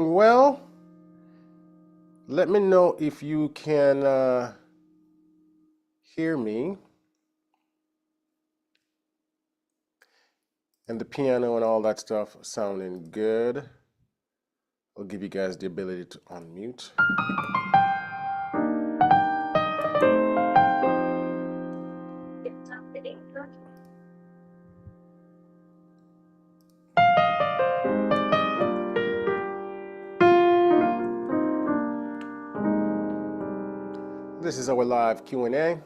Well, let me know if you can hear me. And the piano and all that stuff sounding good. I'll give you guys the ability to unmute. This is our live Q&A.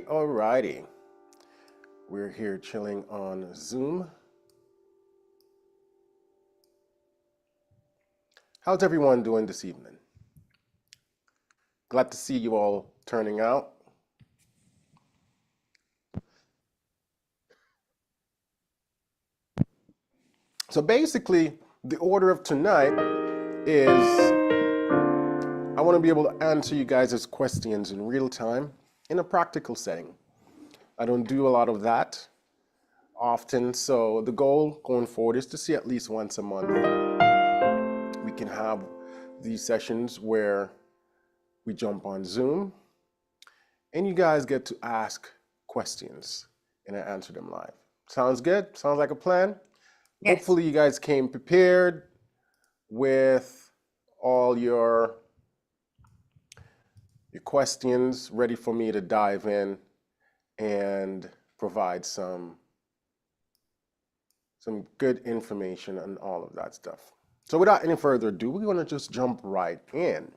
Alrighty. We're here chilling on Zoom. How's everyone doing this evening? Glad to see you all turning out. So basically, the order of tonight is I want to be able to answer you guys' questions in real time in a practical setting. I don't do a lot of that often, so the goal going forward is to see at least once a month. We can have these sessions where we jump on Zoom and you guys get to ask questions and I answer them live. Sounds good? Sounds like a plan? Yes. Hopefully you guys came prepared with all your questions ready for me to dive in and provide some good information and all of that stuff. So without any further ado, we're going to just jump right in.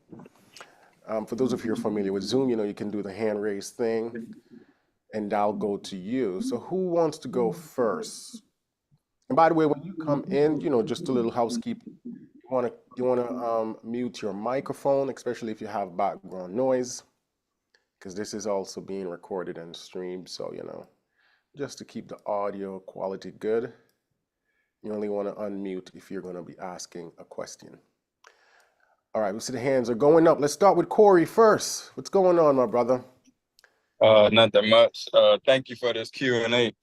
For those of you who are familiar with Zoom, you know you can do the hand raise thing and I'll go to you. So who wants to go first? And by the way, when you come in, you know, just a little housekeeping. You want to mute your microphone, especially if you have background noise, because this is also being recorded and streamed. So, you know, just to keep the audio quality good, you only want to unmute if you're going to be asking a question. All right, we see the hands are going up. Let's start with Corey first. What's going on, my brother? Nothing much. Thank you for this Q&A.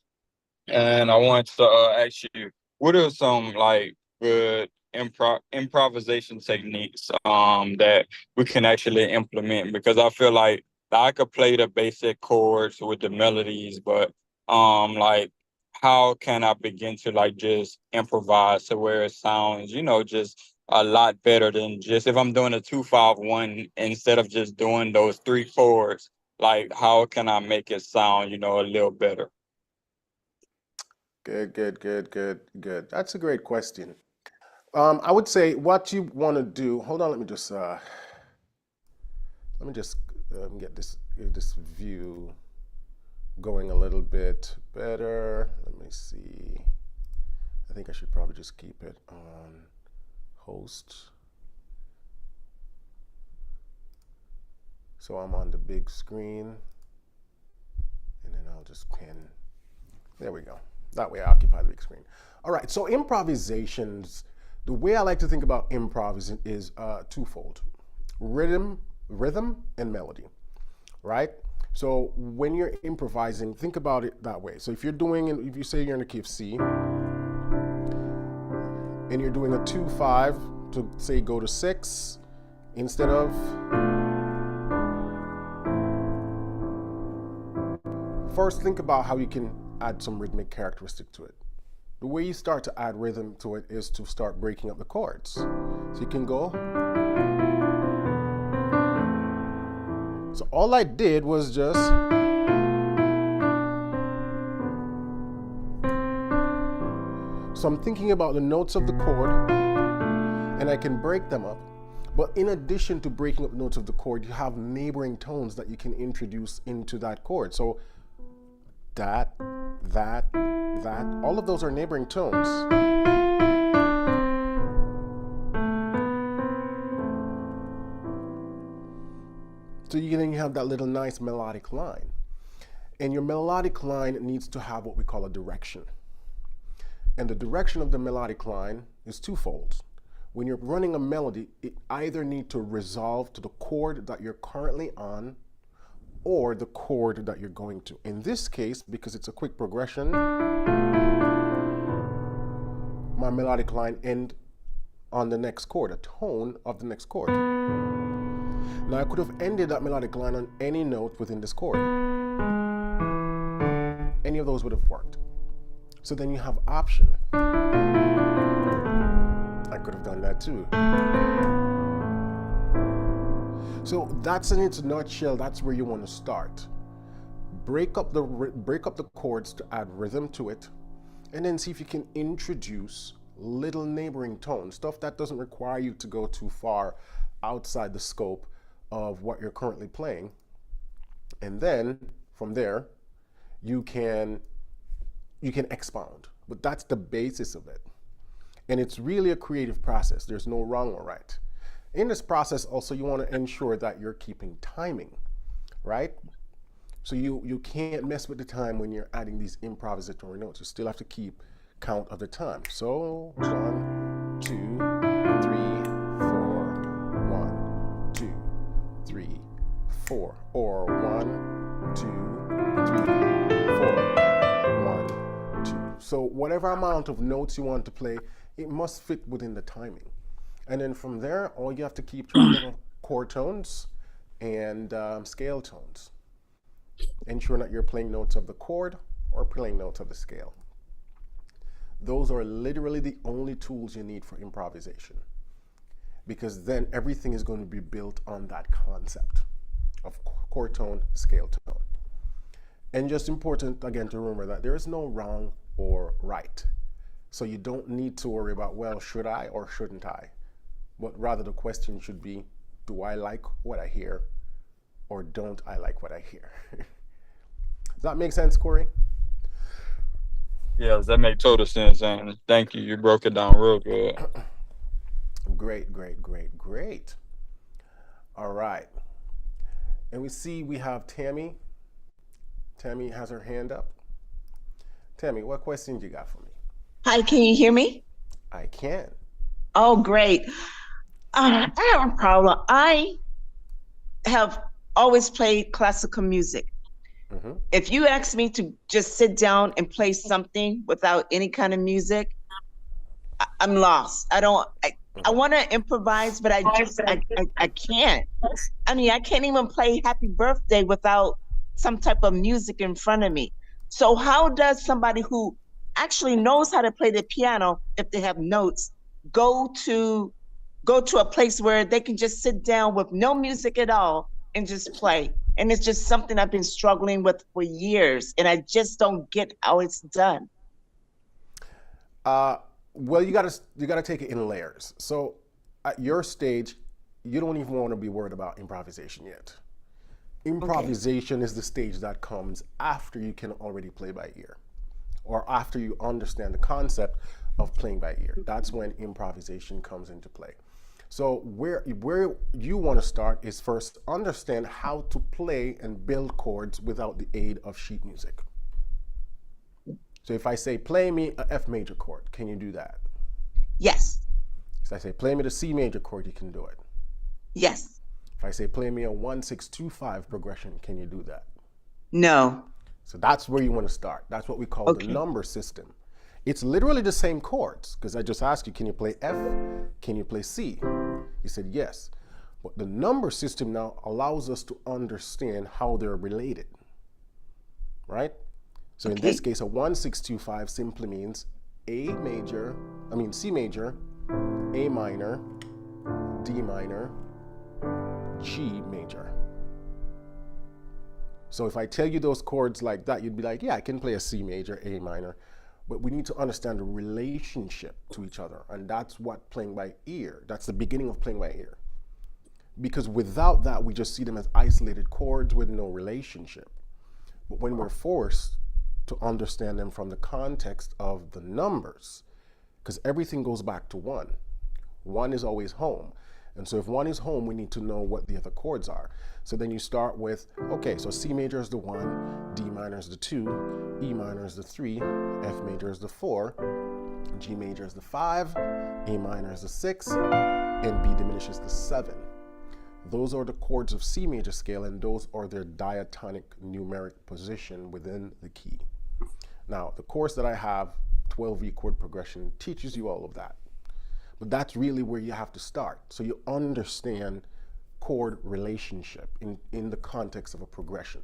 And I want to ask you, what are some like good improvisation techniques that we can actually implement? Because I feel like I could play the basic chords with the melodies, but like how can I begin to like just improvise to where it sounds, you know, just a lot better than just if I'm doing a 2-5-1 instead of just doing those 3 chords, like how can I make it sound, you know, a little better? Good. That's a great question. I would say what you want to do. Hold on, let me just get this view going a little bit better. Let me see. I think I should probably just keep it on host. So I'm on the big screen, and then I'll just pin. There we go. That way I occupy the big screen. All right, so improvisations, the way I like to think about improvisation is twofold. Rhythm and melody, right? So when you're improvising, think about it that way. So if you're doing, if you say you're in a key of C, and you're doing a 2-5 to say go to 6, instead of, first think about how you can add some rhythmic characteristic to it. The way you start to add rhythm to it is to start breaking up the chords. So you can go. So all I did was just so I'm thinking about the notes of the chord and I can break them up. But in addition to breaking up the notes of the chord, you have neighboring tones that you can introduce into that chord. So that, all of those are neighboring tones. So then you have that little nice melodic line. And your melodic line needs to have what we call a direction. And the direction of the melodic line is twofold. When you're running a melody, it either needs to resolve to the chord that you're currently on or the chord that you're going to. In this case, because it's a quick progression, my melodic line ends on the next chord, a tone of the next chord. Now I could have ended that melodic line on any note within this chord. Any of those would have worked. So then you have option. I could have done that too. So that's in its nutshell, that's where you want to start. Break up the chords to add rhythm to it, and then see if you can introduce little neighboring tones, stuff that doesn't require you to go too far outside the scope of what you're currently playing. And then from there, you can expound. But that's the basis of it. And it's really a creative process. There's no wrong or right. In this process, also, you want to ensure that you're keeping timing, right? So you can't mess with the time when you're adding these improvisatory notes. You still have to keep count of the time. So 1, 2, 3, 4, 1, 2, 3, 4, or 1, 2, 3, 4, 1, 2. So whatever amount of notes you want to play, it must fit within the timing. And then from there, all you have to keep track of chord tones and scale tones. Ensure that you're playing notes of the chord or playing notes of the scale. Those are literally the only tools you need for improvisation, because then everything is going to be built on that concept of chord tone, scale tone. And just important, again, to remember that there is no wrong or right. So you don't need to worry about, well, should I or shouldn't I? But rather the question should be, do I like what I hear or don't I like what I hear? Does that make sense, Corey? Yes, that makes total sense, and thank you. You broke it down real good. Great, great, great, great. All right. And we have Tammy. Tammy has her hand up. Tammy, what questions you got for me? Hi, can you hear me? I can. Oh, great. I have a problem. I have always played classical music. Mm-hmm. If you ask me to just sit down and play something without any kind of music, I'm lost. I want to improvise, but I can't. I mean, I can't even play Happy Birthday without some type of music in front of me. So how does somebody who actually knows how to play the piano, if they have notes, go to a place where they can just sit down with no music at all and just play? And it's just something I've been struggling with for years, and I just don't get how it's done. Well, you gotta take it in layers. So at your stage, you don't even want to be worried about improvisation yet. Improvisation is the stage that comes after you can already play by ear, or after you understand the concept of playing by ear. That's when improvisation comes into play. So where you want to start is first understand how to play and build chords without the aid of sheet music. So if I say, play me a F major chord, can you do that? Yes. If I say, play me the C major chord, you can do it. Yes. If I say, play me a 1-6-2-5 progression, can you do that? No. So that's where you want to start. That's what we call the number system. It's literally the same chords, because I just asked you, can you play F? Can you play C? You said yes. But the number system now allows us to understand how they're related, right? So in this case, a 1-6-2-5 simply means C major, A minor, D minor, G major. So if I tell you those chords like that, you'd be like, yeah, I can play a C major, A minor. But we need to understand the relationship to each other. And that's what playing by ear, that's the beginning of playing by ear. Because without that, we just see them as isolated chords with no relationship. But when we're forced to understand them from the context of the numbers, because everything goes back to one. One is always home. And so if one is home, we need to know what the other chords are. So then you start with, okay, so C major is the 1, D minor is the 2, E minor is the 3, F major is the 4, G major is the 5, A minor is the 6, and B diminished is the 7. Those are the chords of C major scale, and those are their diatonic numeric position within the key. Now, the course that I have, 12V chord progression, teaches you all of that. But that's really where you have to start. So you understand chord relationship in the context of a progression.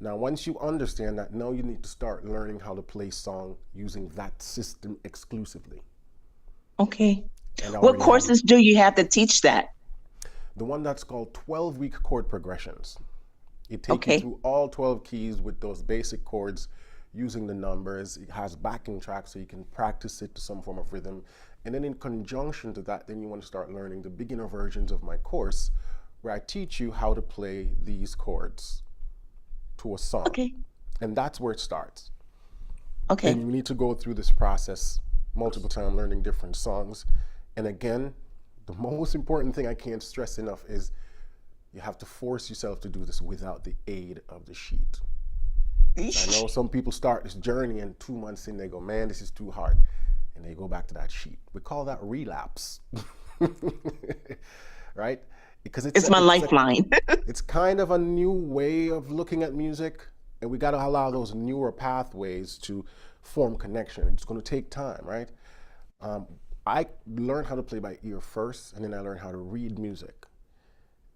Now, once you understand that, now you need to start learning how to play song using that system exclusively. Okay. And I What already have courses do you have to teach that? the one that's called 12-week chord progressions. It takes Okay. you through all 12 keys with those basic chords using the numbers. It has backing tracks so you can practice it to some form of rhythm. And then in conjunction to that, then you want to start learning the beginner versions of my course where I teach you how to play these chords to a song. Okay. And that's where it starts. Okay. And you need to go through this process multiple times, learning different songs. And again, the most important thing I can't stress enough is you have to force yourself to do this without the aid of the sheet. I know some people start this journey and 2 months in, they go, man, this is too hard. And they go back to that sheet. We call that relapse, right? Because It's my lifeline. it's kind of a new way of looking at music, and we got to allow those newer pathways to form connection. It's going to take time, right? I learned how to play by ear first, and then I learned how to read music.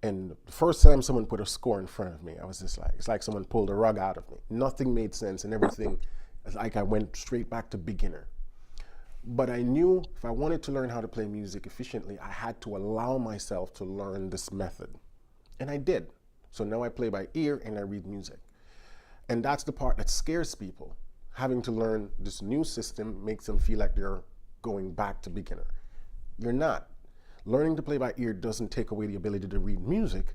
And the first time someone put a score in front of me, I was just like, it's like someone pulled a rug out of me. Nothing made sense, and everything, it's like I went straight back to beginner. But I knew if I wanted to learn how to play music efficiently, I had to allow myself to learn this method. And I did. So now I play by ear and I read music. And that's the part that scares people. Having to learn this new system makes them feel like they're going back to beginner. You're not. Learning to play by ear doesn't take away the ability to read music,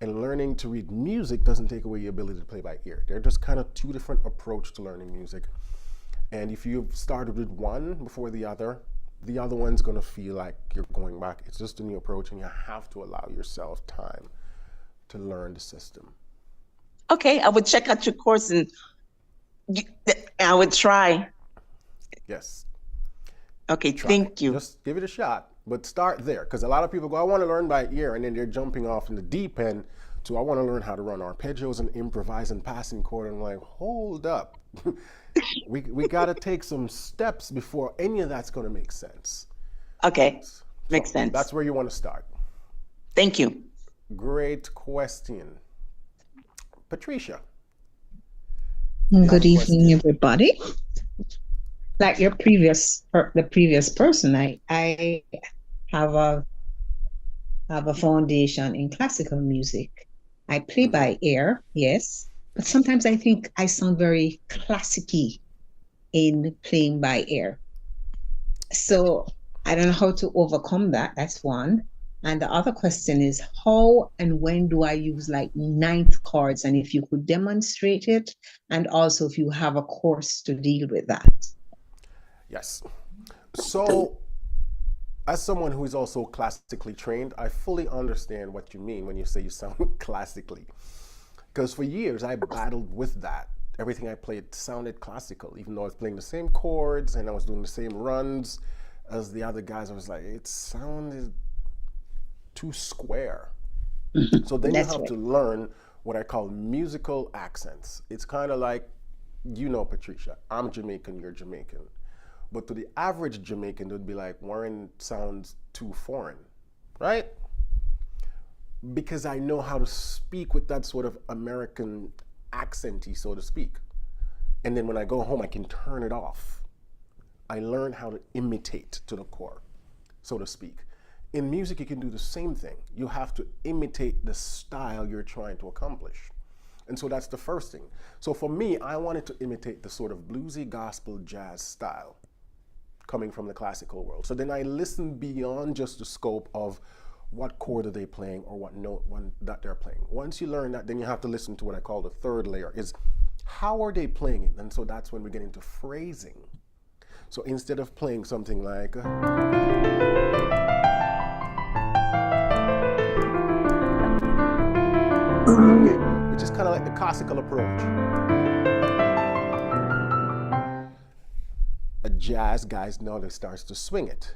and learning to read music doesn't take away your ability to play by ear. They're just kind of two different approaches to learning music. And if you've started with one before the other one's going to feel like you're going back. It's just a new approach, and you have to allow yourself time to learn the system. Okay, I would check out your course and I would try. Yes. Okay, Try. thank you. Just give it a shot, but start there, because a lot of people go, I want to learn by ear, and then they're jumping off in the deep end to I want to learn how to run arpeggios and improvise and passing chord. And I'm like, hold up. we got to take some steps before any of that's going to make sense. Okay, So makes sense. That's where you want to start. Thank you. Great question. Patricia. Good evening, everybody. Like the previous person, I have a foundation in classical music. I play by ear, yes, but sometimes I think I sound very classic-y in playing by ear. So I don't know how to overcome that. That's one. And the other question is, how and when do I use like ninth chords? And if you could demonstrate it, and also if you have a course to deal with that. Yes. So, as someone who is also classically trained, I fully understand what you mean when you say you sound classically. Because for years, I battled with that. Everything I played sounded classical, even though I was playing the same chords and I was doing the same runs as the other guys. I was like, it sounded too square. So then you have to learn what I call musical accents. It's kind of like, you know, Patricia, I'm Jamaican, you're Jamaican. But to the average Jamaican, it would be like, Warren sounds too foreign, right? Because I know how to speak with that sort of American accenty, so to speak. And then when I go home, I can turn it off. I learn how to imitate to the core, so to speak. In music, you can do the same thing. You have to imitate the style you're trying to accomplish. And so that's the first thing. So for me, I wanted to imitate the sort of bluesy gospel jazz style coming from the classical world. So then I listened beyond just the scope of what chord are they playing or what note one that they're playing. Once you learn that, then you have to listen to what I call the third layer, is how are they playing it? And so that's when we get into phrasing. So instead of playing something like which is kind of like the classical approach. A jazz guys now they starts to swing it.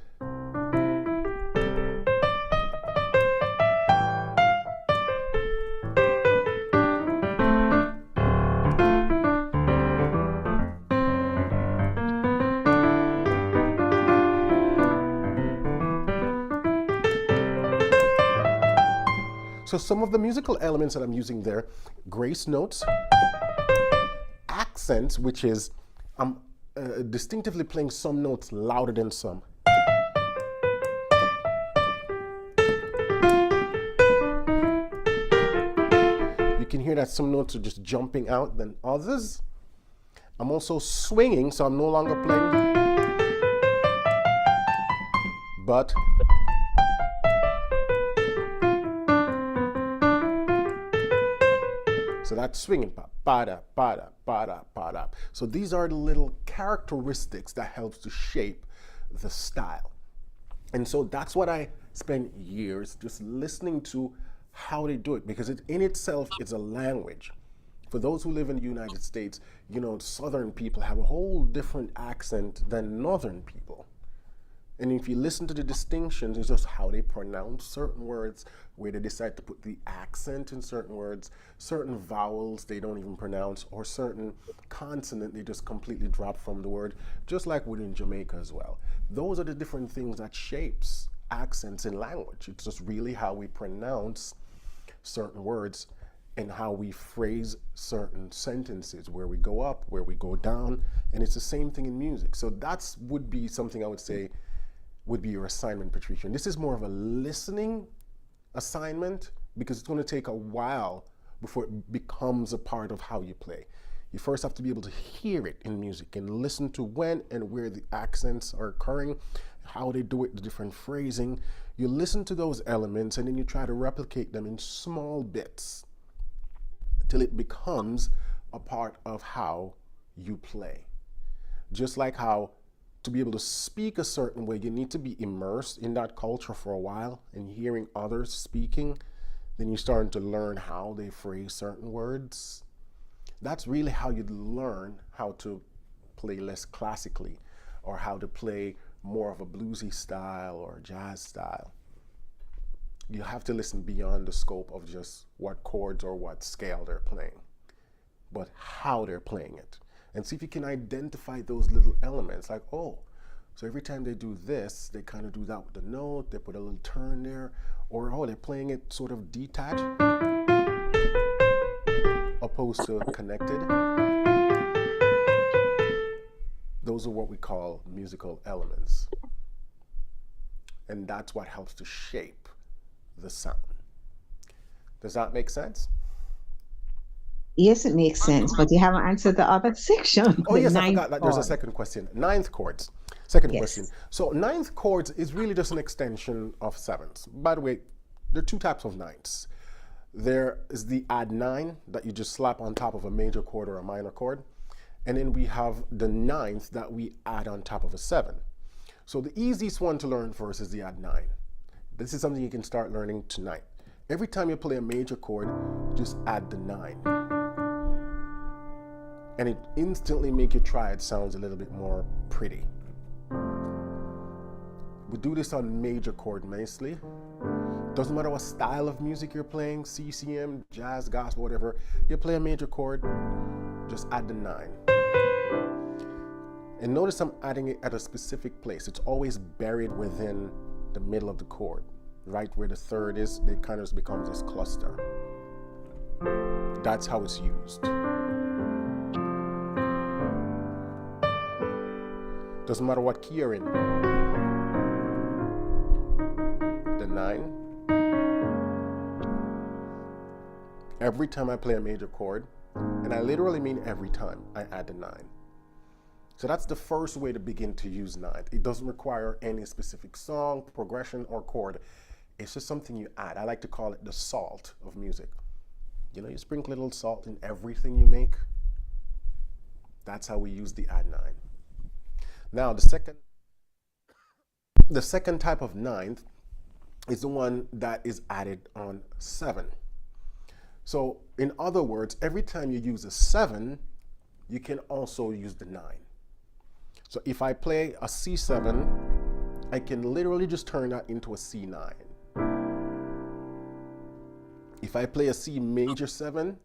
So some of the musical elements that I'm using there, grace notes, accents, which is I'm distinctively playing some notes louder than some. You can hear that some notes are just jumping out than others. I'm also swinging, so I'm no longer playing, but so that's swinging, ba-da, ba-da, ba-da, ba-da. So these are the little characteristics that helps to shape the style. And so that's what I spent years just listening to how they do it, because it in itself is a language. For those who live in the United States, you know, Southern people have a whole different accent than Northern people. And if you listen to the distinctions, it's just how they pronounce certain words, where they decide to put the accent in certain words, certain vowels they don't even pronounce, or certain consonant they just completely drop from the word, just like within Jamaica as well. Those are the different things that shapes accents in language. It's just really how we pronounce certain words and how we phrase certain sentences, where we go up, where we go down, and it's the same thing in music. So that's would be something I would say would be your assignment, Patricia. And this is more of a listening assignment, because it's going to take a while before it becomes a part of how you play. You first have to be able to hear it in music and listen to when and where the accents are occurring, how they do it, the different phrasing. You listen to those elements and then you try to replicate them in small bits till it becomes a part of how you play. Just like how to be able to speak a certain way, you need to be immersed in that culture for a while and hearing others speaking. Then you're starting to learn how they phrase certain words. That's really how you learn how to play less classically, or how to play more of a bluesy style or jazz style. You have to listen beyond the scope of just what chords or what scale they're playing, but how they're playing it. And see if you can identify those little elements, like, oh, so every time they do this, they kind of do that with the note, they put a little turn there, or oh, they're playing it sort of detached, opposed to connected. Those are what we call musical elements. And that's what helps to shape the sound. Does that make sense? Yes, it makes sense, but you haven't answered the other section. Oh, yes, I forgot that there's a second question. Ninth chords. Second question. So ninth chords is really just an extension of sevenths. By the way, there are two types of ninths. There is the add nine that you just slap on top of a major chord or a minor chord. And then we have the ninth that we add on top of a seven. So the easiest one to learn first is the add nine. This is something you can start learning tonight. Every time you play a major chord, just add the nine. And it instantly make your triad sounds a little bit more pretty. We do this on major chord nicely. Doesn't matter what style of music you're playing, CCM, jazz, gospel, whatever, you play a major chord, just add the nine. And notice I'm adding it at a specific place. It's always buried within the middle of the chord, right where the third is. It kind of becomes this cluster. That's how it's used. Doesn't matter what key you're in. The nine. Every time I play a major chord, and I literally mean every time, I add the nine. So that's the first way to begin to use ninth. It doesn't require any specific song, progression, or chord. It's just something you add. I like to call it the salt of music. You know, you sprinkle a little salt in everything you make. That's how we use the add nine. Now, the second type of ninth is the one that is added on seven. So in other words, every time you use a 7, you can also use the 9. So if I play a C7, I can literally just turn that into a C9. If I play a C major 7,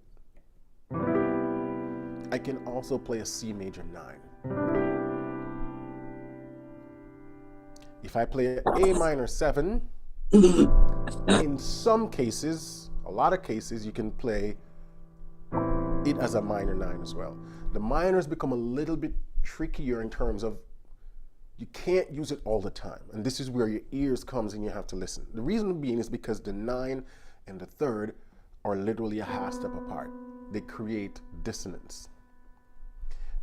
I can also play a C major 9. If I play A minor 7, in some cases, a lot of cases, you can play it as a minor 9 as well. The minors become a little bit trickier in terms of you can't use it all the time. And this is where your ears comes and you have to listen. The reason being is because the 9 and the 3rd are literally a half step apart. They create dissonance.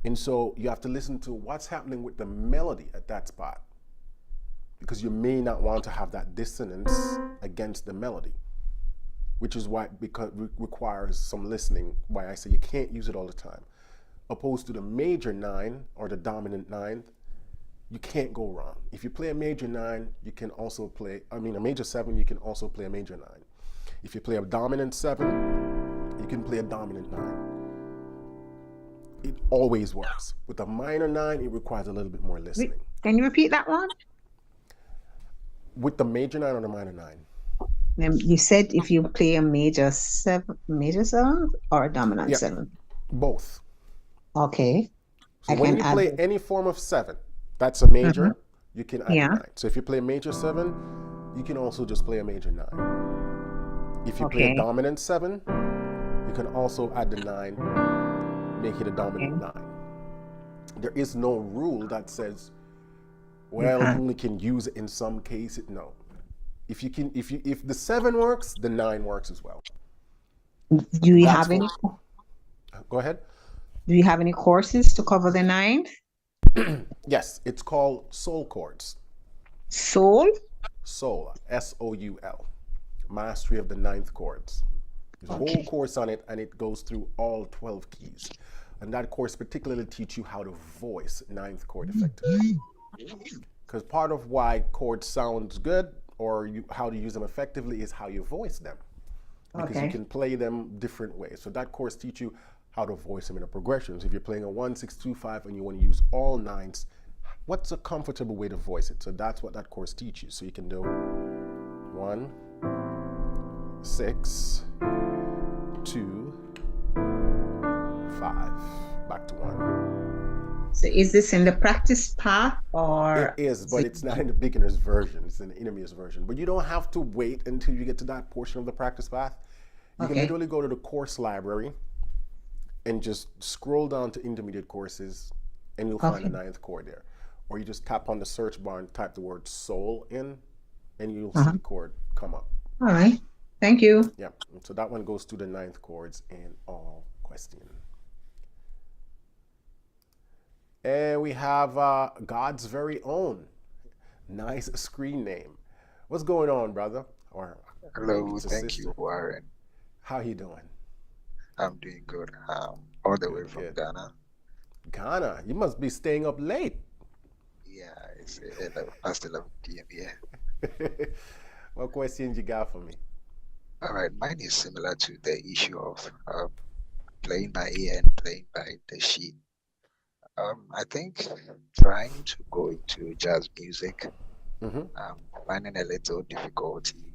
And so you have to listen to what's happening with the melody at that spot, because you may not want to have that dissonance against the melody, which is why it requires some listening, why I say you can't use it all the time. Opposed to the major 9 or the dominant 9th, you can't go wrong. If you play a major 9, you can also play, a major 7, you can also play a major 9. If you play a dominant 7, you can play a dominant 9. It always works. With a minor 9, it requires a little bit more listening. Can you repeat that one? With the major 9 or the minor 9? You said if you play a major 7 or a dominant 7? Both. Okay. So when you play any form of 7, that's a major, you can add a 9. So if you play a major 7, you can also just play a major 9. If you play a dominant 7, you can also add the 9, make it a dominant 9. There is no rule that says, well, you only can use it in some cases. No. If the 7 works, the 9 works as well. Do you have any? Go ahead. Do you have any courses to cover the 9? Yes, it's called soul chords. Soul? Soul, S-O-U-L. Mastery of the 9th chords. There's a whole course on it, and it goes through all 12 keys. And that course particularly teaches you how to voice 9th chord effectively. Because part of why chords sounds good, or how to use them effectively, is how you voice them. Because you can play them different ways. So that course teaches you how to voice them in a progression. So if you're playing a 1, 6, 2, 5, and you want to use all 9s, what's a comfortable way to voice it? So that's what that course teaches. So you can do 1, 6, 2, 5, back to 1. So is this in the practice path, or? It is, but it's not in the beginner's version. It's in the intermediate version. But you don't have to wait until you get to that portion of the practice path. You can literally go to the course library and just scroll down to intermediate courses, and you'll find the 9th chord there. Or you just tap on the search bar and type the word soul in, and you'll see the chord come up. All right. Thank you. Yeah. So that one goes to the 9th chords in all question. And we have God's very own. Nice screen name. What's going on, brother? Or hello, thank you, Warren. How you doing? I'm doing good. All the way from Ghana. Ghana, you must be staying up late. Yeah, it's past 11 p.m. Yeah. What questions you got for me? All right, mine is similar to the issue of playing by ear and playing by the sheet. I think trying to go into jazz music, finding a little difficulty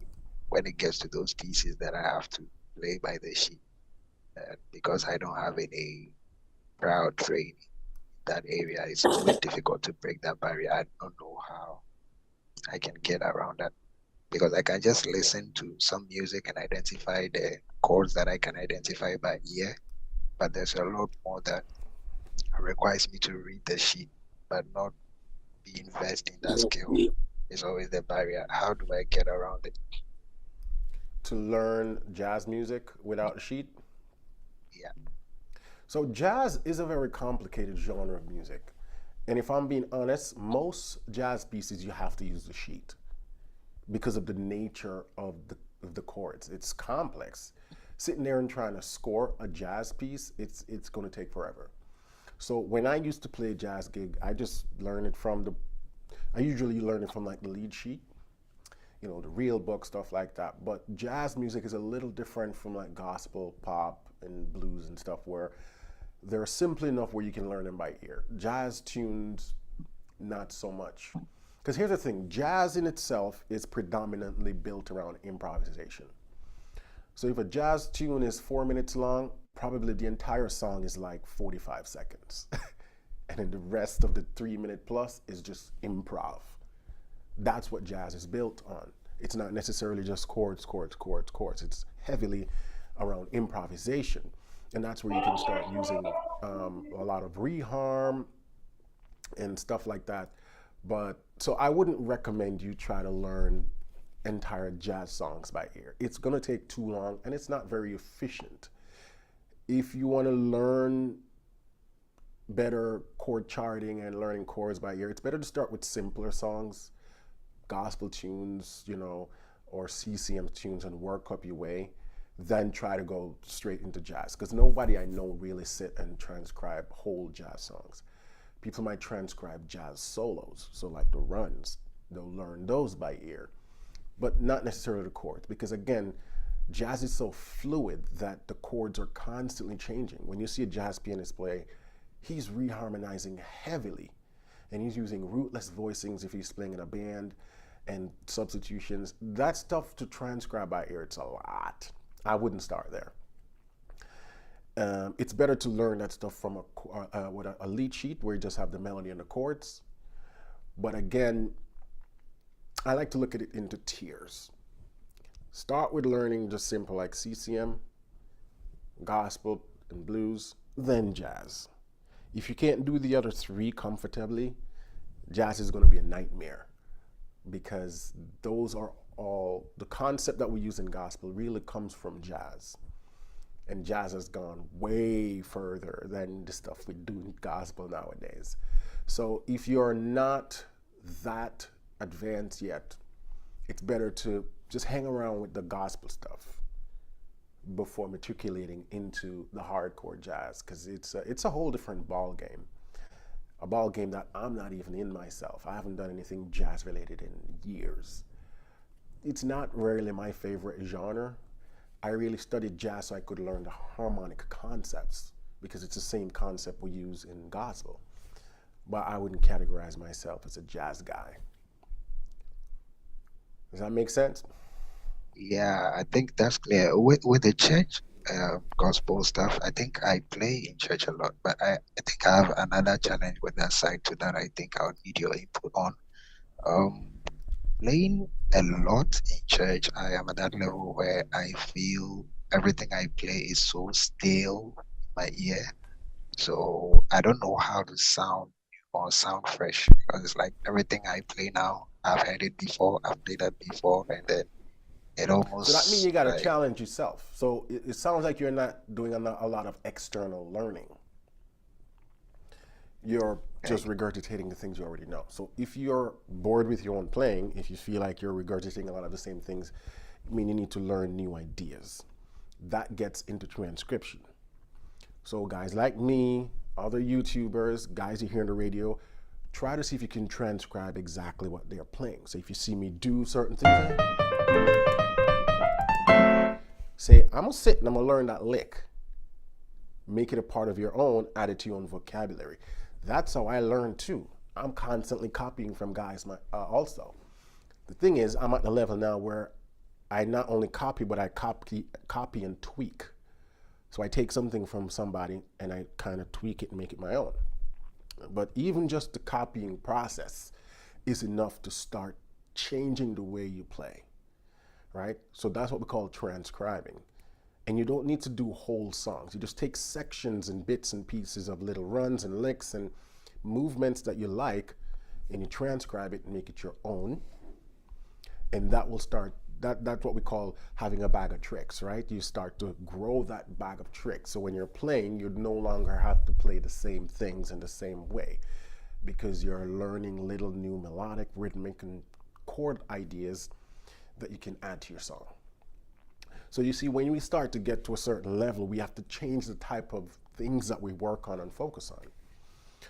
when it gets to those pieces that I have to play by the sheet, because I don't have any prior training in that area. It's always difficult to break that barrier. I don't know how I can get around that, because I can just listen to some music and identify the chords that I can identify by ear, but there's a lot more that requires me to read the sheet, but not be invested in that skill. It's always the barrier. How do I get around it? To learn jazz music without a sheet? Yeah. So jazz is a very complicated genre of music. And if I'm being honest, most jazz pieces you have to use the sheet because of the nature of the chords. It's complex. Sitting there and trying to score a jazz piece, it's going to take forever. So when I used to play a jazz gig, I just learned it from I usually learn it from like the lead sheet. you know, the real book, stuff like that. But jazz music is a little different from like gospel, pop, and blues and stuff, where they're simple enough where you can learn them by ear. Jazz tunes, not so much. Because here's the thing, jazz in itself is predominantly built around improvisation. So if a jazz tune is 4 minutes long, probably the entire song is like 45 seconds. And then the rest of the 3 minute plus is just improv. That's what jazz is built on. It's not necessarily just chords, chords, chords, chords. It's heavily around improvisation. And that's where you can start using a lot of reharm and stuff like that. But so I wouldn't recommend you try to learn entire jazz songs by ear. It's gonna take too long and it's not very efficient. If you wanna learn better chord charting and learning chords by ear, it's better to start with simpler songs, gospel tunes, you know, or CCM tunes, and work up your way, than try to go straight into jazz. Because nobody I know really sit and transcribe whole jazz songs. People might transcribe jazz solos, so like the runs, they'll learn those by ear, but not necessarily the chords, because again, jazz is so fluid that the chords are constantly changing. When you see a jazz pianist play, he's reharmonizing heavily, and he's using rootless voicings if he's playing in a band, and substitutions. That stuff to transcribe by ear, it's a lot. I wouldn't start there. It's better to learn that stuff from a lead sheet where you just have the melody and the chords. But again, I like to look at it into tiers. Start with learning just simple like CCM, gospel, and blues, then jazz. If you can't do the other three comfortably, jazz is going to be a nightmare, because those are all, the concept that we use in gospel really comes from jazz. And jazz has gone way further than the stuff we do in gospel nowadays. So if you're not that advanced yet, it's better to just hang around with the gospel stuff before matriculating into the hardcore jazz, because it's a whole different ball game. A ball game that I'm not even in myself. I haven't done anything jazz related in years. It's not really my favorite genre. I really studied jazz so I could learn the harmonic concepts, because it's the same concept we use in gospel. But I wouldn't categorize myself as a jazz guy. Does that make sense? Yeah, I think that's clear. With the church gospel stuff, I think I play in church a lot, but I think I have another challenge with that side too that I think I would need your input on. Playing a lot in church, I am at that level where I feel everything I play is so stale in my ear. So I don't know how to sound or sound fresh, because it's like everything I play now, I've heard it before, I've played that before, and then it So that means you almost got to like, challenge yourself. So it sounds like you're not doing a lot of external learning. You're just regurgitating the things you already know. So if you're bored with your own playing, if you feel like you're regurgitating a lot of the same things, I mean, you need to learn new ideas. That gets into transcription. So guys like me, other YouTubers, guys you hear on the radio, try to see if you can transcribe exactly what they're playing. So if you see me do certain things, say, I'm gonna sit and I'm gonna learn that lick. Make it a part of your own, add it to your own vocabulary. That's how I learn too. I'm constantly copying from guys also. The thing is, I'm at the level now where I not only copy, but I copy and tweak. So I take something from somebody and I kind of tweak it and make it my own. But even just the copying process is enough to start changing the way you play, right? So that's what we call transcribing. And you don't need to do whole songs. You just take sections and bits and pieces of little runs and licks and movements that you like, and you transcribe it and make it your own. And that will start, that's what we call having a bag of tricks, right? You start to grow that bag of tricks. So when you're playing, you no longer have to play the same things in the same way, because you're learning little new melodic, rhythmic, and chord ideas that you can add to your song. So you see, when we start to get to a certain level, we have to change the type of things that we work on and focus on.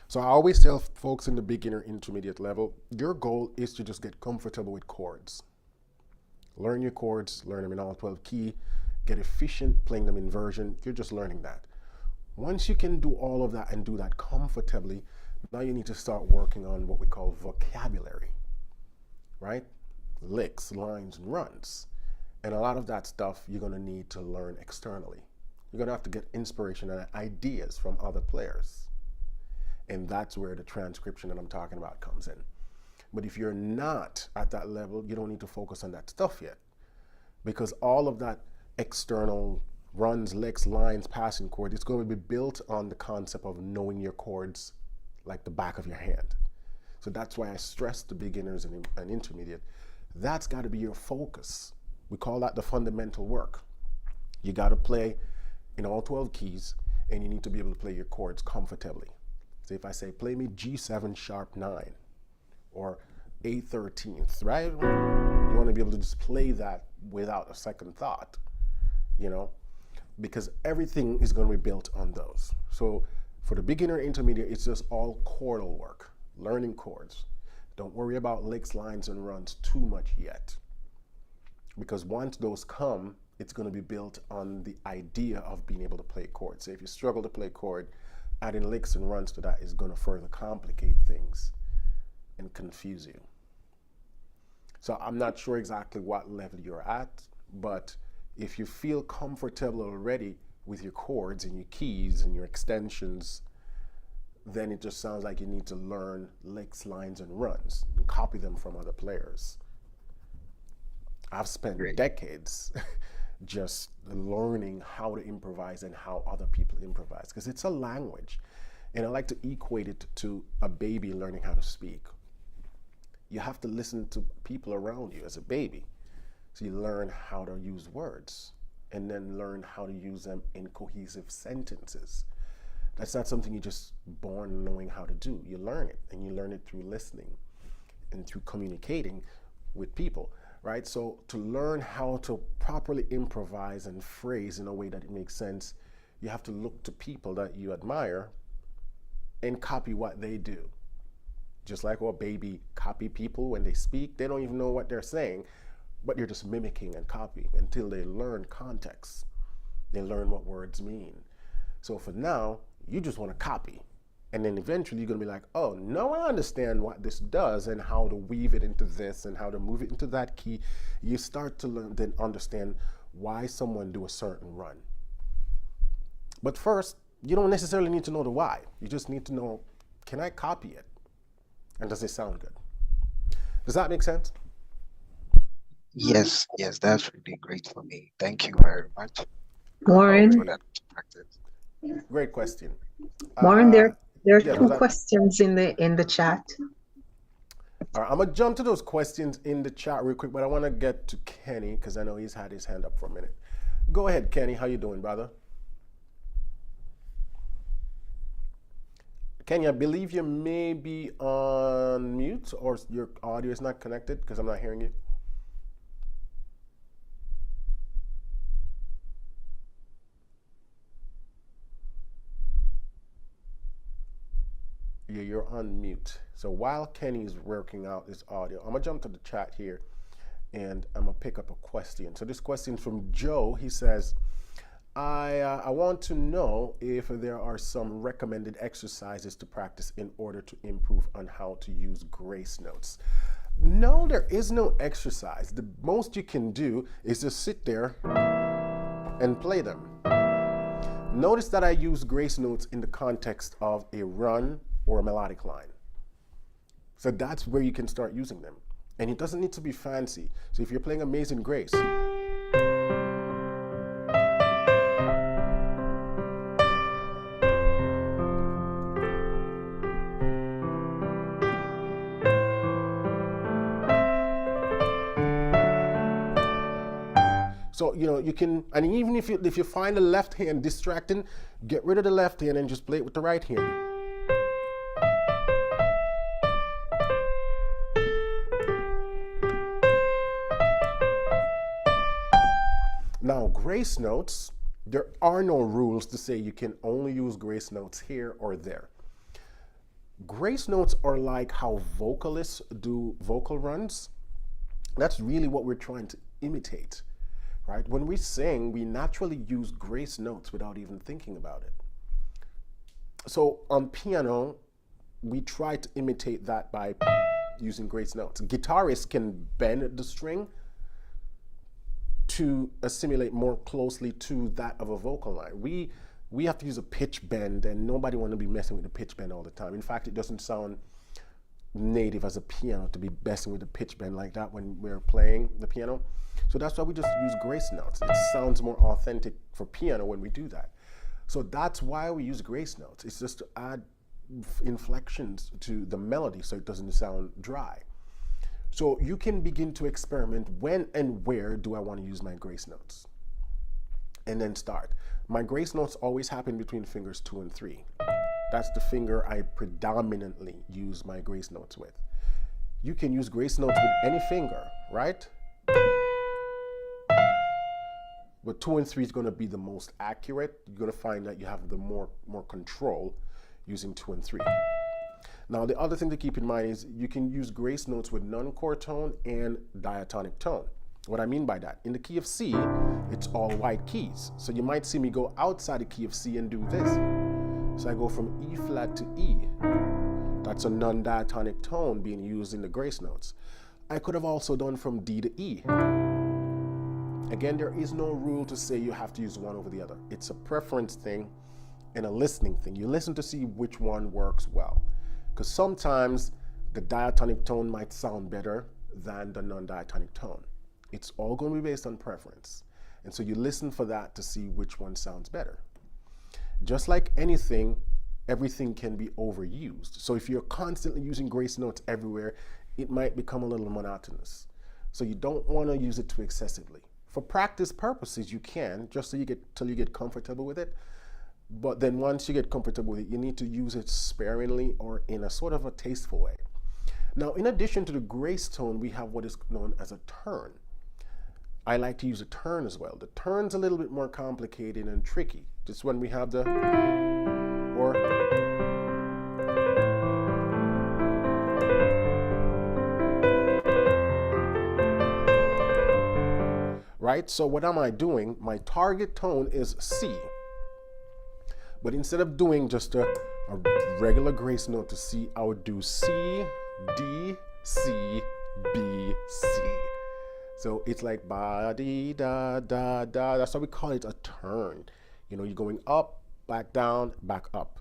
So I always tell folks in the beginner, intermediate level, your goal is to just get comfortable with chords. Learn your chords, learn them in all 12 key, get efficient playing them in version. You're just learning that. Once you can do all of that and do that comfortably, now you need to start working on what we call vocabulary, right? Licks, lines, and runs. And a lot of that stuff you're going to need to learn externally. You're going to have to get inspiration and ideas from other players. And that's where the transcription that I'm talking about comes in. But if you're not at that level, you don't need to focus on that stuff yet. Because all of that external runs, licks, lines, passing chord, it's going to be built on the concept of knowing your chords like the back of your hand. So that's why I stress to beginners and intermediate. That's got to be your focus. We call that the fundamental work. You got to play in all 12 keys, and you need to be able to play your chords comfortably. So if I say, play me G7 sharp 9 or A13th, right? You want to be able to just play that without a second thought, you know, because everything is going to be built on those. So for the beginner intermediate, it's just all chordal work, learning chords. Don't worry about licks, lines, and runs too much yet. Because once those come, it's going to be built on the idea of being able to play chords. So if you struggle to play chord, adding licks and runs to that is going to further complicate things and confuse you. So I'm not sure exactly what level you're at, but if you feel comfortable already with your chords and your keys and your extensions, then it just sounds like you need to learn licks, lines, and runs and copy them from other players. I've spent decades just learning how to improvise and how other people improvise, because it's a language. And I like to equate it to a baby learning how to speak. You have to listen to people around you as a baby. So you learn how to use words and then learn how to use them in cohesive sentences. That's not something you're just born knowing how to do. You learn it, and you learn it through listening and through communicating with people, right? So to learn how to properly improvise and phrase in a way that it makes sense, you have to look to people that you admire and copy what they do. Just like a baby copy people when they speak, they don't even know what they're saying, but they're just mimicking and copying until they learn context. They learn what words mean. So for now, you just want to copy. And then eventually you're going to be like, oh, now I understand what this does and how to weave it into this and how to move it into that key. You start to learn, then understand why someone do a certain run. But first, you don't necessarily need to know the why. You just need to know, can I copy it? And does it sound good? Does that make sense? Yes, yes, that's really great for me. Thank you very much Warren, for that perspective. Great question. Warren, there are yeah, two questions in the chat. All right, I'm gonna jump to those questions in the chat real quick, but I want to get to Kenny because I know he's had his hand up for a minute. Go ahead, Kenny. How you doing, brother? Kenny, I believe you may be on mute or your audio is not connected because I'm not hearing you. Yeah, you're on mute. So while Kenny's working out his audio, I'm gonna jump to the chat here and I'm gonna pick up a question. So this question from Joe, he says, I want to know if there are some recommended exercises to practice in order to improve on how to use grace notes. No, there is no exercise. The most you can do is just sit there and play them. Notice that I use grace notes in the context of a run or a melodic line. So that's where you can start using them. And it doesn't need to be fancy. So if you're playing Amazing Grace, so, you know, you can, and even if you find the left hand distracting, get rid of the left hand and just play it with the right hand. Now, grace notes, there are no rules to say you can only use grace notes here or there. Grace notes are like how vocalists do vocal runs. That's really what we're trying to imitate, right? When we sing, we naturally use grace notes without even thinking about it. So on piano, we try to imitate that by using grace notes. Guitarists can bend the string to assimilate more closely to that of a vocal line. We have to use a pitch bend, and nobody want to be messing with the pitch bend all the time. In fact, it doesn't sound native as a piano to be messing with the pitch bend like that when we're playing the piano. So that's why we just use grace notes. It sounds more authentic for piano when we do that. So that's why we use grace notes. It's just to add inflections to the melody so it doesn't sound dry. So you can begin to experiment when and where do I want to use my grace notes. And then start. My grace notes always happen between fingers 2 and 3. That's the finger I predominantly use my grace notes with. You can use grace notes with any finger, right? But 2 and 3 is going to be the most accurate. You're going to find that you have the more control using 2 and 3. Now, the other thing to keep in mind is you can use grace notes with non-chord tone and diatonic tone. What I mean by that, in the key of C, it's all white keys. So you might see me go outside the key of C and do this. So I go from E flat to E. That's a non-diatonic tone being used in the grace notes. I could have also done from D to E. Again, there is no rule to say you have to use one over the other. It's a preference thing and a listening thing. You listen to see which one works well. Because sometimes the diatonic tone might sound better than the non-diatonic tone. It's all going to be based on preference. And so you listen for that to see which one sounds better. Just like anything, everything can be overused. So if you're constantly using grace notes everywhere, it might become a little monotonous. So you don't want to use it too excessively. For practice purposes, you can, just so you get till you get comfortable with it. But then once you get comfortable with it, you need to use it sparingly or in a sort of a tasteful way. Now, in addition to the grace tone, we have what is known as a turn. I like to use a turn as well. The turn's a little bit more complicated and tricky. Just when we have the or right? So what am I doing? My target tone is C. But instead of doing just a regular grace note to C, I would do C, D, C, B, C. So it's like ba dee da da da. That's why we call it a turn. You know, you're going up, back down, back up.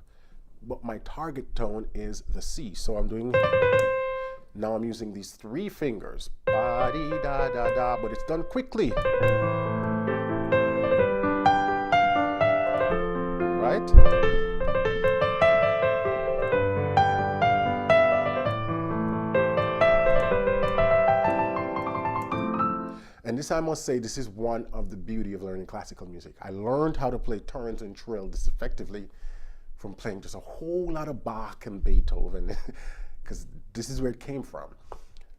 But my target tone is the C. So I'm doing, now I'm using these 3 fingers. Ba dee da da da, but it's done quickly. Right? And this, I must say, this is one of the beauty of learning classical music. I learned how to play turns and trill this effectively from playing just a whole lot of Bach and Beethoven, because this is where it came from.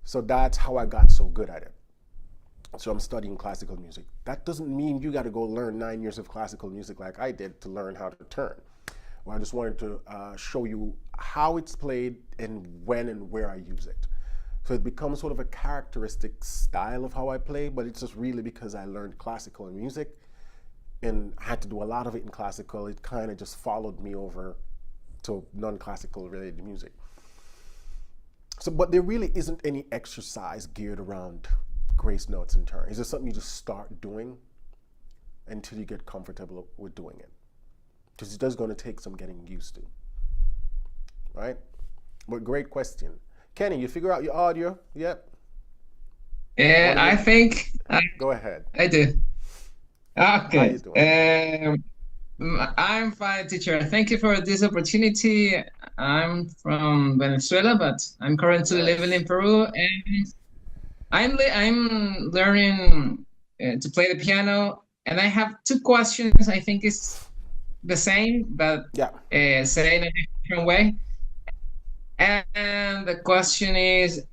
So that's how I got so good at it. So I'm studying classical music. That doesn't mean you got to go learn 9 years of classical music like I did to learn how to turn. Well, I just wanted to show you how it's played and when and where I use it. So it becomes sort of a characteristic style of how I play, but it's just really because I learned classical music and I had to do a lot of it in classical. It kind of just followed me over to non-classical related music. So, but there really isn't any exercise geared around grace notes and turns. It's just something you just start doing until you get comfortable with doing it. Because it's just going to take some getting used to, right? But great question. Kenny, you figure out your audio? Yep. Yeah, I think Go ahead. I do. How Okay. you doing? I'm fine, teacher. Thank you for this opportunity. I'm from Venezuela, but I'm currently living in Peru, and I'm learning to play the piano. And I have 2 questions. I think it's the same, but Yeah. say in a different way. And the question is,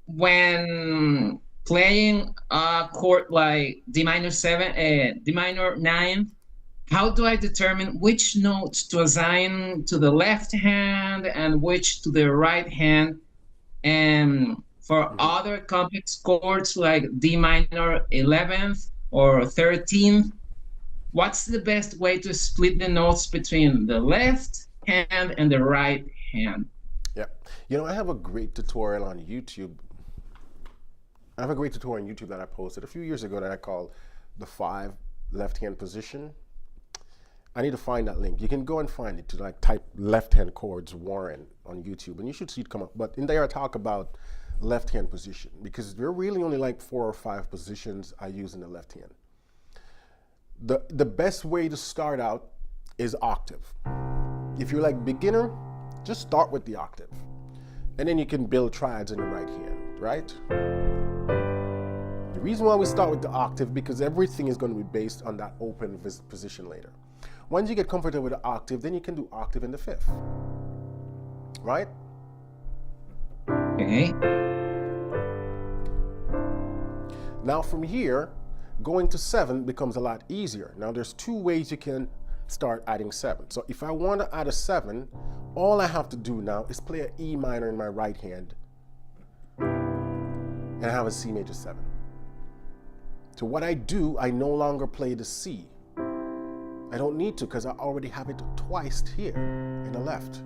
when playing a chord like D minor 7, D minor 9, how do I determine which notes to assign to the left hand and which to the right hand? And For other complex chords like D minor 11th or 13th, what's the best way to split the notes between the left hand and the right hand? Yeah. You know, I have a great tutorial on YouTube. I have a great tutorial on YouTube that I posted a few years ago that I called the 5 left-hand position. I need to find that link. You can go and find it to like type left-hand chords Warren on YouTube and you should see it come up. But in there I talk about left-hand position because there are really only like 4 or 5 positions I use in the left hand. The best way to start out is octave. If you're like beginner, just start with the octave. And then you can build triads in the right hand, right? The reason why we start with the octave because everything is going to be based on that open position later. Once you get comfortable with the octave, then you can do octave in the 5th, right? Okay. Now from here, going to 7 becomes a lot easier. Now there's 2 ways you can start adding 7. So if I want to add a 7, all I have to do now is play an E minor in my right hand and I have a C major 7. So what I do, I no longer play the C. I don't need to because I already have it twice here in the left.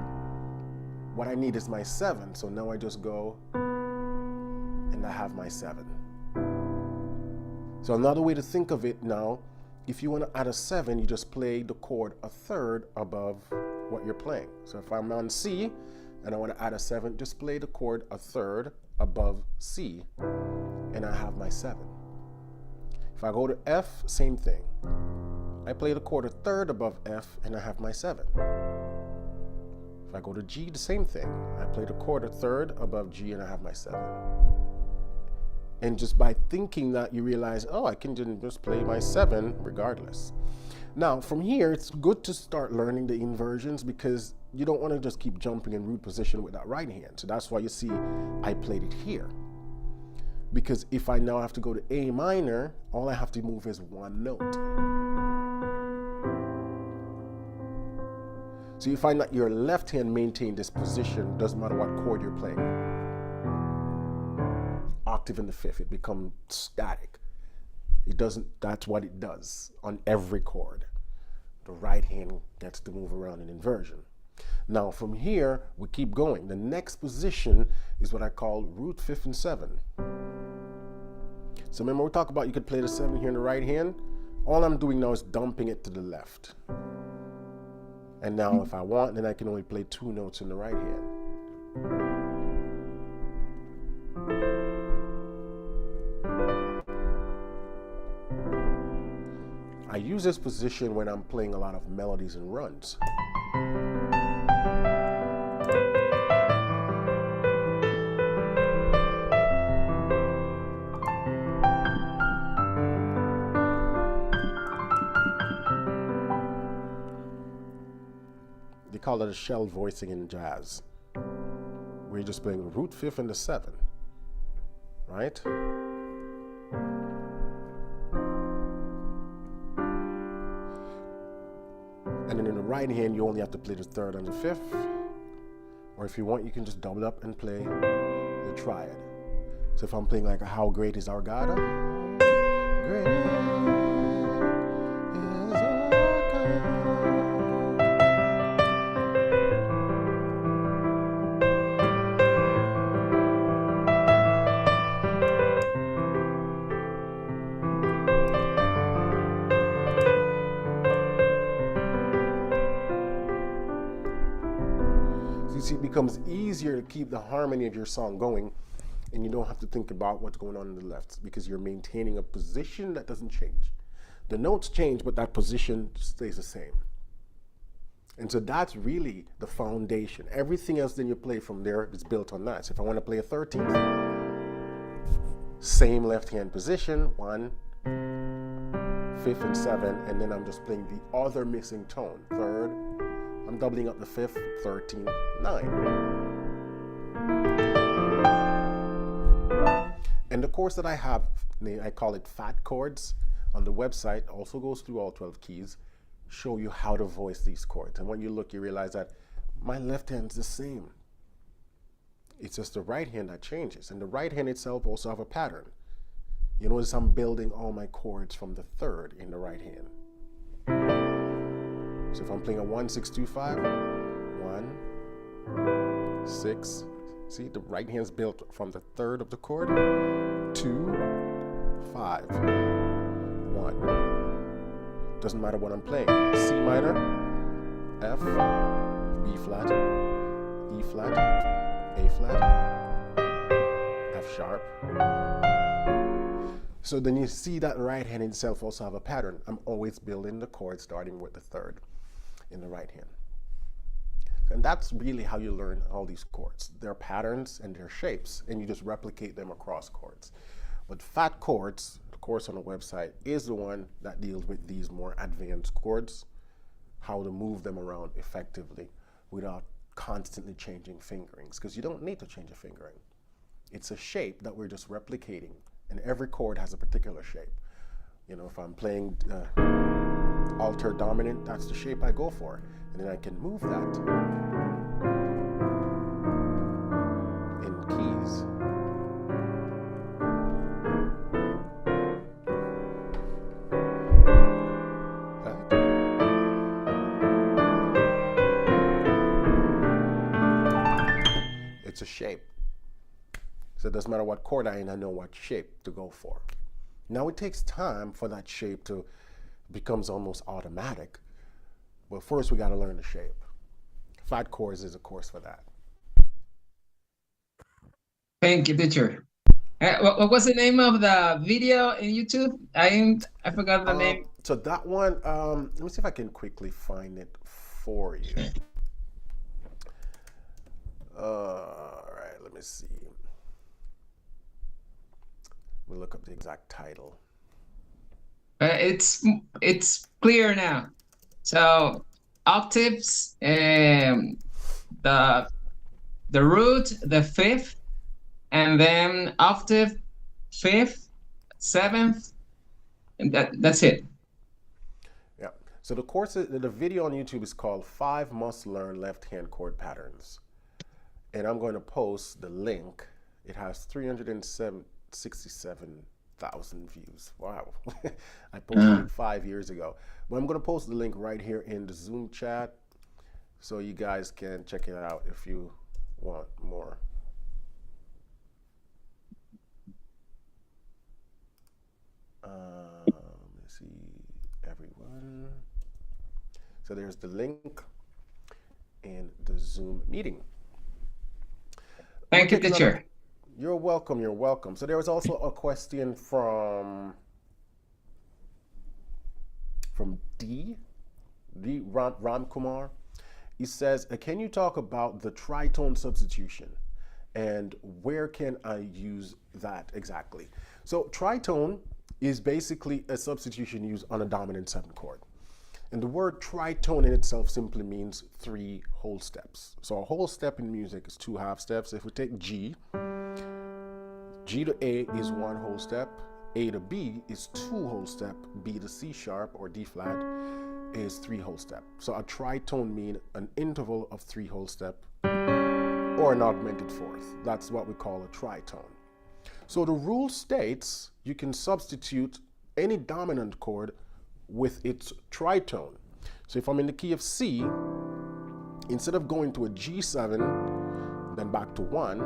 What I need is my 7, so now I just go and I have my 7. So another way to think of it now, if you want to add a 7, you just play the chord a third above what you're playing. So if I'm on C and I want to add a 7, just play the chord a third above C and I have my 7. If I go to F, same thing. I play the chord a third above F and I have my 7. If I go to G, the same thing. I play the chord a third above G and I have my 7. And just by thinking that, you realize, oh, I can just play my 7 regardless. Now, from here, it's good to start learning the inversions because you don't want to just keep jumping in root position with that right hand. So that's why you see I played it here. Because if I now have to go to A minor, all I have to move is 1 note. So you find that your left hand maintains this position, doesn't matter what chord you're playing. Octave in the 5th, it becomes static. It doesn't, that's what it does on every chord. The right hand gets to move around in inversion. Now from here, we keep going. The next position is what I call root 5th and 7. So remember we talked about you could play the 7 here in the right hand? All I'm doing now is dumping it to the left. And now if I want, then I can only play 2 notes in the right hand. I use this position when I'm playing a lot of melodies and runs. They call it a shell voicing in jazz. Where you're just playing root 5th and the 7, right? And then in the right hand, you only have to play the 3rd and the 5th. Or if you want, you can just double up and play the triad. So if I'm playing like a How Great Is Our God? Great is our God. It becomes easier to keep the harmony of your song going and you don't have to think about what's going on in the left because you're maintaining a position that doesn't change. The notes change, but that position stays the same. And so that's really the foundation. Everything else then you play from there is built on that. So if I want to play a 13th, same left hand position, 1, 5th and 7, and then I'm just playing the other missing tone, 3rd. I'm doubling up the 5th, 13, 9. And the course that I have, I call it Fat Chords, on the website, also goes through all 12 keys, show you how to voice these chords. And when you look, you realize that my left hand's the same. It's just the right hand that changes. And the right hand itself also have a pattern. You notice I'm building all my chords from the third in the right hand. So if I'm playing a 1, 6, 2, 5, 1, 6, see the right hand's built from the third of the chord, 2, 5, 1. Doesn't matter what I'm playing. C minor, F, B flat, E flat, A flat, F sharp. So then you see that right hand itself also have a pattern. I'm always building the chord starting with the third in the right hand. And that's really how you learn all these chords. Their patterns and their shapes, and you just replicate them across chords. But Fat Chords, the course on the website, is the one that deals with these more advanced chords, how to move them around effectively without constantly changing fingerings, because you don't need to change a fingering. It's a shape that we're just replicating, and every chord has a particular shape. You know, if I'm playing alter dominant, that's the shape I go for, and then I can move that in keys. It's a shape. So it doesn't matter what chord I know what shape to go for. Now it takes time for that shape to becomes almost automatic. But first we got to learn the shape. Fat Chords is a course for that. Thank you, teacher. What was the name of the video in YouTube? I forgot the name. So that one, let me see if I can quickly find it for you. All right, let me see. We'll look up the exact title. It's clear now. So octaves, the root, the fifth, and then octave, fifth, seventh, and that's it. Yeah. So the course, the video on YouTube is called 5 Must Learn Left-Hand Chord Patterns, and I'm going to post the link. It has 367,000 views. Wow. I posted it 5 years ago. But I'm going to post the link right here in the Zoom chat so you guys can check it out if you want more. Let me see, everyone. So there's the link in the Zoom meeting. Thank you, teacher. You're welcome. You're welcome. So there was also a question from Ram Kumar. He says, can you talk about the tritone substitution and where can I use that exactly? So tritone is basically a substitution used on a dominant 7 chord. And the word tritone in itself simply means 3 whole steps. So a whole step in music is 2 half steps. If we take G to A is 1 whole step, A to B is 2 whole step, B to C sharp or D flat is 3 whole step. So a tritone means an interval of 3 whole step or an augmented fourth. That's what we call a tritone. So the rule states you can substitute any dominant chord with its tritone. So if I'm in the key of C, instead of going to a G7, then back to 1,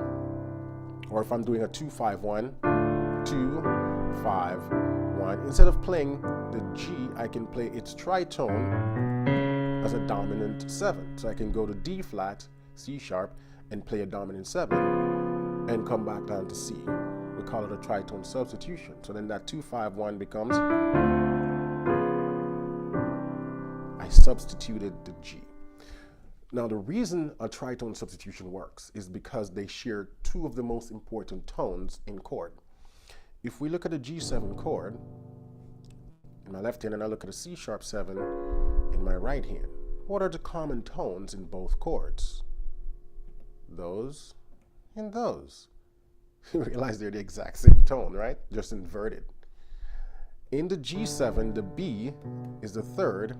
or if I'm doing a 2-5-1, 2-5-1, instead of playing the G, I can play its tritone as a dominant 7. So I can go to D flat, C sharp, and play a dominant 7, and come back down to C. We call it a tritone substitution. So then that 2-5-1 becomes, I substituted the G. Now the reason a tritone substitution works is because they share 2 of the most important tones in chord. If we look at a G7 chord in my left hand and I look at a C sharp 7 in my right hand, what are the common tones in both chords? Those and those. You realize they're the exact same tone, right? Just inverted. In the G7, the B is the 3rd.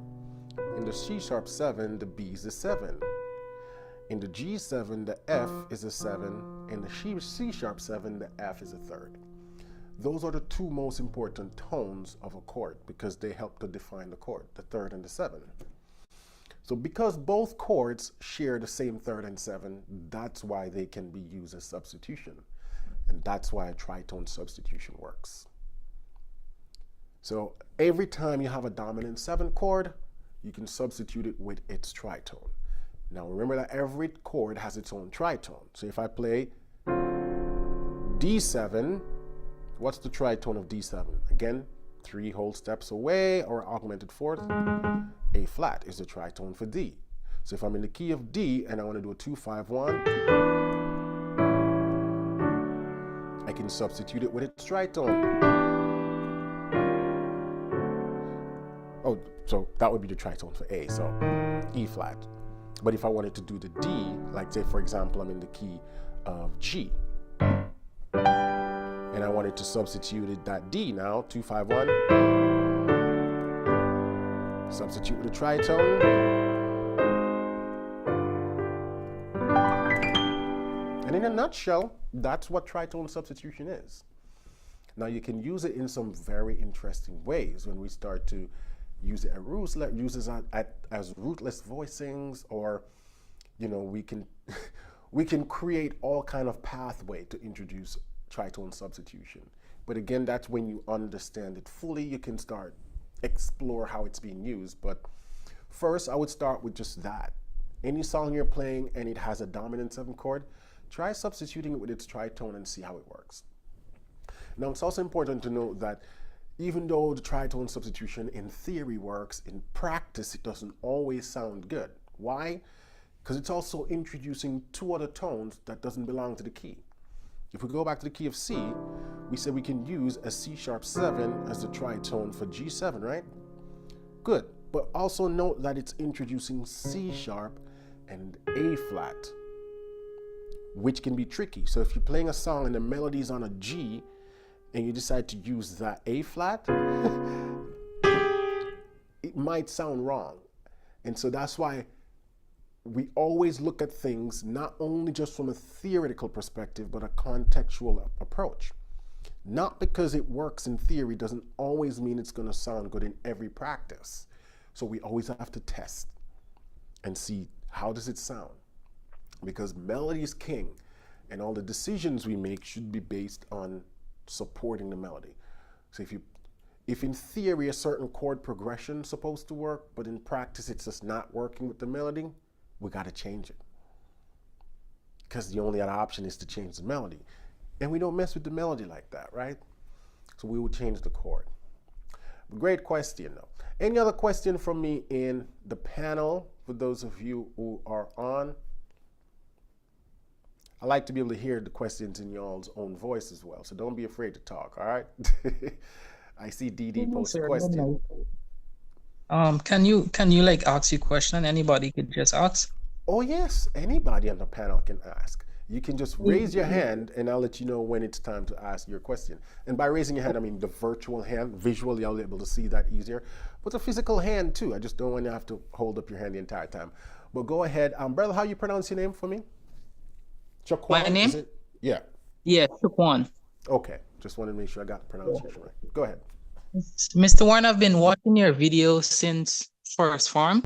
In the C sharp 7, the B is the 7. In the G7, the F is a 7, and the C sharp 7, the F is a third. Those are the two most important tones of a chord because they help to define the chord, the third and the 7. So because both chords share the same third and 7, that's why they can be used as substitution. And that's why a tritone substitution works. So every time you have a dominant 7 chord, you can substitute it with its tritone. Now remember that every chord has its own tritone. So if I play D7, what's the tritone of D7? Again, 3 whole steps away, or augmented fourth. A flat is the tritone for D. So if I'm in the key of D and I want to do a 2-5-1, I can substitute it with its tritone. Oh, so that would be the tritone for A, so E flat. But if I wanted to do the D, like say for example I'm in the key of G, and I wanted to substitute it that D now, 2-5-1, substitute with a tritone, and in a nutshell, that's what tritone substitution is. Now you can use it in some very interesting ways when we start to use it as rootless voicings, or we can we can create all kind of pathway to introduce tritone substitution. But again, that's when you understand it fully, you can start explore how it's being used. But first I would start with just that. Any song you're playing and it has a dominant 7 chord, try substituting it with its tritone and see how it works. Now it's also important to note that even though the tritone substitution in theory works, in practice it doesn't always sound good. Why? Because it's also introducing 2 other tones that doesn't belong to the key. If we go back to the key of C, we said we can use a C sharp 7 as the tritone for G7, right? Good, but also note that it's introducing C sharp and A flat, which can be tricky. So if you're playing a song and the melody is on a G, and you decide to use that A flat, it might sound wrong. And so that's why we always look at things not only just from a theoretical perspective, but a contextual approach. Not because it works in theory doesn't always mean it's going to sound good in every practice. So we always have to test and see, how does it sound? Because melody is king, and all the decisions we make should be based on supporting the melody. So if in theory a certain chord progression is supposed to work, but in practice it's just not working with the melody, we got to change it. Because the only other option is to change the melody. And we don't mess with the melody like that, right? So we will change the chord. Great question though. Any other question from me in the panel for those of you who are on? I like to be able to hear the questions in y'all's own voice as well, so don't be afraid to talk, all right? I see DD post a question. Can you like ask your question? Anybody could just ask. Oh yes, anybody on the panel can ask. You can just raise your hand and I'll let you know when it's time to ask your question. And by raising your hand, I mean the virtual hand. Visually, I'll be able to see that easier. But a physical hand too. I just don't want you to have to hold up your hand the entire time. But go ahead. Brother, how you pronounce your name for me? Chakwan, My name? is it? Yeah. Yeah, Chakwan. Okay. Just wanted to make sure I got the pronunciation right. Go ahead. Mr. Warren, I've been watching your videos since first form.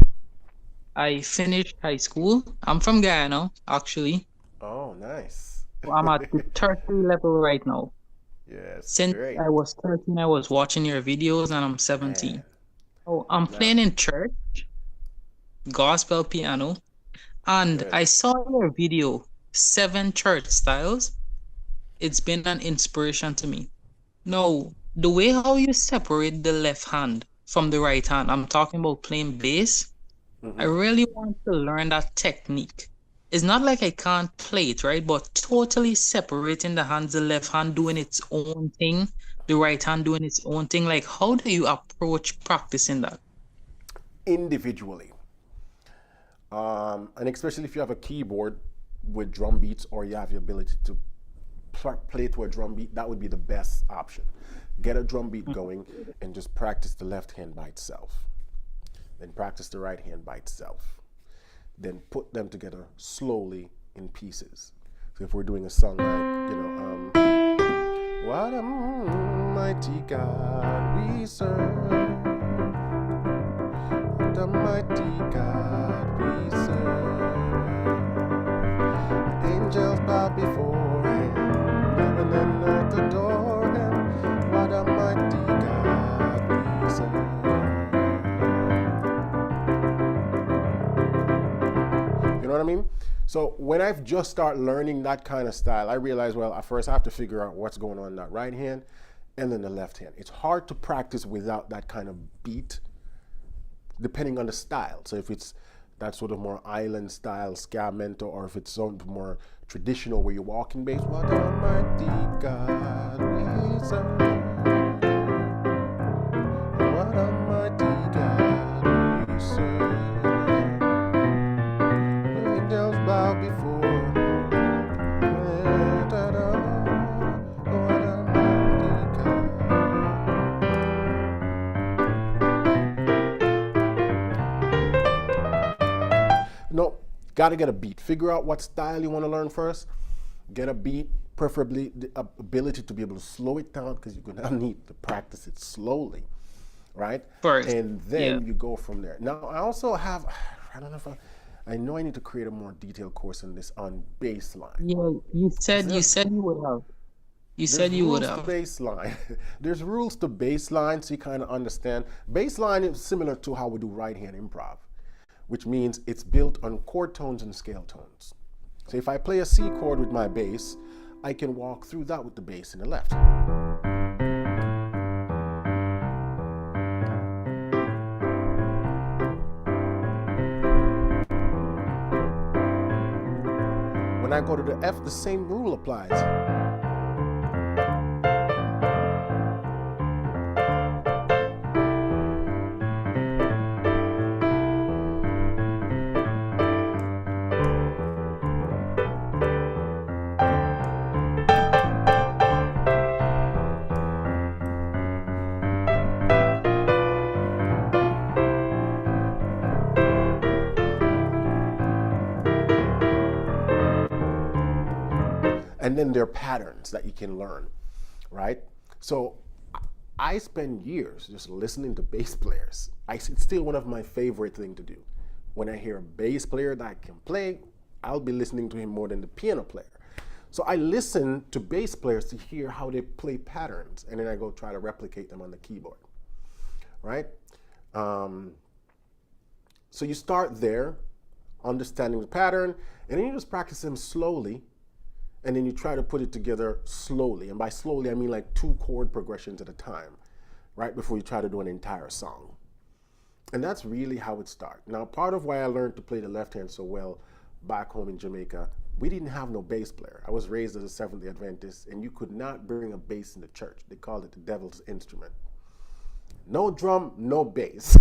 I finished high school. I'm from Guyana, actually. Oh, nice. I'm at the tertiary level right now. Yes. Since great. I was 13, I was watching your videos, and I'm 17. Man. Oh, I'm playing in church, gospel piano, and Good. I saw your video, 7 church styles. It's been an inspiration to me. Now, the way how you separate the left hand from the right hand, I'm talking about playing bass. I really want to learn that technique. It's not like I can't play it, right? But totally separating the hands, the left hand doing its own thing, the right hand doing its own thing. Like, how do you approach practicing that? Individually. And especially if you have a keyboard with drum beats, or you have the ability to play to a drum beat, that would be the best option. Get a drum beat going and just practice the left hand by itself. Then practice the right hand by itself. Then put them together slowly in pieces. So if we're doing a song like, what a mighty God we serve, what a mighty God we serve. Angels bow before him, heaven and earth adore him. What a mighty God we serve. You know what I mean? So when I've just started learning that kind of style, I realize, well, at first I have to figure out what's going on in that right hand and then the left hand. It's hard to practice without that kind of beat, depending on the style. So if it's that sort of more island style, scamento, or if it's something more traditional where you're walking bass, what a mighty God we serve. What a mighty God we serve. Angels bow before. What a mighty God. No, gotta get a beat. Figure out what style you want to learn first. Get a beat, preferably the ability to be able to slow it down, because you're gonna need to practice it slowly, right? First, and then yeah. you go from there. Now, I also have, I don't know if I know I need to create a more detailed course on this on bass line. Yeah, you said you would have. You said you would There's rules have. to bass line. There's rules to bass line, so you kind of understand. Bass line is similar to how we do right hand improv, which means it's built on chord tones and scale tones. So if I play a C chord with my bass, I can walk through that with the bass in the left. When I go to the F, the same rule applies. And then there are patterns that you can learn, right? So I spend years just listening to bass players. It's still one of my favorite things to do. When I hear a bass player that can play, I'll be listening to him more than the piano player. So I listen to bass players to hear how they play patterns, and then I go try to replicate them on the keyboard, right? So you start there, understanding the pattern, and then you just practice them slowly. And then you try to put it together slowly. And by slowly, I mean like 2 chord progressions at a time, right? Before you try to do an entire song. And that's really how it starts. Now, part of why I learned to play the left hand so well back home in Jamaica, we didn't have no bass player. I was raised as a Seventh-day Adventist, and you could not bring a bass in the church. They called it the devil's instrument. No drum, no bass.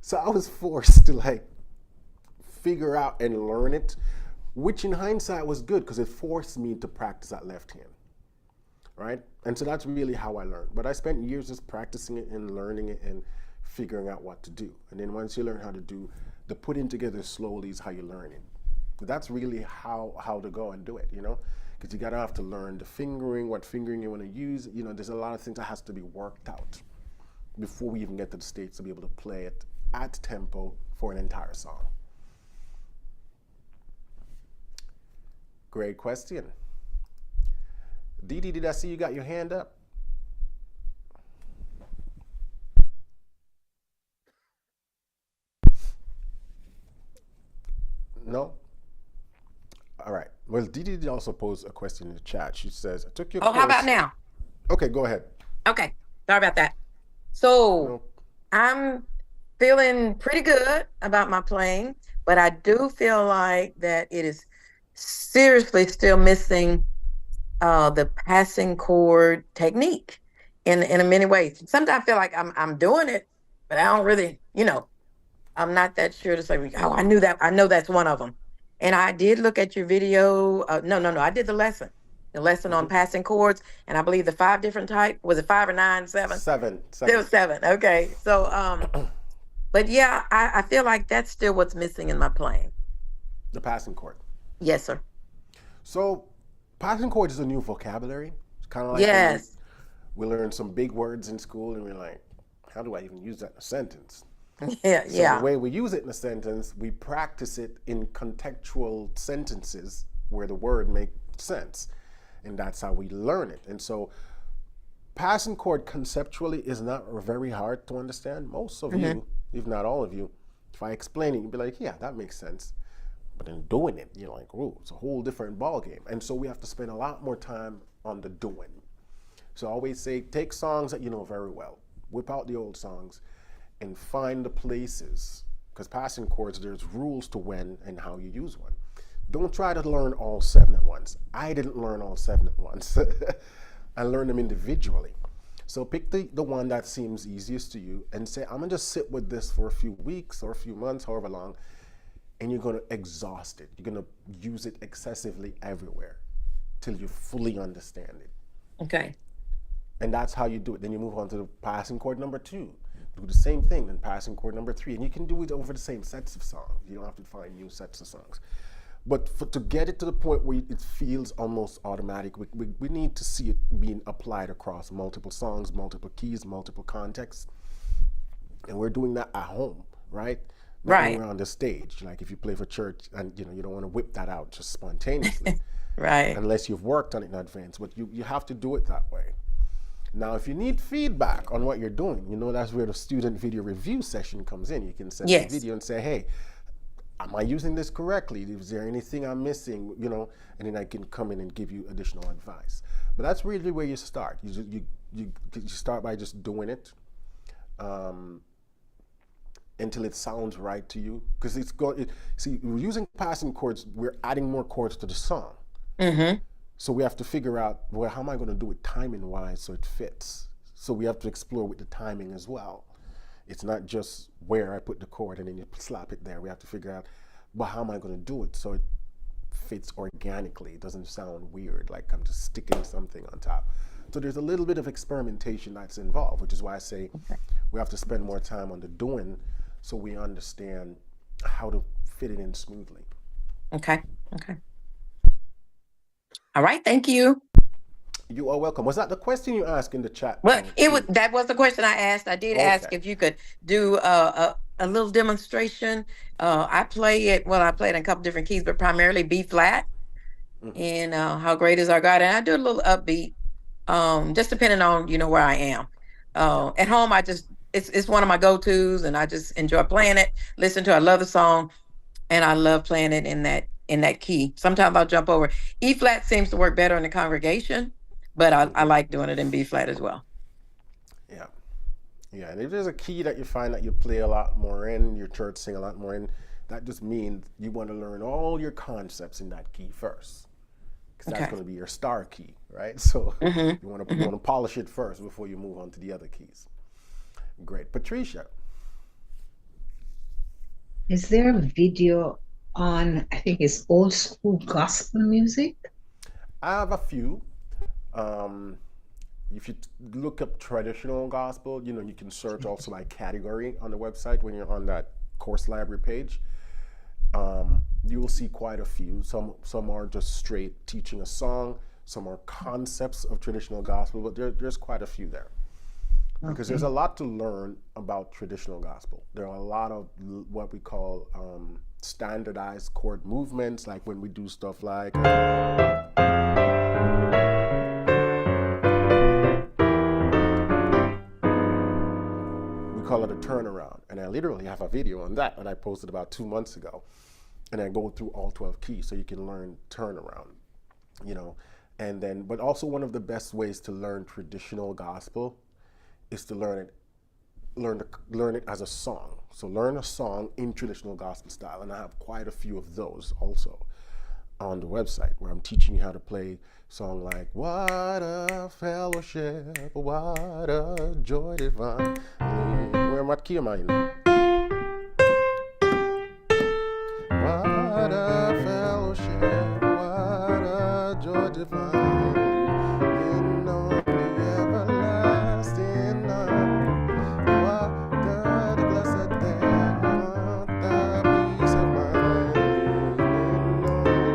So I was forced to like figure out and learn it, which in hindsight was good because it forced me to practice that left hand, right? And so that's really how I learned. But I spent years just practicing it and learning it and figuring out what to do. And then once you learn how to do, the putting together slowly is how you learn it. That's really how to go and do it, you know? Because you gotta have to learn the fingering, what fingering you wanna use. You know, there's a lot of things that has to be worked out before we even get to the stage to be able to play it at tempo for an entire song. Great question. Didi, did I see you got your hand up? No? All right. Well, Didi did also pose a question in the chat. She says, I took your course. How about now? Okay, go ahead. Okay, sorry about that. So No. I'm feeling pretty good about my playing, but I do feel like that it is seriously still missing the passing chord technique in many ways. Sometimes I feel like I'm doing it, but I don't really, I'm not that sure to say, oh, I knew that. I know that's one of them. And I did look at your video. No. I did the lesson on passing chords. And I believe the 5 different types, was it 5 or 9, 7? 7. Still 7. Okay. So, but yeah, I feel like that's still what's missing in my playing. The passing chord. Yes, sir. So passing chords is a new vocabulary. It's kind of like when Yes. we learn some big words in school and we're like, how do I even use that in a sentence? Yeah. So Yeah. the way we use it in a sentence, we practice it in contextual sentences where the word makes sense. And that's how we learn it. And so passing chord conceptually is not very hard to understand. Most of you, if not all of you, if I explain it, you'd be like, yeah, that makes sense. But in doing it, you're like, oh, it's a whole different ballgame. And so we have to spend a lot more time on the doing. So I always say, take songs that you know very well, whip out the old songs, and find the places. Because passing chords, there's rules to when and how you use one. Don't try to learn all 7 at once. I didn't learn all 7 at once. I learned them individually. So pick the one that seems easiest to you and say, I'm gonna just sit with this for a few weeks or a few months, however long, and you're gonna exhaust it. You're gonna use it excessively everywhere till you fully understand it. Okay. And that's how you do it. Then you move on to the passing chord number 2. Do the same thing, then passing chord number 3. And you can do it over the same sets of songs. You don't have to find new sets of songs. But to get it to the point where it feels almost automatic, we need to see it being applied across multiple songs, multiple keys, multiple contexts. And we're doing that at home, right? Not Right. when we're on the stage. Like if you play for church and you don't want to whip that out just spontaneously. Right. Unless you've worked on it in advance. But you have to do it that way. Now, if you need feedback on what you're doing, that's where the student video review session comes in. You can send Yes. a video and say, hey, am I using this correctly? Is there anything I'm missing? And then I can come in and give you additional advice. But that's really where you start. You start by just doing it until it sounds right to you. Because see, we're using passing chords, we're adding more chords to the song. Mm-hmm. So we have to figure out, well, how am I going to do it timing-wise so it fits? So we have to explore with the timing as well. It's not just where I put the chord and then you slap it there. We have to figure out, well, how am I going to do it so it fits organically? It doesn't sound weird, like I'm just sticking something on top. So there's a little bit of experimentation that's involved, which is why I say we have to spend more time on the doing so we understand how to fit it in smoothly. Okay. Okay. All right. Thank you. You are welcome. Was that the question you asked in the chat? Well, that was the question I asked. I did ask Okay. if you could do a little demonstration. I play it in a couple different keys, but primarily B flat. And How Great Is Our God. And I do a little upbeat, just depending on where I am. At home, it's one of my go-tos, and I just enjoy playing it. I love the song, and I love playing it in that key. Sometimes I'll jump over. E flat seems to work better in the congregation, but I like doing it in B flat as well. Yeah, and if there's a key that you find that you play a lot more in, your church sing a lot more in, that just means you want to learn all your concepts in that key first. Because that's going to be your star key, right? So you want to polish it first before you move on to the other keys. Great. Patricia. Is there a video on, I think it's old school gospel music? I have a few. If you look up traditional gospel, you can search also by category on the website when you're on that course library page. You will see quite a few. Some are just straight teaching a song. Some are concepts of traditional gospel, but there's quite a few there. Because there's a lot to learn about traditional gospel. There are a lot of what we call standardized chord movements, like when we do stuff like... call it a turnaround, and I literally have a video on that I posted about 2 months ago, and I go through all 12 keys so you can learn turnaround, and then, but also one of the best ways to learn traditional gospel is to learn it as a song. So learn a song in traditional gospel style, and I have quite a few of those also on the website where I'm teaching you how to play song like "What a Fellowship, what a Joy Divine." What key am I in? What a fellowship, what a joy divine, in all the everlasting love. What the blessed day, what the peace of mind, in all the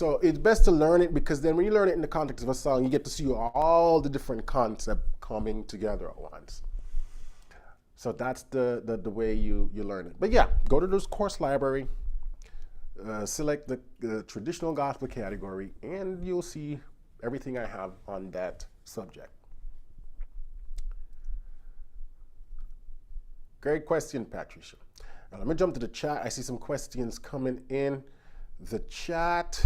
So it's best to learn it, because then when you learn it in the context of a song, you get to see all the different concepts coming together at once. So that's the way you learn it. But yeah, go to this course library, select the traditional gospel category, and you'll see everything I have on that subject. Great question, Patricia. Now let me jump to the chat. I see some questions coming in the chat.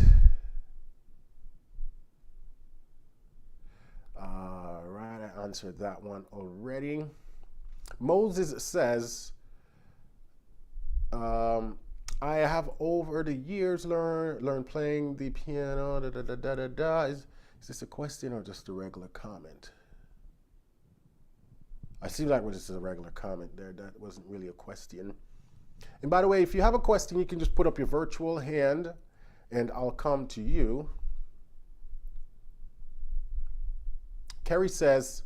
Right, I answered that one already. Moses says, I have over the years learned playing the piano. Da, da, da, da, da, da. Is this a question or just a regular comment? I see like this is a regular comment there. That wasn't really a question. And by the way, if you have a question, you can just put up your virtual hand and I'll come to you. Kerry says,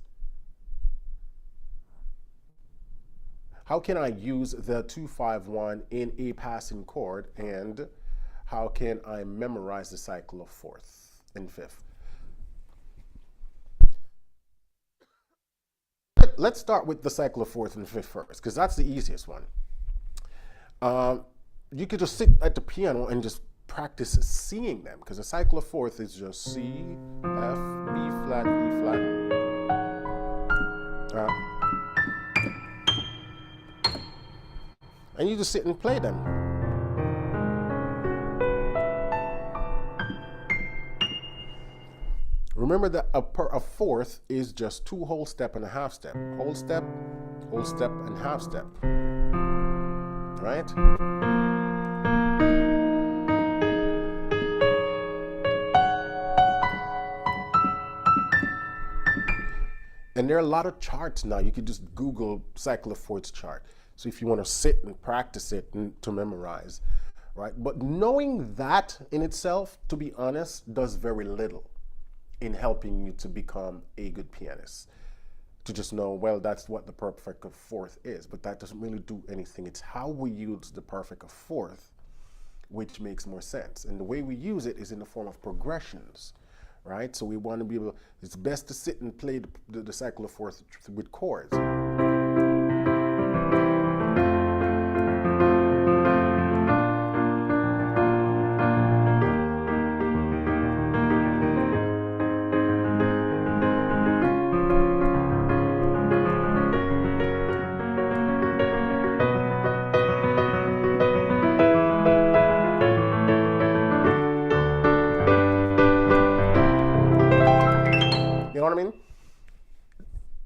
how can I use the 2-5-1 in a passing chord, and how can I memorize the cycle of fourth and fifth? Let's start with the cycle of fourth and fifth first, because that's the easiest one. You could just sit at the piano and just practice seeing them, because the cycle of fourth is just C, F, B flat, E flat. And you just sit and play them. Remember that a fourth is just 2 whole step and a half step. Whole step, and half step. Right? And there are a lot of charts now. You could just Google cycle of fourths chart. So if you want to sit and practice it and to memorize, right? But knowing that in itself, to be honest, does very little in helping you to become a good pianist. To just know, well, that's what the perfect of fourth is, but that doesn't really do anything. It's how we use the perfect of fourth, which makes more sense. And the way we use it is in the form of progressions, right? So we want to be able, it's best to sit and play the cycle of fourth with chords.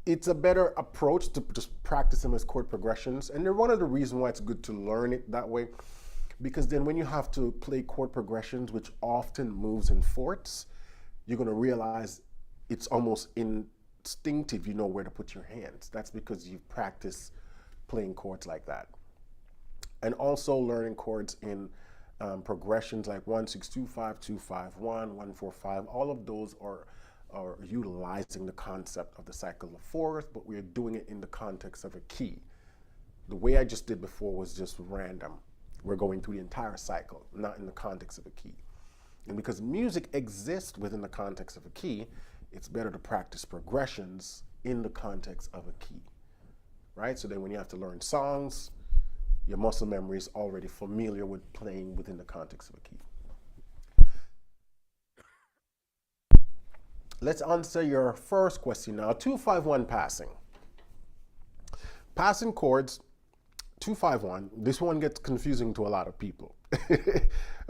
It's a better approach to just practice them as chord progressions. And they're one of the reasons why it's good to learn it that way, because then when you have to play chord progressions, which often moves in fourths, you're going to realize it's almost instinctive. You know where to put your hands. That's because you've practiced playing chords like that. And also learning chords in progressions like 1-6-2-5, 2-5-1, 1-4-5. All of those are utilizing the concept of the cycle of fourth, but we're doing it in the context of a key. The way I just did before was just random. We're going through the entire cycle, not in the context of a key. And because music exists within the context of a key, it's better to practice progressions in the context of a key, right? So then when you have to learn songs, your muscle memory is already familiar with playing within the context of a key. Let's answer your first question now. 2-5-1 passing. Passing chords, 2-5-1. This one gets confusing to a lot of people.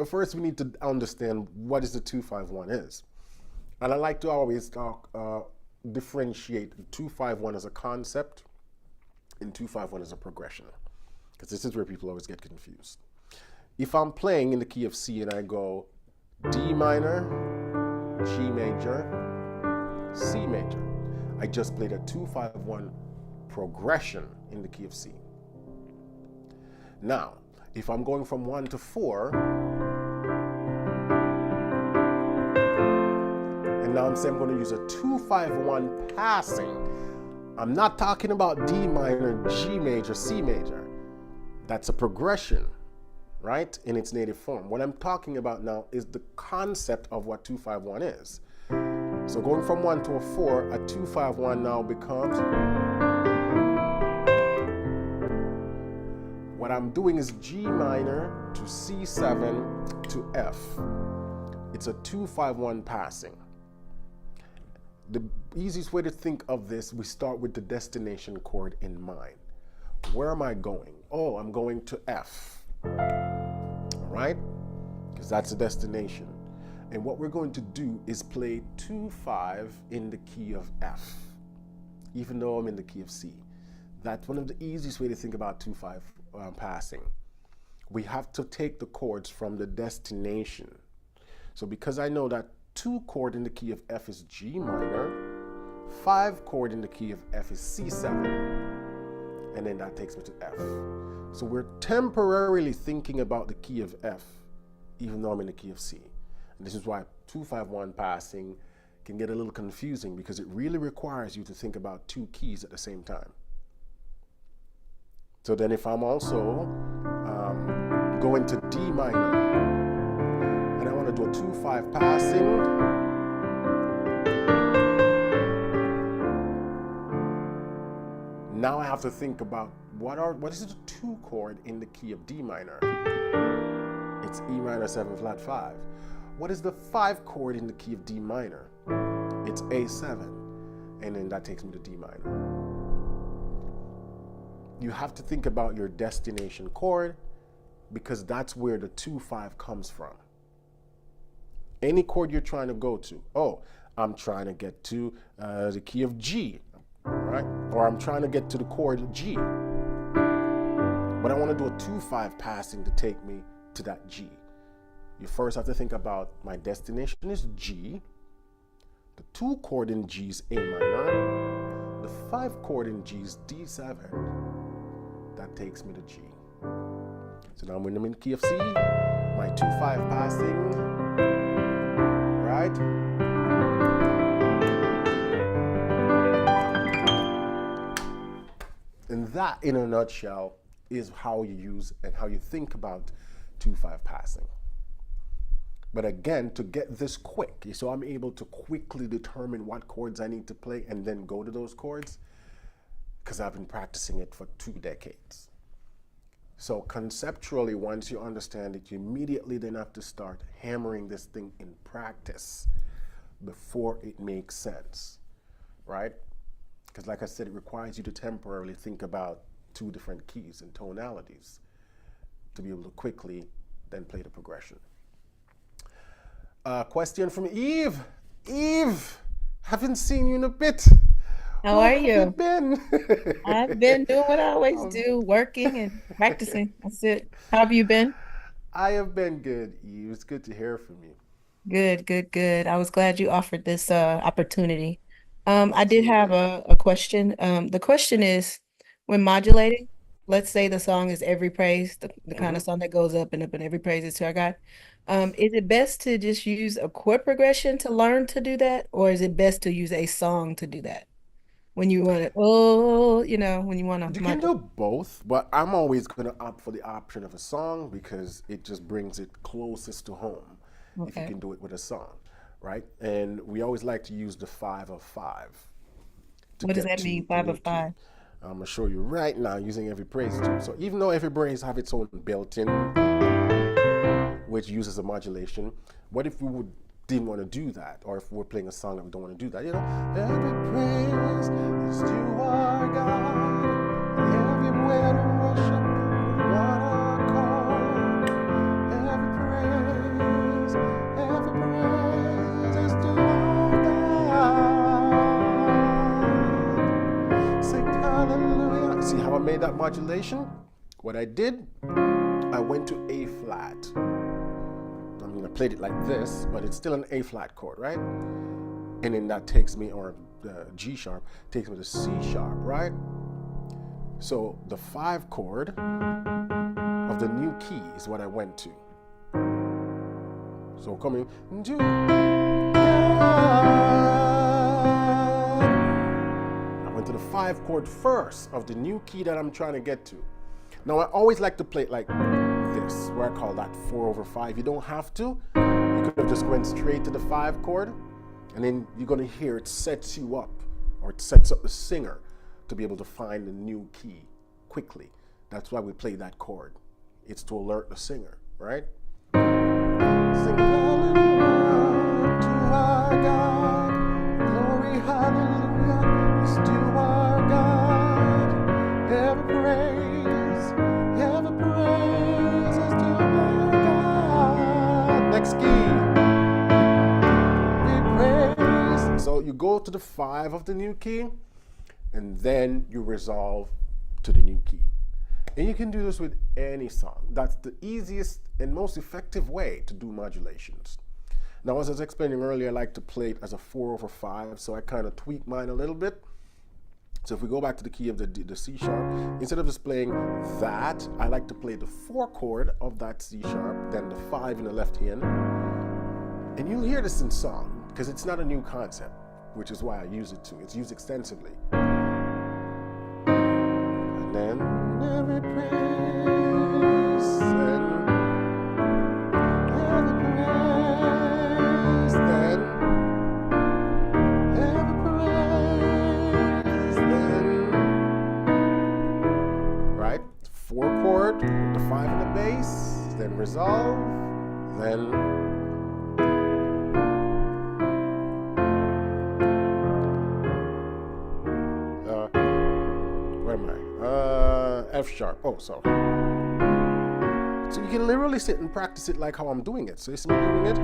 First, we need to understand what is the 2-5-1 is. And I like to always differentiate 2-5-1 as a concept and 2-5-1 as a progression, because this is where people always get confused. If I'm playing in the key of C and I go D minor, G major, C major, I just played a 2-5-1 progression in the key of C. Now, if I'm going from 1 to 4, and now I'm saying I'm going to use a 2-5-1 passing, I'm not talking about D minor, G major, C major. That's a progression, right, in its native form. What I'm talking about now is the concept of what 2-5-1 is. So going from 1 to a 4, a 2-5-1 now becomes, what I'm doing is G minor to C7 to F. It's a 2-5-1 passing. The easiest way to think of this, we start with the destination chord in mind. Where am I going? Oh, I'm going to F, right? Because that's the destination. And what we're going to do is play 2-5 in the key of F, even though I'm in the key of C. That's one of the easiest way to think about 2-5 passing. We have to take the chords from the destination. So because I know that 2 chord in the key of F is G minor, 5 chord in the key of F is C7, and then that takes me to F. So we're temporarily thinking about the key of F, even though I'm in the key of C. And this is why 2-5-1 passing can get a little confusing, because it really requires you to think about 2 keys at the same time. So then if I'm also going to D minor, and I want to do a 2-5 passing, now I have to think about what is the 2 chord in the key of D minor? It's E minor 7 flat 5. What is the 5 chord in the key of D minor? It's A7, and then that takes me to D minor. You have to think about your destination chord, because that's where the 2-5 comes from. Any chord you're trying to go to, oh, I'm trying to get to the key of G, right? Or I'm trying to get to the chord G, but I want to do a 2-5 passing to take me to that G. You first have to think about my destination is G, the 2 chord in G is A minor, the 5 chord in G is D7. That takes me to G. So now when I'm in the key of C, my 2-5 passing, right? And that, in a nutshell, is how you use and how you think about 2-5 passing. But again, to get this quick, so I'm able to quickly determine what chords I need to play and then go to those chords, because I've been practicing it for 2 decades. So conceptually, once you understand it, you immediately then have to start hammering this thing in practice before it makes sense, right? Because like I said, it requires you to temporarily think about 2 different keys and tonalities to be able to quickly then play the progression. Question from Eve. Eve, haven't seen you in a bit. How are Where have you? been? I've been doing what I always do, working and practicing. That's it. How have you been? I have been good, Eve. It's good to hear from you. Good, good, good. I was glad you offered this opportunity. I did have Absolutely. a question. The question is, when modulating, let's say the song is Every Praise, the kind of song that goes up and every praise is to our God. Is it best to just use a chord progression to learn to do that, or is it best to use a song to do that? When you want to, when you want to You can modulate. do both, but I'm always going to opt for the option of a song, because it just brings it closest to home if you Okay. can do it with a song, right? And we always like to use the 5 of 5 to What does get that to mean, the 5 new of key. 5? I'm going to show you right now using Every Praise too. So even though Every Praise have its own built-in, which uses a modulation, what if we didn't want to do that? Or if we're playing a song and we don't want to do that, every praise is to our God, everywhere to worship with one accord. Every praise is to our God. Sing hallelujah. See how I made that modulation? What I did, I went to A flat. I mean, I played it like this, but it's still an A flat chord, right? And then that takes me, or G sharp, takes me to C sharp, right? So the 5 chord of the new key is what I went to. So coming to God. I went to the 5 chord first of the new key that I'm trying to get to. Now I always like to play it like this, where I call that 4/5. You don't have to. You could have just went straight to the 5 chord, and then you're going to hear it sets you up, or it sets up the singer to be able to find a new key quickly. That's why we play that chord. It's to alert the singer, right? Sing hallelujah to our God. Glory, hallelujah is to our God. Every praise is to our God. Next key. We praise. So you go to the 5 of the new key, and then you resolve to the new key. And you can do this with any song. That's the easiest and most effective way to do modulations. Now, as I was explaining earlier, I like to play it as a 4/5, so I kind of tweak mine a little bit. So if we go back to the key of the C sharp, instead of just playing that, I like to play the 4 chord of that C sharp, then the 5 in the left hand. And you'll hear this in song, because it's not a new concept, which is why I use it too. It's used extensively. And then every praise, and every praise, then every praise, then, right? 4 chord, the 5 in the bass, then resolve, then where am I? F sharp. Oh, so you can literally sit and practice it like how I'm doing it. So you see me doing it.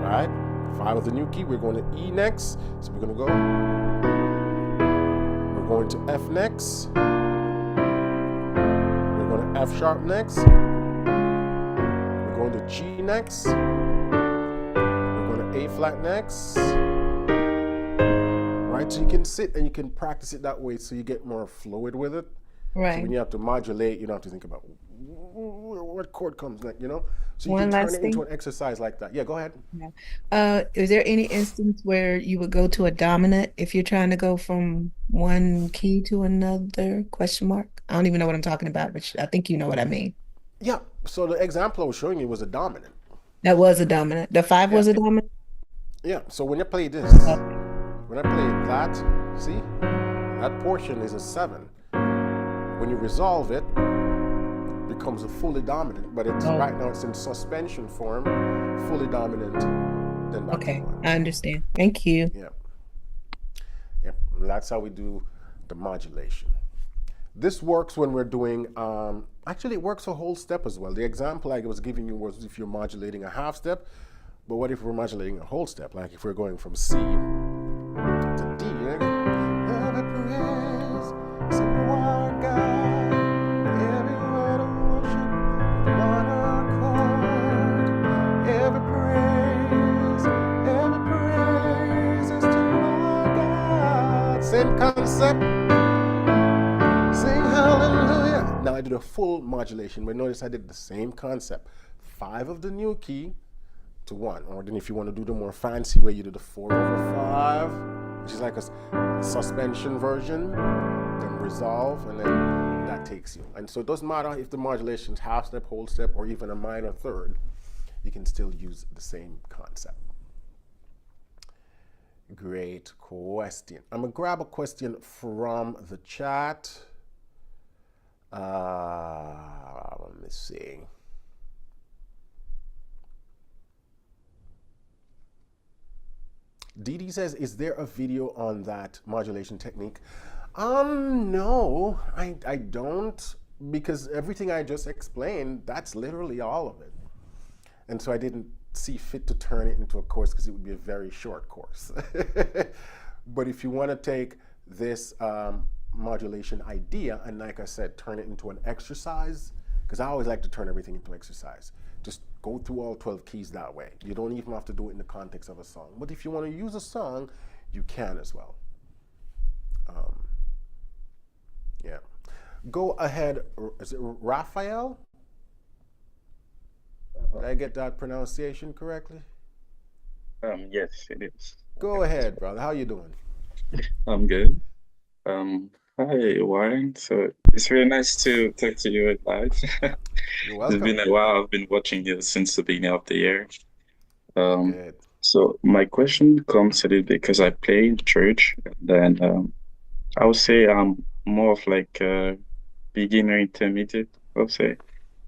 Right. 5 of the new key. We're going to E next. So we're going to go. We're going to F next. We're going to F sharp next. We're going to G next. We're going to A flat next. Right, so you can sit and you can practice it that way so you get more fluid with it. Right. So when you have to modulate, you don't have to think about what chord comes next, you know? So you One can turn last it into thing. an exercise like that. Yeah, go ahead. Is there any instance where you would go to a dominant if you're trying to go from one key to another? Question mark. I don't even know what I'm talking about, but I think you know what I mean. Yeah, so the example I was showing you was a dominant. That was a dominant. The 5 was a dominant. Yeah, so when you play this, when I play that, see, that portion is a 7. When you resolve it, it becomes a fully dominant, but it's right now it's in suspension form, fully dominant, then back to Okay, 1. I understand. Thank you. Yeah. Yeah, and that's how we do the modulation. This works when we're doing, actually it works a whole step as well. The example I was giving you was if you're modulating a half step, but what if we're modulating a whole step? Like if we're going from C to D, every praise is to our God, every word of worship with one accord, every praise is to our God. Same concept. Sing hallelujah. Now I did a full modulation, but notice I did the same concept. 5 of the new key to 1. Or then if you want to do the more fancy way, you do the 4/5, which is like a suspension version, then resolve, and then that takes you. And so it doesn't matter if the modulation is half step, whole step, or even a minor third, you can still use the same concept. Great question. I'm going to grab a question from the chat. Let me see. Dee says, is there a video on that modulation technique? No, I don't, because everything I just explained, that's literally all of it. And so I didn't see fit to turn it into a course because it would be a very short course. But if you want to take this modulation idea and, like I said, turn it into an exercise, because I always like to turn everything into exercise. Just go through all 12 keys that way. You don't even have to do it in the context of a song. But if you want to use a song, you can as well. Yeah. Go ahead. Is it Raphael? Did I get that pronunciation correctly? Yes, it is. Go ahead, brother. How you doing? I'm good. Hi, Warren. So it's really nice to talk to you live. You're It's been welcome. a while. I've been watching you since the beginning of the year. Um, Good. so my question comes a little bit because I play in church, and then I would say I'm more of like a beginner intermediate, I would say.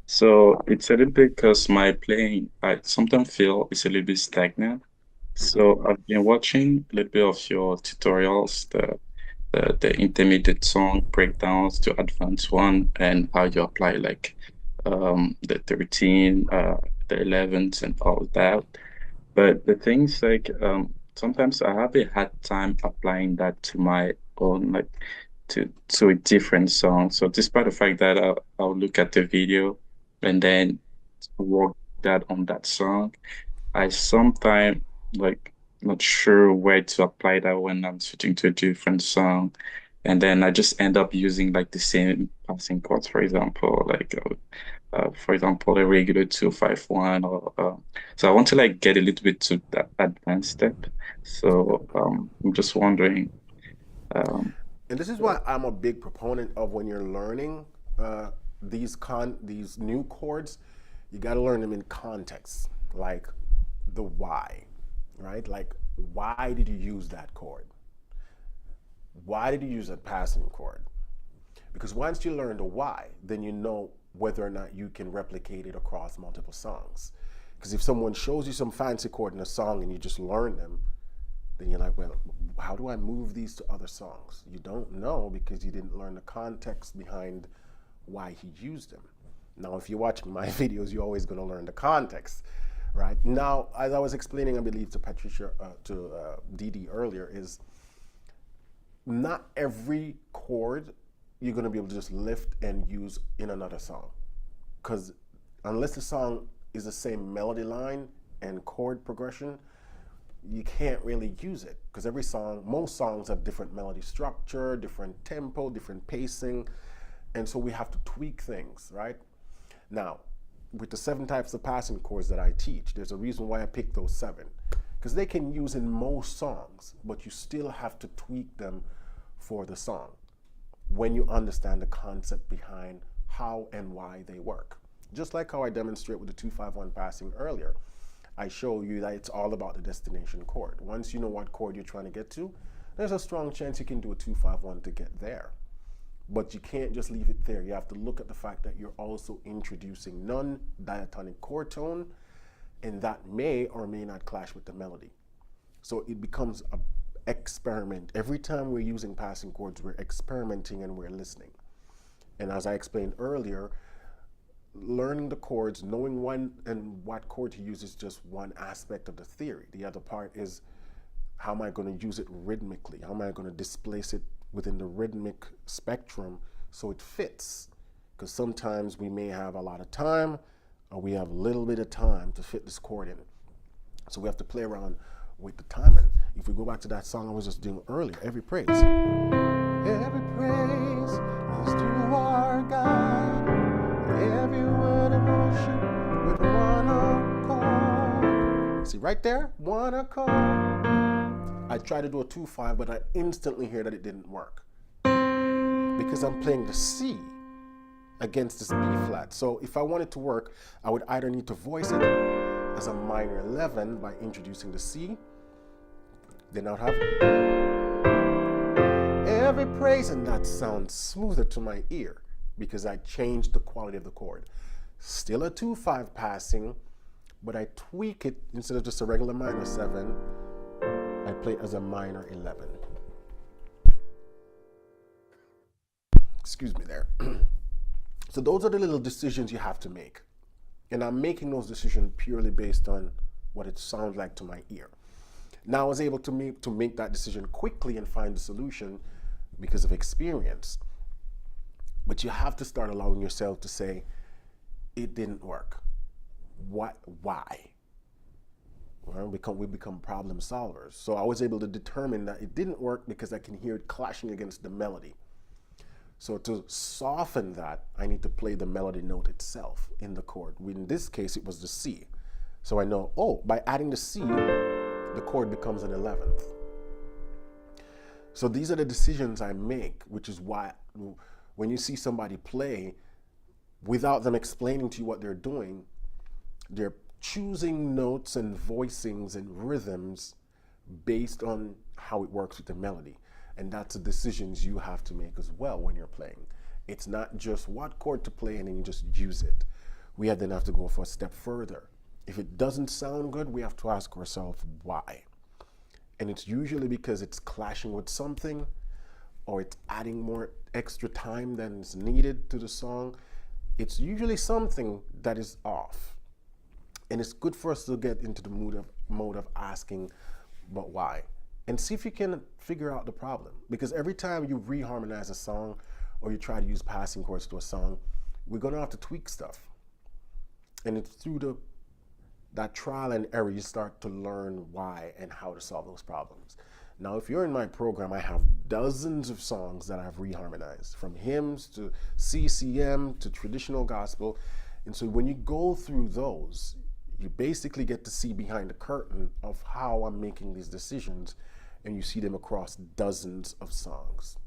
So it's a little bit because my playing, I sometimes feel it's a little bit stagnant. Hmm. So I've been watching a little bit of your tutorials, the intermediate song breakdowns to advanced one, and how you apply like the 13, the 11s and all of that. But the things like sometimes I have a hard time applying that to my own like to a different song. So despite the fact that I'll look at the video and then work that on that song, I sometimes like not sure where to apply that when I'm switching to a different song. And then I just end up using like the same passing chords, for example, a regular 251 or so I want to like get a little bit to that advanced step. So I'm just wondering, um, And this is why I'm a big proponent of when you're learning these new chords, you got to learn them in context, like the why, right? Like, why did you use that chord? Why did you use that passing chord? Because once you learn the why, then you know whether or not you can replicate it across multiple songs. Because if someone shows you some fancy chord in a song and you just learn them, then you're like, well, how do I move these to other songs? You don't know because you didn't learn the context behind why he used them. Now, if you're watching my videos, you're always going to learn the context, right? Now, as I was explaining, I believe to Patricia, to Dee earlier, is not every chord you're going to be able to just lift and use in another song. Because unless the song is the same melody line and chord progression, you can't really use it. Because most songs have different melody structure, different tempo, different pacing. And so we have to tweak things, right? Now, with the 7 types of passing chords that I teach, there's a reason why I picked those 7. Because they can use in most songs, but you still have to tweak them for the song when you understand the concept behind how and why they work. Just like how I demonstrate with the 251 passing earlier. I show you that it's all about the destination chord. Once you know what chord you're trying to get to, there's a strong chance you can do a 251 to get there. But you can't just leave it there. You have to look at the fact that you're also introducing non-diatonic chord tone, and that may or may not clash with the melody. So it becomes an experiment. Every time we're using passing chords, we're experimenting and we're listening. And as I explained earlier, learning the chords, knowing when and what chord to use is just one aspect of the theory. The other part is, how am I going to use it rhythmically? How am I going to displace it within the rhythmic spectrum so it fits? Because sometimes we may have a lot of time or we have a little bit of time to fit this chord in. So we have to play around with the timing. If we go back to that song I was just doing earlier, Every Praise. Every praise is to our God. Every word of worship with one accord. See right there? One accord. I tried to do a 2-5, but I instantly hear that it didn't work. Because I'm playing the C against this B flat. So if I want it to work, I would either need to voice it as a minor 11 by introducing the C. Then I would have every praise, and that sounds smoother to my ear because I changed the quality of the chord. Still a 2-5 passing, but I tweak it. Instead of just a regular minor 7, I play it as a minor 11. Excuse me there. So those are the little decisions you have to make. And I'm making those decisions purely based on what it sounds like to my ear. Now I was able to make that decision quickly and find the solution because of experience. But you have to start allowing yourself to say, it didn't work. What? Why? Well, we become problem solvers. So I was able to determine that it didn't work because I can hear it clashing against the melody. So to soften that, I need to play the melody note itself in the chord. In this case, it was the C. So I know, oh, by adding the C, the chord becomes an 11th. So these are the decisions I make, which is why when you see somebody play, without them explaining to you what they're doing, they're choosing notes and voicings and rhythms based on how it works with the melody. And that's the decisions you have to make as well when you're playing. It's not just what chord to play and then you just use it. We then have to go for a step further. If it doesn't sound good, we have to ask ourselves why. And it's usually because it's clashing with something, or it's adding more extra time than is needed to the song. It's usually something that is off. And it's good for us to get into the mode of asking, but why? And see if you can figure out the problem. Because every time you reharmonize a song or you try to use passing chords to a song, we're gonna have to tweak stuff. And it's through that trial and error you start to learn why and how to solve those problems. Now, if you're in my program, I have dozens of songs that I've reharmonized, from hymns to CCM to traditional gospel. And so when you go through those, you basically get to see behind the curtain of how I'm making these decisions, and you see them across dozens of songs.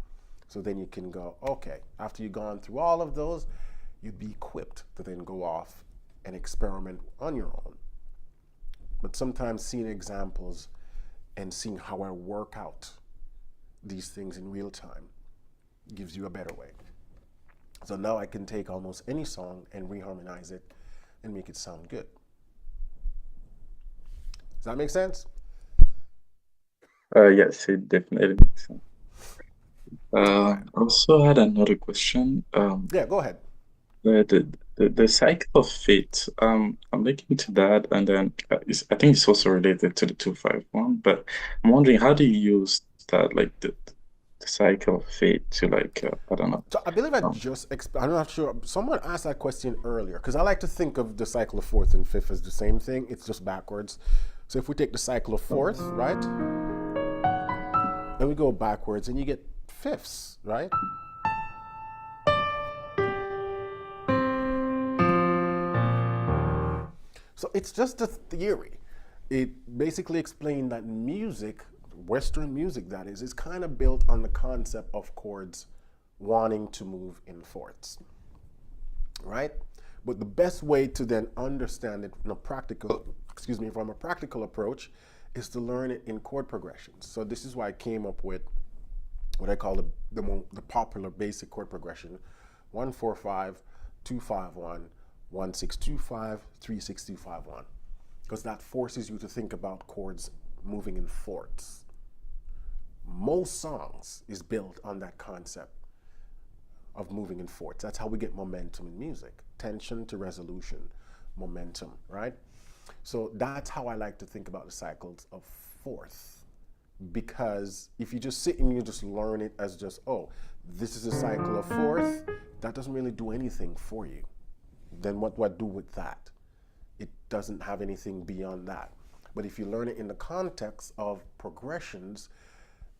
So then you can go, okay, after you've gone through all of those, you'd be equipped to then go off and experiment on your own. But sometimes seeing examples and seeing how I work out these things in real time gives you a better way. So now I can take almost any song and reharmonize it and make it sound good. Does that make sense? Yes, it definitely makes sense. I also had another question. Yeah, go ahead. The cycle of fate. I'm looking into that, and then I think it's also related to the 251. But I'm wondering, how do you use that, like the cycle of fate to, like, I don't know. So I believe I'm not sure. Someone asked that question earlier, because I like to think of the cycle of fourth and fifth as the same thing. It's just backwards. So if we take the cycle of fourth, right? And we go backwards, and you get fifths, right? So it's just a theory. It basically explained that music, Western music that is kind of built on the concept of chords wanting to move in fourths, right? But the best way to then understand it from a practical approach is to learn it in chord progressions. So this is why I came up with what I call the popular basic chord progression: 1-4-5, 2-5-1, 1-6-2-5, 3-6-2-5-1, because that forces you to think about chords moving in fourths. Most songs is built on that concept of moving in fourths. That's how we get momentum in music: tension to resolution, momentum, right? So that's how I like to think about the cycles of fourth, because if you just sit and you just learn it as just, oh, this is a cycle of fourth, that doesn't really do anything for you. Then what do I do with that? It doesn't have anything beyond that. But if you learn it in the context of progressions,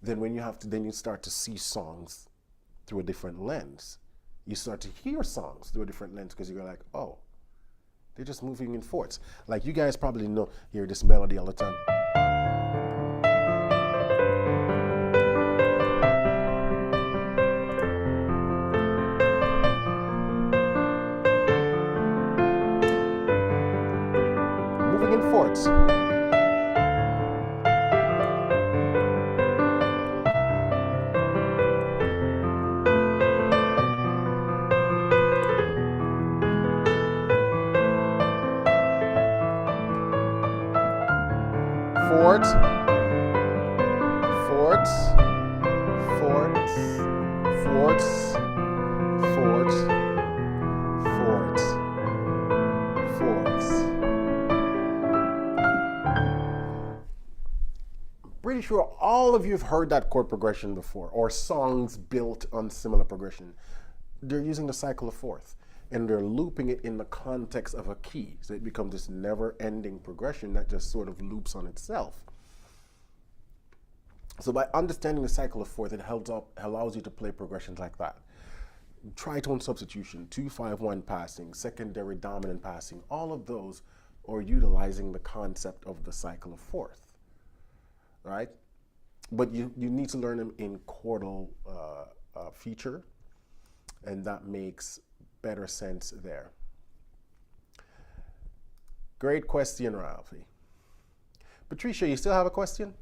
then when you start to see songs through a different lens. You start to hear songs through a different lens, because you're like, oh, they're just moving in fourths. Like you guys probably hear this melody all the time. Moving in fourths. Fourths, fourths, fourths, fourths, fourths, fourths, fourths. Pretty sure all of you have heard that chord progression before, or songs built on similar progression. They're using the cycle of fourth, and they're looping it in the context of a key. So it becomes this never-ending progression that just sort of loops on itself. So by understanding the cycle of fourth, it allows you to play progressions like that. Tritone substitution, 2-5-1 passing, secondary dominant passing, all of those are utilizing the concept of the cycle of fourth. right? But you need to learn them in chordal feature, and that makes better sense there. Great question, Ralphie. Patricia, you still have a question?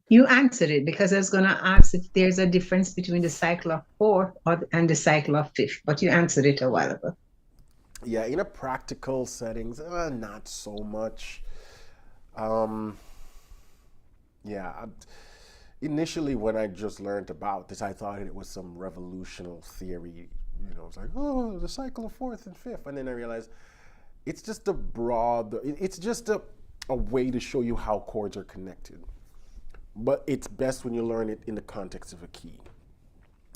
You answered it, because I was going to ask if there's a difference between the cycle of fourth and the cycle of fifth, but you answered it a while ago. Yeah, in a practical settings, not so much. Initially when I just learned about this, I thought it was some revolutionary theory. You know, it's like, oh, the cycle of fourth and fifth. And then I realized it's just it's just a way to show you how chords are connected. But it's best when you learn it in the context of a key.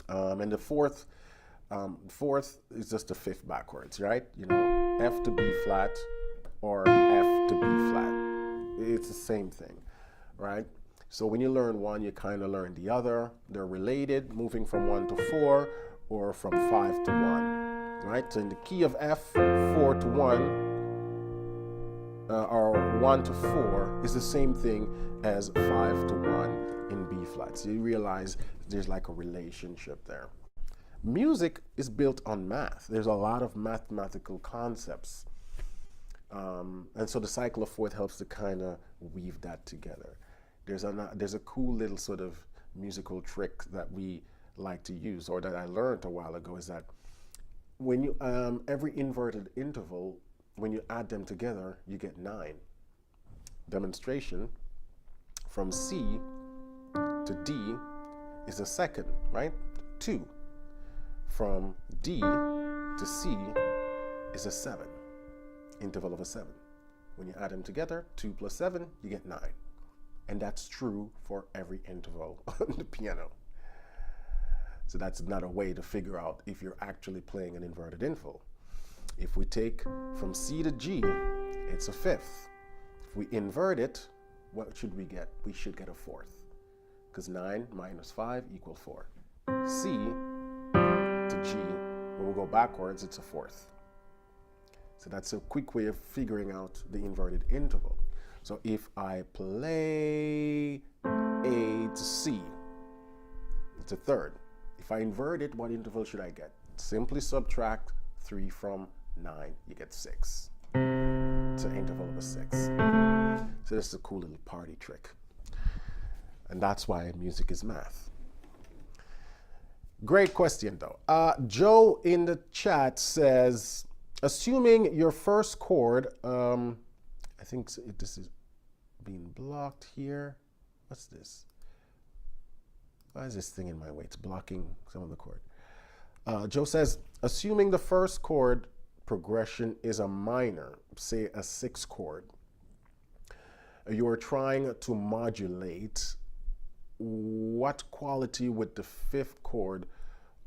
And the fourth is just the fifth backwards, right? You know, F to B flat or F to B flat. It's the same thing, right? So when you learn one, you kind of learn the other. They're related, moving from 1 to 4 or from 5 to 1, right? So in the key of F, 4 to 1 or 1 to 4 is the same thing as 5 to 1 in B flat. So you realize there's like a relationship there. Music is built on math. There's a lot of mathematical concepts. And so the cycle of fourth helps to kind of weave that together. There's a cool little sort of musical trick that we like to use, or that I learned a while ago, is that when you every inverted interval, when you add them together, you get 9. Demonstration: from C to D is a second, right? 2. From D to C is a 7, interval of a 7. When you add them together, 2 plus 7, you get 9. And that's true for every interval on the piano. So that's another way to figure out if you're actually playing an inverted interval. If we take from C to G, it's a fifth. If we invert it, what should we get? We should get a fourth, because 9 minus 5 equals 4. C to G, when we go backwards, it's a fourth. So that's a quick way of figuring out the inverted interval. So if I play A to C, it's a third. If I invert it, what interval should I get? Simply subtract 3 from 9, you get 6. It's an interval of a 6. So this is a cool little party trick. And that's why music is math. Great question, though. Joe in the chat says, assuming your first chord, I think this is being blocked here. What's this? Why is this thing in my way? It's blocking some of the chord. Joe says, assuming the first chord progression is a minor, say a 6 chord, you are trying to modulate, what quality would the 5th chord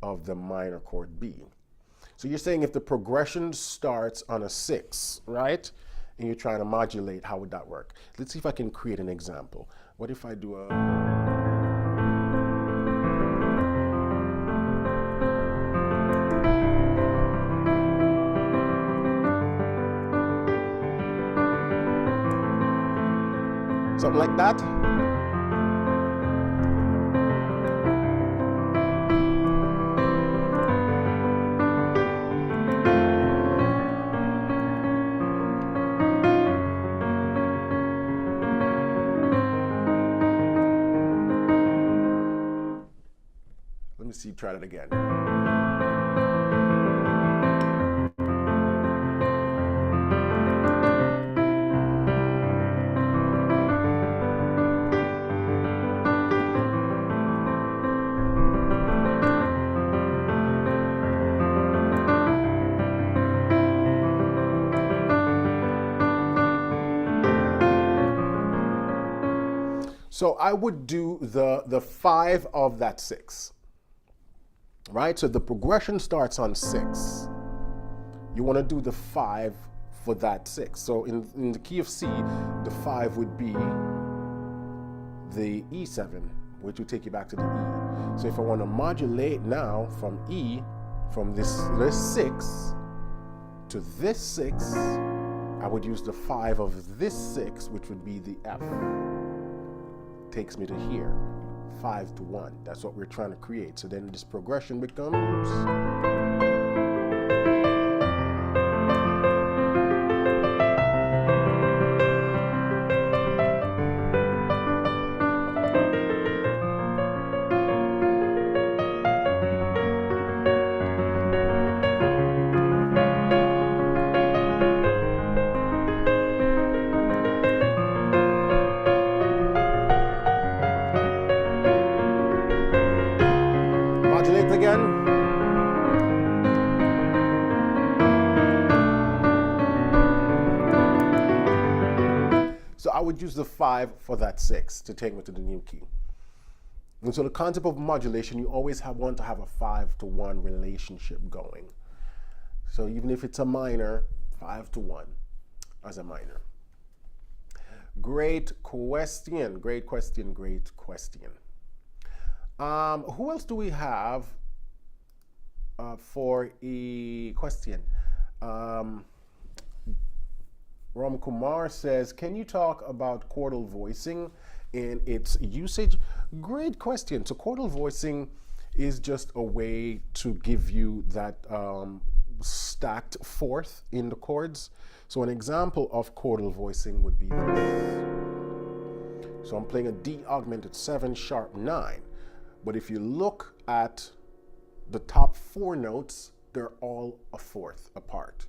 of the minor chord be? So you're saying if the progression starts on a 6, right? And you're trying to modulate, how would that work? Let's see if I can create an example. What if I do a... something like that? Let me see, try that again. So I would do the 5 of that 6, right? So the progression starts on 6. You want to do the 5 for that 6. So in the key of C, the 5 would be the E7, which would take you back to the E. So if I want to modulate now from E, from this 6 to this 6, I would use the 5 of this 6, which would be the F. Takes me to here. 5 to 1. That's what we're trying to create. So then this progression becomes. Modulate again. So I would use the 5 for that 6 to take me to the new key. And so the concept of modulation, you always want to have a 5 to 1 relationship going. So even if it's a minor, 5 to 1 as a minor. Great question, great question, great question. Who else do we have for a question? Ram Kumar says, can you talk about chordal voicing and its usage? Great question. So chordal voicing is just a way to give you that stacked fourth in the chords. So an example of chordal voicing would be this. So I'm playing a D augmented 7 sharp 9. But if you look at the top 4 notes, they're all a fourth apart.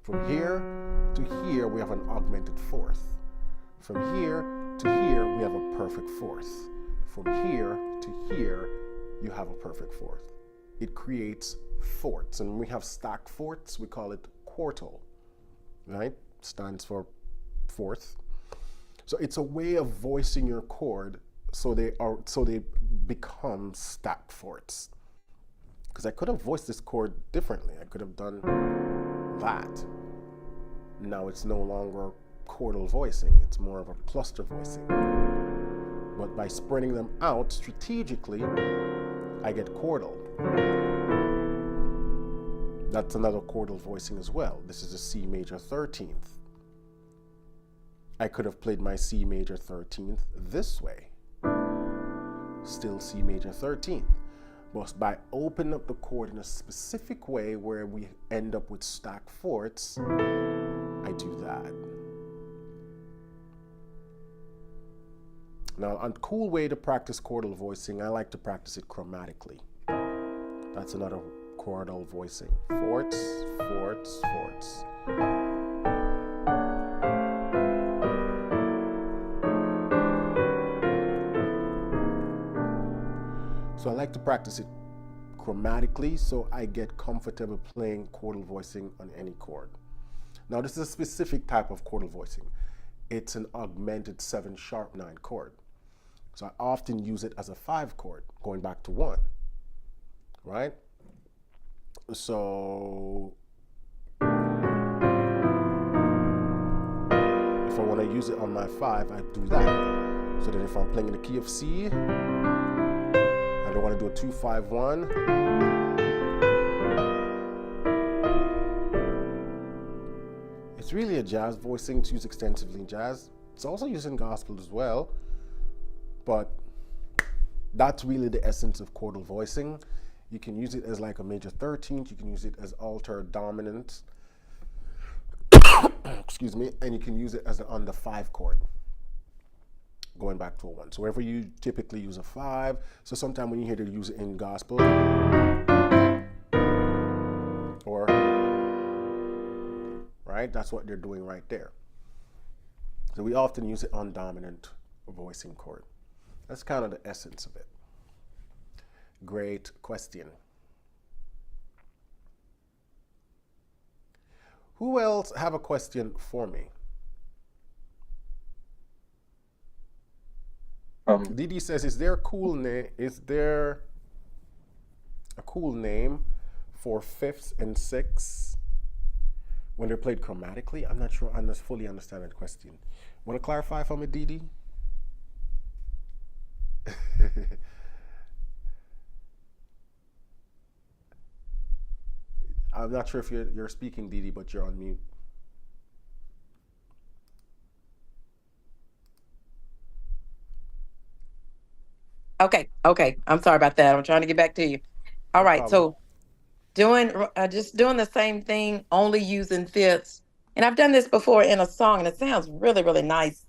From here to here, we have an augmented fourth. From here to here, we have a perfect fourth. From here to here, you have a perfect fourth. It creates fourths, and when we have stacked fourths, we call it quartal, right? Stands for fourth. So it's a way of voicing your chord so they become stacked fourths. Because I could have voiced this chord differently. I could have done that. Now it's no longer chordal voicing, it's more of a cluster voicing. But by spreading them out strategically, I get chordal. That's another chordal voicing as well. This is a C major 13th. I could have played my C major 13th this way. Still C major 13th. But by opening up the chord in a specific way where we end up with stacked fourths, I do that. Now, a cool way to practice chordal voicing, I like to practice it chromatically. That's another chordal voicing. Fourths, fourths, fourths. So I like to practice it chromatically so I get comfortable playing chordal voicing on any chord. Now this is a specific type of chordal voicing. It's an augmented 7 sharp 9 chord. So I often use it as a 5 chord, going back to 1, right? So if I want to use it on my 5, I do that. So then if I'm playing in the key of C, I want to do a 2-5-1. It's really a jazz voicing. It's used extensively in jazz. It's also used in gospel as well. But that's really the essence of chordal voicing. You can use it as like a major 13th. You can use it as alter dominant. Excuse me. And you can use it as on the 5 chord. Going back to a 1. So wherever you typically use a 5, so sometimes when you hear to use it in gospel, or, right, that's what they're doing right there. So we often use it on dominant voicing chord. That's kind of the essence of it. Great question. Who else have a question for me? Didi says, is there a cool name for fifths and sixths when they're played chromatically? I'm not sure I fully understand that question. Want to clarify for me, Didi? I'm not sure if you're speaking, Didi, but you're on mute. Okay. Okay. I'm sorry about that. I'm trying to get back to you. All No right. problem. So just doing the same thing, only using fifths. And I've done this before in a song, and it sounds really, really nice.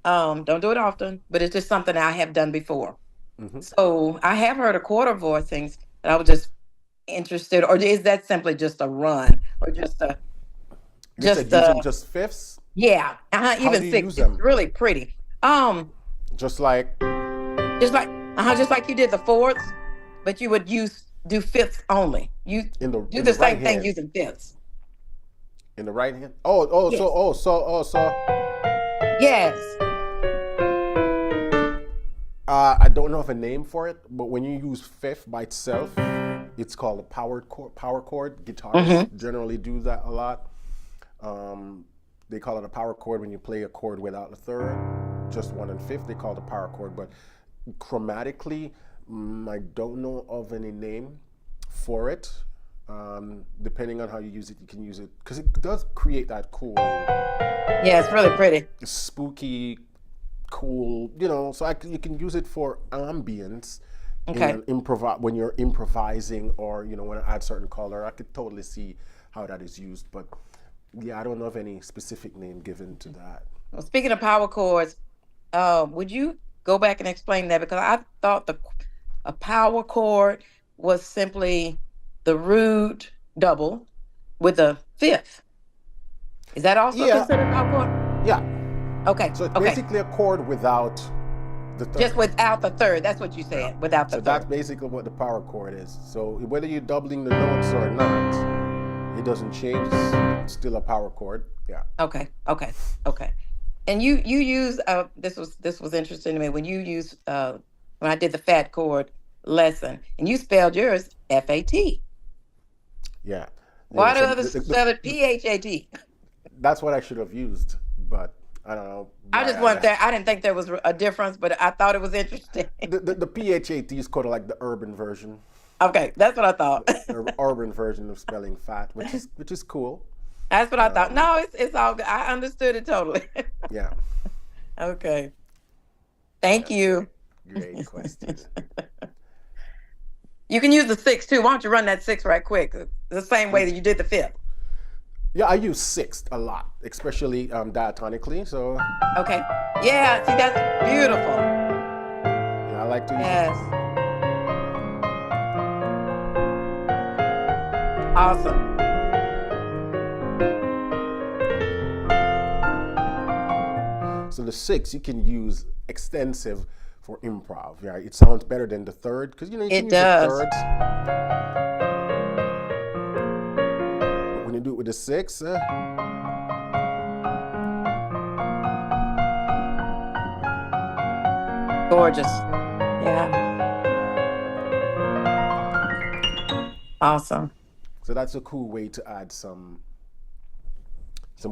Don't do it often, but it's just something I have done before. Hmm. So I have heard a quarter voicings, and I was just interested, or is that simply just a run, or just a You said just using just fifths? yeah, How even do you six. use It's them? really pretty. Just like Just like you did the fourths, but you would do fifths only. You in do the the right same thing hand. using fifths. In the right hand? Oh, Yes. so Yes. I don't know of a name for it, but when you use fifth by itself, it's called a power chord. Power chord. Guitarists Mm-hmm. generally do that a lot. They call it a power chord when you play a chord without a third, just one and fifth. They call it a power chord, but chromatically, I don't know of any name for it. Depending on how you use it, you can use it because it does create that cool, Yeah, it's really pretty. spooky, cool. So you can use it for ambience in Okay. an when you're improvising, or when I add certain color. I could totally see how that is used, but yeah, I don't know of any specific name given to that. Well, speaking of power chords, would you go back and explain that? Because I thought a power chord was simply the root double with a fifth. Is that also Yeah, considered a power chord? yeah. Okay. So it's Okay. basically a chord without the third. Just without the third. That's what you said. Without the So that's third. basically what the power chord is. So whether you're doubling the notes or not, it doesn't change. It's still a power chord. Yeah. Okay. Okay. Okay. And you use this was interesting to me when you use when I did the fat chord lesson, and you spelled yours FAT. Yeah. Why do So others spell it PHAT? that's what I should have used, but I don't know I why just I wanted left. there. I didn't think there was a difference, but I thought it was interesting. The PHAT is kind of like the urban version, Okay, that's what I thought. the urban version of spelling fat, which is cool. That's what I thought. No, it's all good. I understood it totally. Yeah. Okay. Thank Yeah. you. Great question. You can use the six too. Why don't you run that six right quick? The same way that you did the fifth. Yeah, I use sixth a lot, especially diatonically. So Okay. Yeah, see, that's beautiful. yeah, I like to use Yes. Awesome. So the sixth you can use extensive for improv. Yeah, it sounds better than the third because you can It use does. the thirds. But when you do it with the sixth, Gorgeous. Yeah. Awesome. so that's a cool way to add some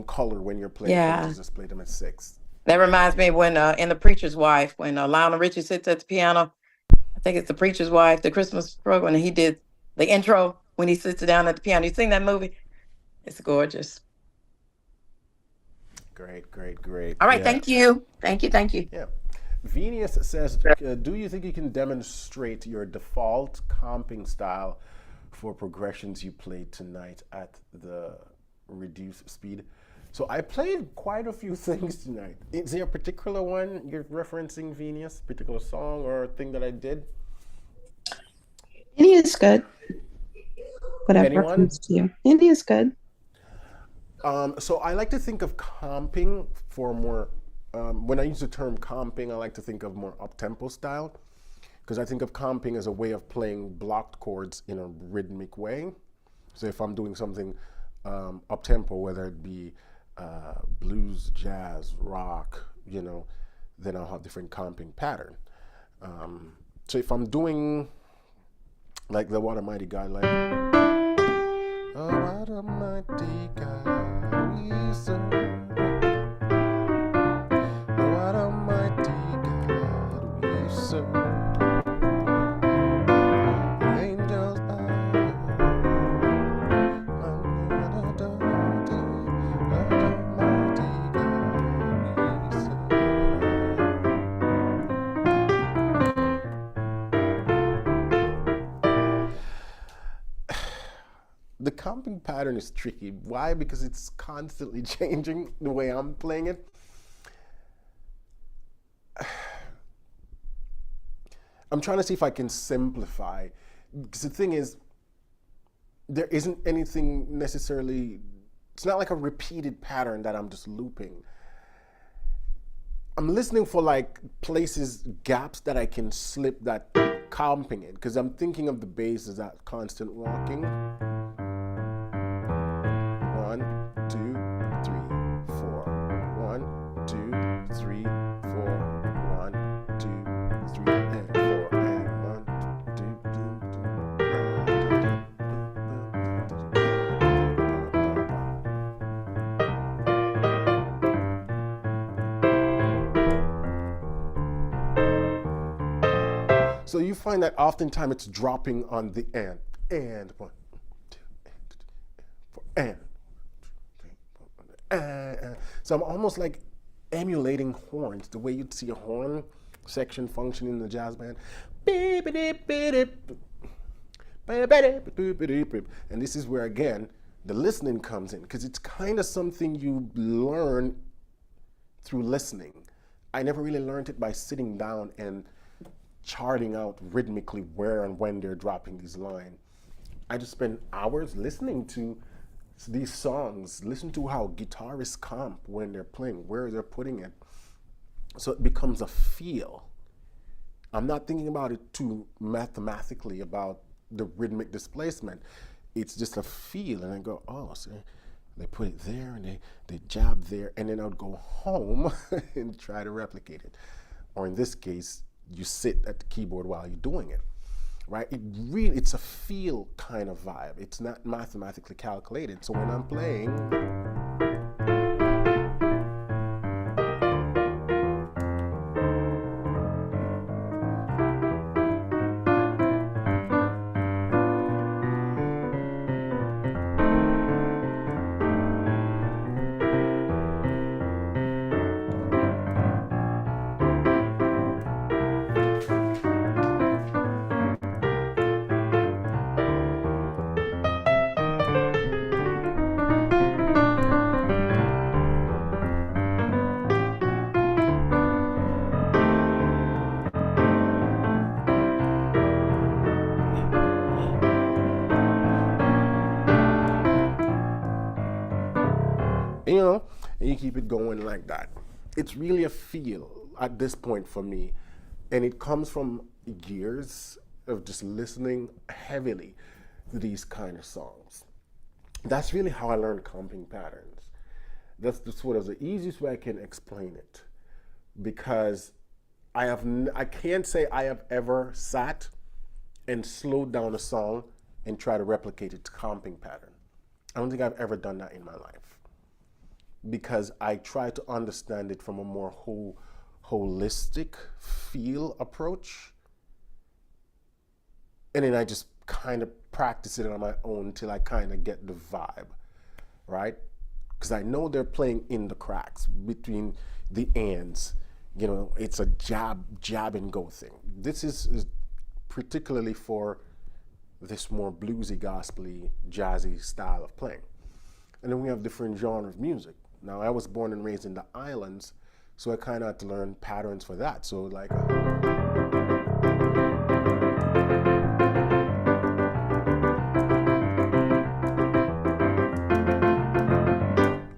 color when you're playing Yeah. things. Just play them at sixth. That reminds me when in The Preacher's Wife, when Lionel Richie sits at the piano. I think it's The Preacher's Wife, the Christmas program, and he did the intro when he sits down at the piano. You seen that movie? It's gorgeous. Great, great, great. All right, Yeah. thank you. Thank you, thank you. Yeah. Venus says, do you think you can demonstrate your default comping style for progressions you played tonight at the reduced speed? So I played quite a few things tonight. Is there a particular one you're referencing, Venus? Particular song or thing that I did? Any is good. Whatever Anyone? comes to you. Any is good. So I like to think of comping for more, when I use the term comping, I like to think of more up-tempo style, because I think of comping as a way of playing blocked chords in a rhythmic way. So if I'm doing something up-tempo, whether it be blues, jazz, rock, then I'll have different comping pattern. So if I'm doing like the What a Mighty God, like, oh, what a mighty God we serve. Oh, what a mighty God we serve. The angels bow. What a mighty God we serve. the comping pattern is tricky. Why? Because it's constantly changing the way I'm playing it. I'm trying to see if I can simplify, because the thing is, there isn't anything necessarily, it's not like a repeated pattern that I'm just looping. I'm listening for like places, gaps that I can slip that comping in, because I'm thinking of the bass as that constant walking. 1, 2, 3, 4. 1, 2, 3, 4. 1, 2, 3, and 4. And 1, 2, 2. So you find that oftentimes it's dropping on the end. And 1, 2, and 4, and. So I'm almost like emulating horns, the way you'd see a horn section function in the jazz band. And this is where, again, the listening comes in, because it's kind of something you learn through listening. I never really learned it by sitting down and charting out rhythmically where and when they're dropping these lines. I just spend hours listening to these songs, listen to how guitarists comp when they're playing, where they're putting it. So it becomes a feel. I'm not thinking about it too mathematically about the rhythmic displacement. It's just a feel, and I go, oh, see, they put it there and they jab there, and then I would go home and try to replicate it. Or in this case, you sit at the keyboard while you're doing it. Right? It's a feel kind of vibe. It's not mathematically calculated. So when I'm playing, and you keep it going like that. It's really a feel at this point for me. And it comes from years of just listening heavily to these kind of songs. That's really how I learned comping patterns. That's the sort of the easiest way I can explain it. Because I can't say I have ever sat and slowed down a song and try to replicate its comping pattern. I don't think I've ever done that in my life, because I try to understand it from a more holistic feel approach. And then I just kind of practice it on my own till I kind of get the vibe, right? Because I know they're playing in the cracks between the ands. You know, it's a jab and go thing. This is particularly for this more bluesy, gospely, jazzy style of playing. And then we have different genres of music. Now, I was born and raised in the islands, so I kind of had to learn patterns for that. So like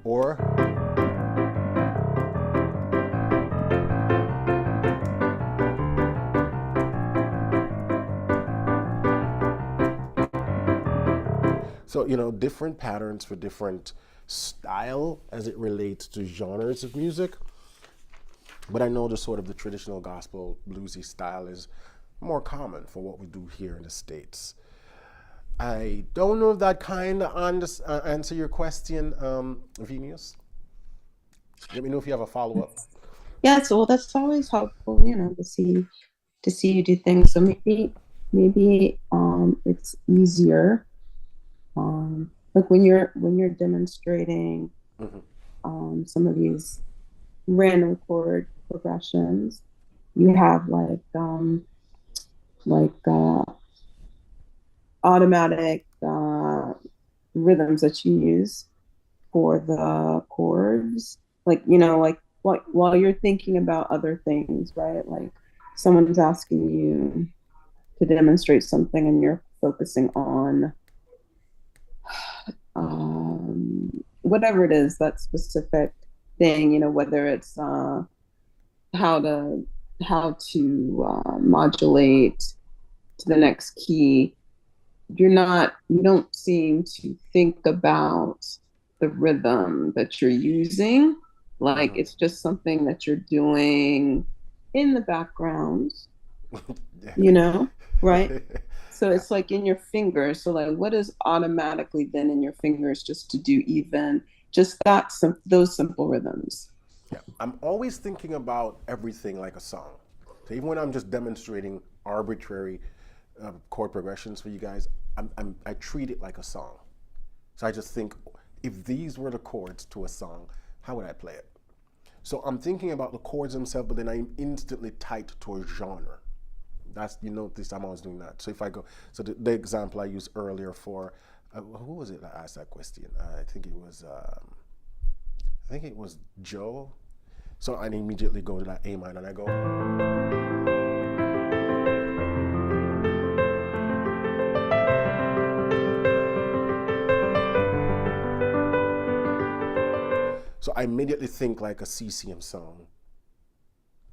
or so, you know, different patterns for different style as it relates to genres of music. But I know the sort of the traditional gospel bluesy style is more common for what we do here in the States. I don't know if that kind of answer your question, Venus. Let me know if you have a follow-up. Yeah, so that's always helpful, you know, to see you do things. So maybe it's easier. Like when you're demonstrating some of these random chord progressions, you have like automatic rhythms that you use for the chords. Like, you know, like while you're thinking about other things, right? Like someone's asking you to demonstrate something and you're focusing on whatever it is, that specific thing, you know, whether it's how to modulate to the next key. You don't seem to think about the rhythm that you're using. Like it's just something that you're doing in the background, you know, right? So it's like in your fingers. So like what is automatically then in your fingers just to do even just those simple rhythms? Yeah, I'm always thinking about everything like a song. So even when I'm just demonstrating arbitrary chord progressions for you guys, I treat it like a song. So I just think, if these were the chords to a song, how would I play it? So I'm thinking about the chords themselves, but then I'm instantly tied to a genre. That's, you notice I'm always doing that. So if I go, so the example I used earlier for, who was it that asked that question? I think it was Joe. So I immediately go to that A minor and I go. So I immediately think like a CCM song.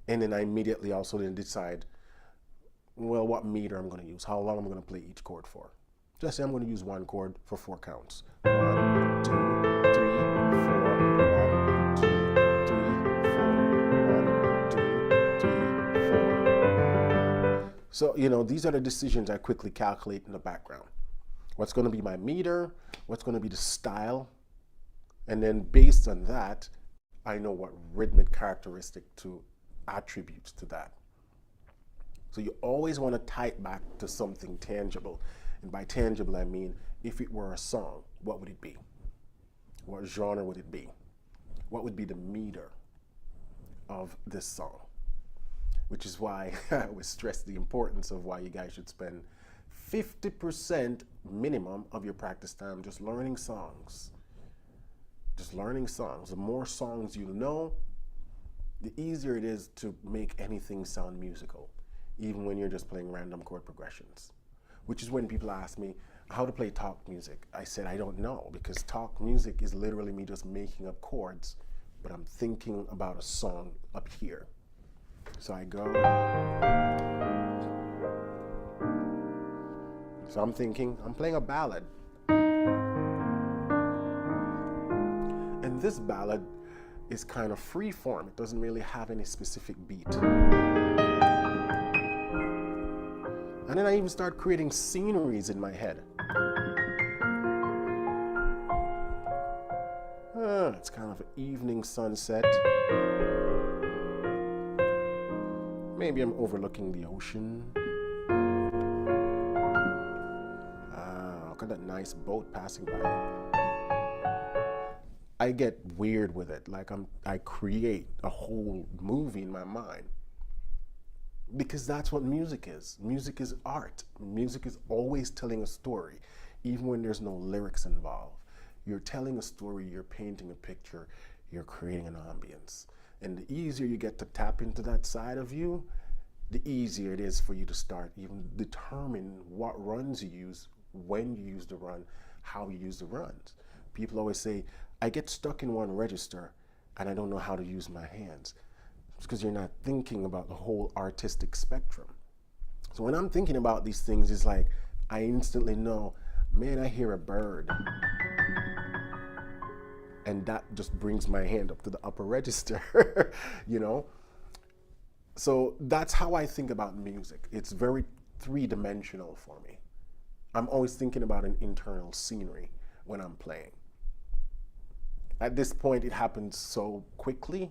And then I immediately also then decide, well, what meter I'm going to use, how long I'm going to play each chord for. Just say I'm going to use one chord for 4 counts. 1, 2, 3, 4, 1, 2, 3, 4, 1, 2, 3, 4. So, you know, these are the decisions I quickly calculate in the background. What's going to be my meter? What's going to be the style? And then based on that, I know what rhythmic characteristic to attribute to that. So you always want to tie it back to something tangible. And by tangible, I mean, if it were a song, what would it be? What genre would it be? What would be the meter of this song? Which is why I always stress the importance of why you guys should spend 50% minimum of your practice time just learning songs. Just learning songs. The more songs you know, the easier it is to make anything sound musical, even when you're just playing random chord progressions. Which is when people ask me how to play talk music. I said, I don't know, because talk music is literally me just making up chords, but I'm thinking about a song up here. So I go. So I'm thinking, I'm playing a ballad. And this ballad is kind of free form. It doesn't really have any specific beat. And then I even start creating sceneries in my head. It's kind of an evening sunset. Maybe I'm overlooking the ocean. Look at that nice boat passing by. I get weird with it. Like I create a whole movie in my mind. Because that's what music is. Music is art. Music is always telling a story, even when there's no lyrics involved. You're telling a story, you're painting a picture, you're creating an ambience. And the easier you get to tap into that side of you, the easier it is for you to start even determine what runs you use, when you use the run, how you use the runs. People always say, I get stuck in one register and I don't know how to use my hands. It's because you're not thinking about the whole artistic spectrum. So when I'm thinking about these things, it's like I instantly know, man, I hear a bird. And that just brings my hand up to the upper register, you know? So that's how I think about music. It's very three-dimensional for me. I'm always thinking about an internal scenery when I'm playing. At this point, it happens so quickly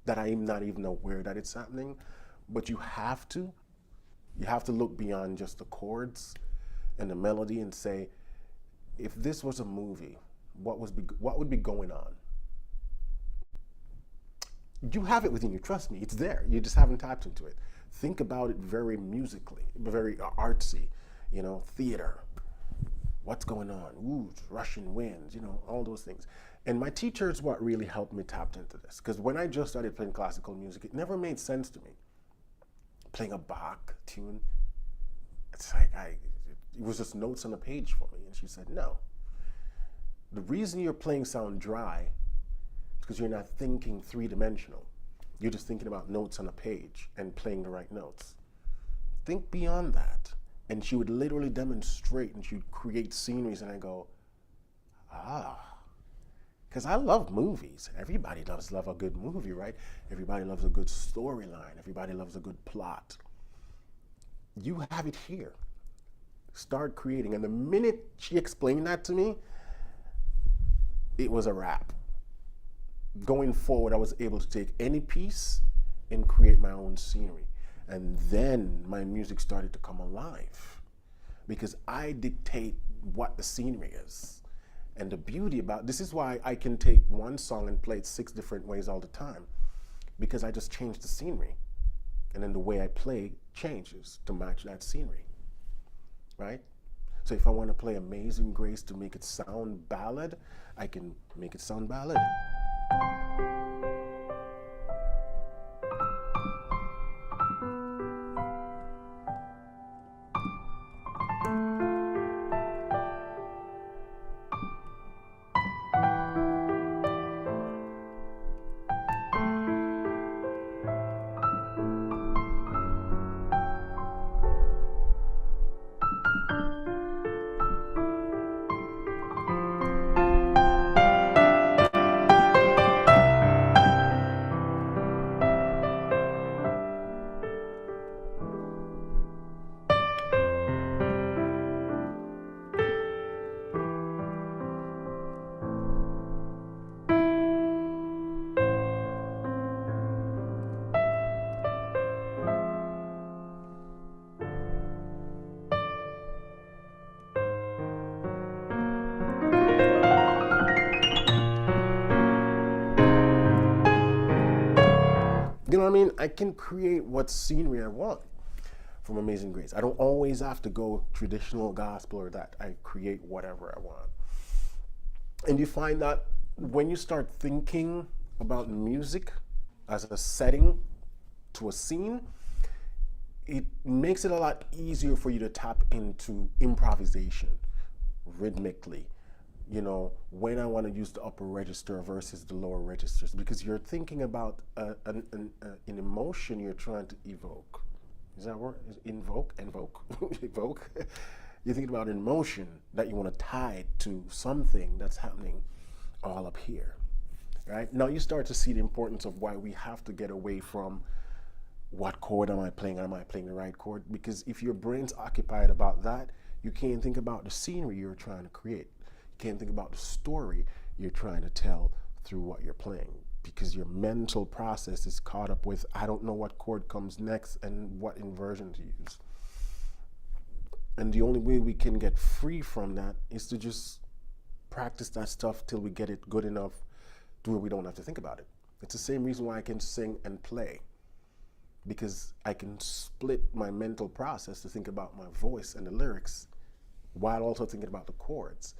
that I'm not even aware that it's happening. But you have to look beyond just the chords and the melody and say, if this was a movie, what would be going on? You have it within you, trust me, it's there. You just haven't tapped into it. Think about it very musically, very artsy, you know, theater. what's going on? Ooh, rushing winds, you know, all those things. And my teacher is what really helped me tap into this. Because when I just started playing classical music, it never made sense to me. Playing a Bach tune, it's like it was just notes on a page for me. And she said, no. The reason your playing sound dry is because you're not thinking three-dimensional. You're just thinking about notes on a page and playing the right notes. Think beyond that. And she would literally demonstrate, and she would create sceneries, and I go, because I love movies. Everybody does love a good movie, right? Everybody loves a good storyline. Everybody loves a good plot. You have it here. Start creating. And the minute she explained that to me, it was a wrap. Going forward, I was able to take any piece and create my own scenery. And then my music started to come alive because I dictate what the scenery is. And the beauty about this is why I can take one song and play it 6 different ways all the time, because I just change the scenery. And then the way I play changes to match that scenery, right? So if I want to play Amazing Grace to make it sound ballad, I can make it sound ballad. You know what I mean? I can create what scenery I want from Amazing Grace. I don't always have to go traditional gospel or that. I create whatever I want. And you find that when you start thinking about music as a setting to a scene, it makes it a lot easier for you to tap into improvisation rhythmically. You know, when I want to use the upper register versus the lower registers, because you're thinking about an emotion you're trying to evoke. Is that word? Invoke? Evoke? You're thinking about an emotion that you want to tie to something that's happening all up here, right? Now you start to see the importance of why we have to get away from what chord am I playing? Am I playing the right chord? Because if your brain's occupied about that, you can't think about the scenery you're trying to create. You can't think about the story you're trying to tell through what you're playing, because your mental process is caught up with, I don't know what chord comes next and what inversion to use. And the only way we can get free from that is to just practice that stuff till we get it good enough to where we don't have to think about it. It's the same reason why I can sing and play, because I can split my mental process to think about my voice and the lyrics while also thinking about the chords.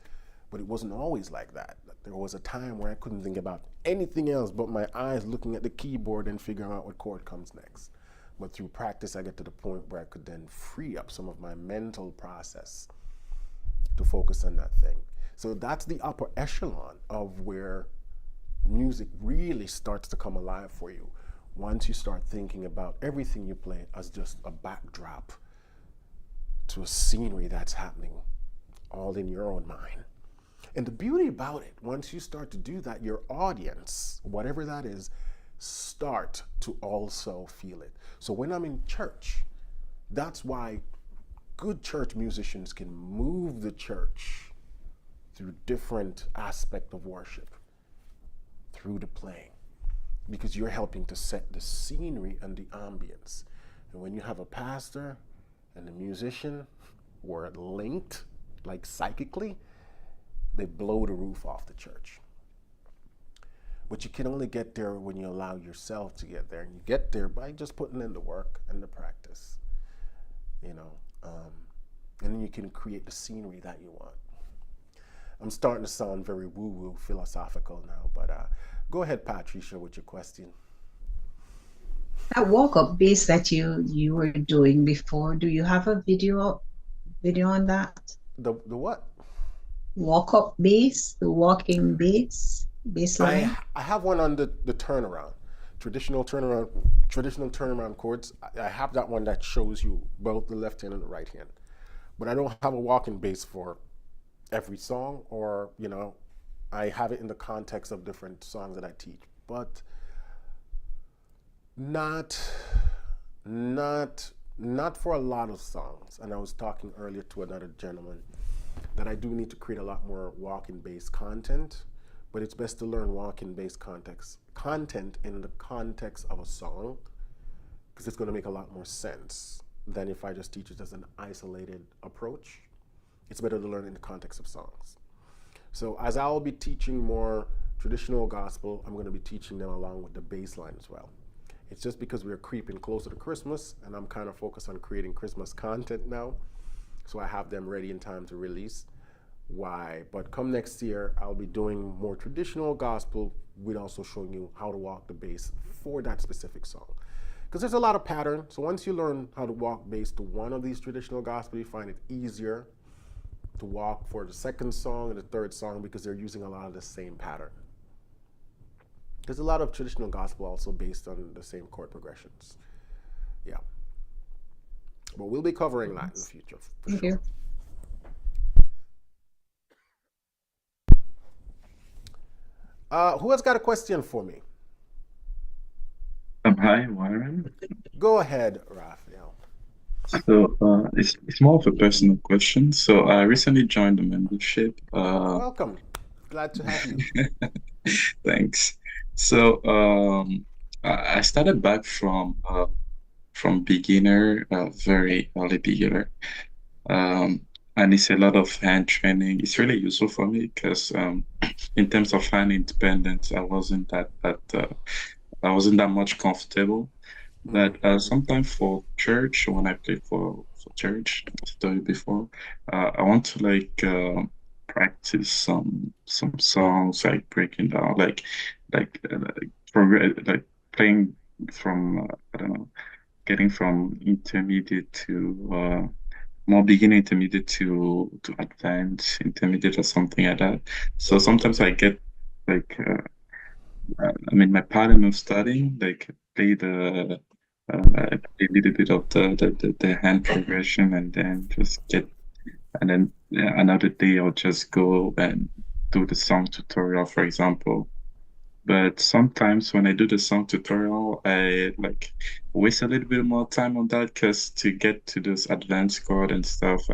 But it wasn't always like that. There was a time where I couldn't think about anything else but my eyes looking at the keyboard and figuring out what chord comes next. But through practice, I get to the point where I could then free up some of my mental process to focus on that thing. So that's the upper echelon of where music really starts to come alive for you. Once you start thinking about everything you play as just a backdrop to a scenery that's happening all in your own mind. And the beauty about it, once you start to do that, your audience, whatever that is, start to also feel it. So when I'm in church, that's why good church musicians can move the church through different aspects of worship, through the playing, because you're helping to set the scenery and the ambience. And when you have a pastor and a musician who are linked, like psychically, they blow the roof off the church. But you can only get there when you allow yourself to get there. And you get there by just putting in the work and the practice, you know. And then you can create the scenery that you want. I'm starting to sound very woo-woo philosophical now, but go ahead, Patricia, with your question. That walk-up bass that you were doing before, do you have a video on that? The what? Walk-up bass, the walking bass line. I have one on the turnaround, traditional turnaround chords. I have that one that shows you both the left hand and the right hand, but I don't have a walking bass for every song, or I have it in the context of different songs that I teach, but not for a lot of songs. And I was talking earlier to another gentleman that I do need to create a lot more walking bass content, but it's best to learn walking bass content in the context of a song, because it's going to make a lot more sense than if I just teach it as an isolated approach. It's better to learn in the context of songs. So as I'll be teaching more traditional gospel, I'm going to be teaching them along with the bass line as well. It's just because we're creeping closer to Christmas, and I'm kind of focused on creating Christmas content now, so I have them ready in time to release. Why? But come next year, I'll be doing more traditional gospel with also showing you how to walk the bass for that specific song. Because there's a lot of pattern. So once you learn how to walk bass to one of these traditional gospel, you find it easier to walk for the second song and the third song, because they're using a lot of the same pattern. There's a lot of traditional gospel also based on the same chord progressions. Yeah. But we'll be covering that in the future, for Thank sure. you. Who has got a question for me? Hi, Warren. Go ahead, Raphael. So it's more of a personal question. So I recently joined the membership. Welcome. Glad to have you. Thanks. So I started back from beginner, very early beginner. And it's a lot of hand training. It's really useful for me because in terms of hand independence, I wasn't that much comfortable. But sometimes for church, when I play for church, I've told you before, I want to practice some songs, like breaking down, like playing from I don't know, getting from intermediate to more beginner intermediate to advanced intermediate or something like that. So sometimes I get my pattern of studying, play the I play a little bit of the hand progression, and then another day I'll just go and do the song tutorial, for example. But sometimes when I do the song tutorial, I waste a little bit more time on that, because to get to those advanced chord and stuff,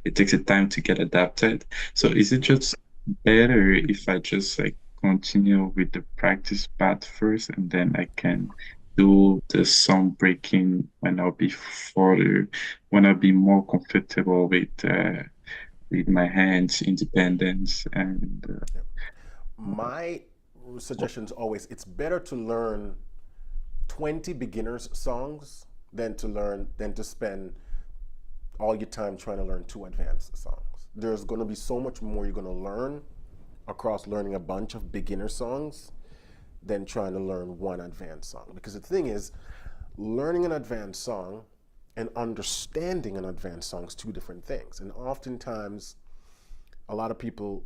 it takes a time to get adapted. So is it just better if I just continue with the practice part first, and then I can do the song breaking when I'll be more comfortable with my hands, independence, and my suggestions always, it's better to learn 20 beginners songs than to spend all your time trying to learn 2 advanced songs. There's going to be so much more you're going to learn across learning a bunch of beginner songs than trying to learn one advanced song. Because the thing is, learning an advanced song and understanding an advanced song is 2 different things. And oftentimes a lot of people,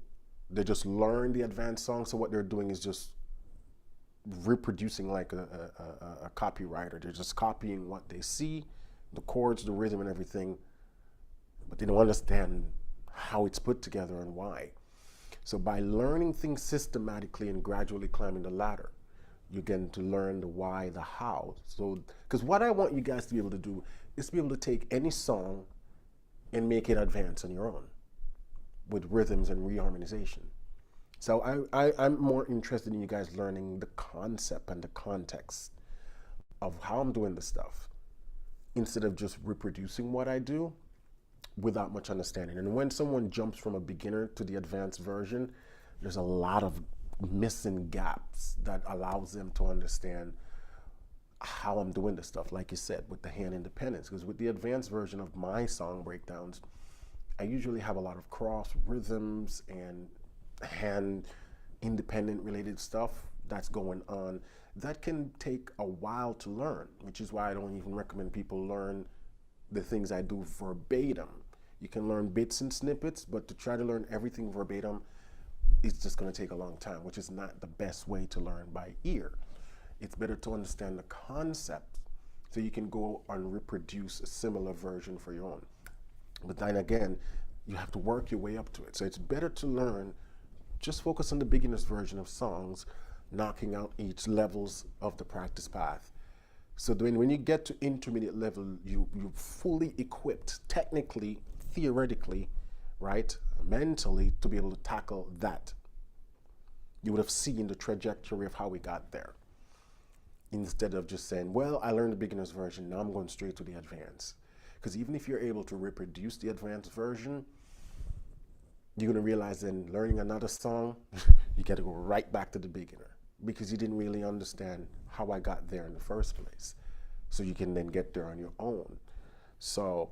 they just learn the advanced song, so what they're doing is just reproducing like a copywriter. They're just copying what they see, the chords, the rhythm, and everything, but they don't understand how it's put together and why. So by learning things systematically and gradually climbing the ladder, you get to learn the why, the how. So, because what I want you guys to be able to do is to be able to take any song and make it advance on your own, with rhythms and reharmonization. So I'm more interested in you guys learning the concept and the context of how I'm doing the stuff, instead of just reproducing what I do without much understanding. And when someone jumps from a beginner to the advanced version, there's a lot of missing gaps that allows them to understand how I'm doing this stuff, like you said, with the hand independence. Because with the advanced version of my song breakdowns, I usually have a lot of cross rhythms and hand independent related stuff that's going on, that can take a while to learn, which is why I don't even recommend people learn the things I do verbatim. You can learn bits and snippets, but to try to learn everything verbatim, it's just going to take a long time, which is not the best way to learn by ear. It's better to understand the concept so you can go and reproduce a similar version for your own. But then again, you have to work your way up to it. So it's better to learn, just focus on the beginner's version of songs, knocking out each levels of the practice path. So then when you get to intermediate level, you're fully equipped, technically, theoretically, right, mentally, to be able to tackle that. You would have seen the trajectory of how we got there, instead of just saying, well, I learned the beginner's version, now I'm going straight to the advanced. Because even if you're able to reproduce the advanced version, you're going to realize then learning another song, you got to go right back to the beginner, because you didn't really understand how I got there in the first place. So you can then get there on your own. So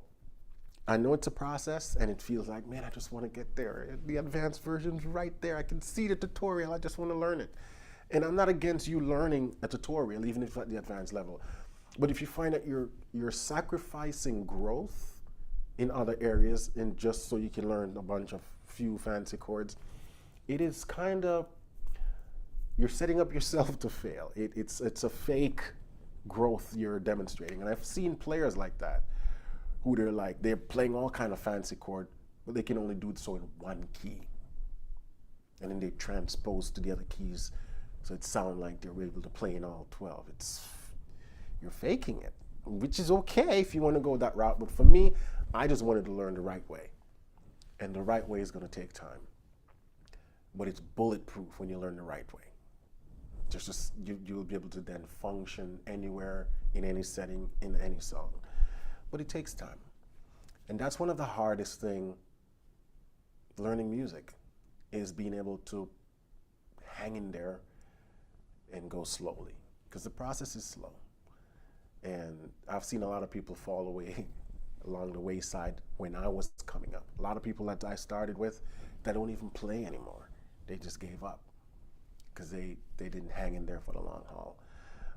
I know it's a process, and it feels like, man, I just want to get there. The advanced version's right there. I can see the tutorial. I just want to learn it. And I'm not against you learning a tutorial, even if at the advanced level. But if you find that you're sacrificing growth in other areas, and just so you can learn a bunch of few fancy chords, it is kind of, you're setting up yourself to fail. It's a fake growth you're demonstrating. And I've seen players like that, who they're playing all kind of fancy chord, but they can only do so in one key. And then they transpose to the other keys, so it sounds like they're able to play in all 12. You're faking it, which is okay if you want to go that route. But for me, I just wanted to learn the right way. And the right way is going to take time. But it's bulletproof when you learn the right way. You'll be able to then function anywhere, in any setting, in any song. But it takes time. And that's one of the hardest things learning music, is being able to hang in there and go slowly, because the process is slow. And I've seen a lot of people fall away along the wayside when I was coming up. A lot of people that I started with that don't even play anymore. They just gave up because they didn't hang in there for the long haul.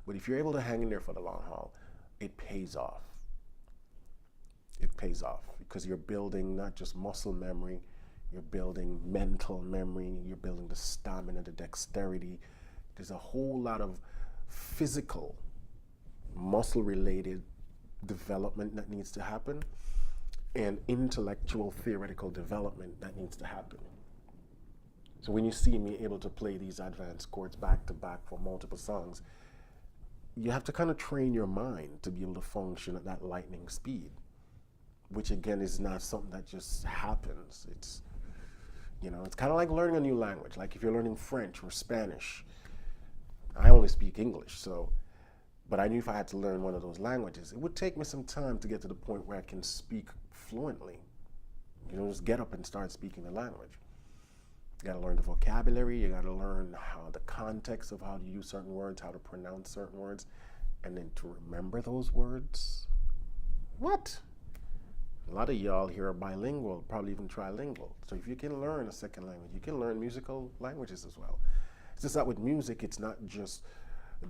But if you're able to hang in there for the long haul, it pays off. It pays off because you're building not just muscle memory, you're building mental memory, you're building the stamina, the dexterity. There's a whole lot of physical, muscle-related development that needs to happen, and intellectual, theoretical development that needs to happen. So when you see me able to play these advanced chords back to back for multiple songs, you have to kind of train your mind to be able to function at that lightning speed, which again is not something that just happens. It's kind of like learning a new language. Like if you're learning French or Spanish, I only speak English, but I knew if I had to learn one of those languages, it would take me some time to get to the point where I can speak fluently. Just get up and start speaking the language. You gotta learn the vocabulary, you gotta learn how the context of how to use certain words, how to pronounce certain words, and then to remember those words. What? A lot of y'all here are bilingual, probably even trilingual. So if you can learn a second language, you can learn musical languages as well. It's just that with music, it's not just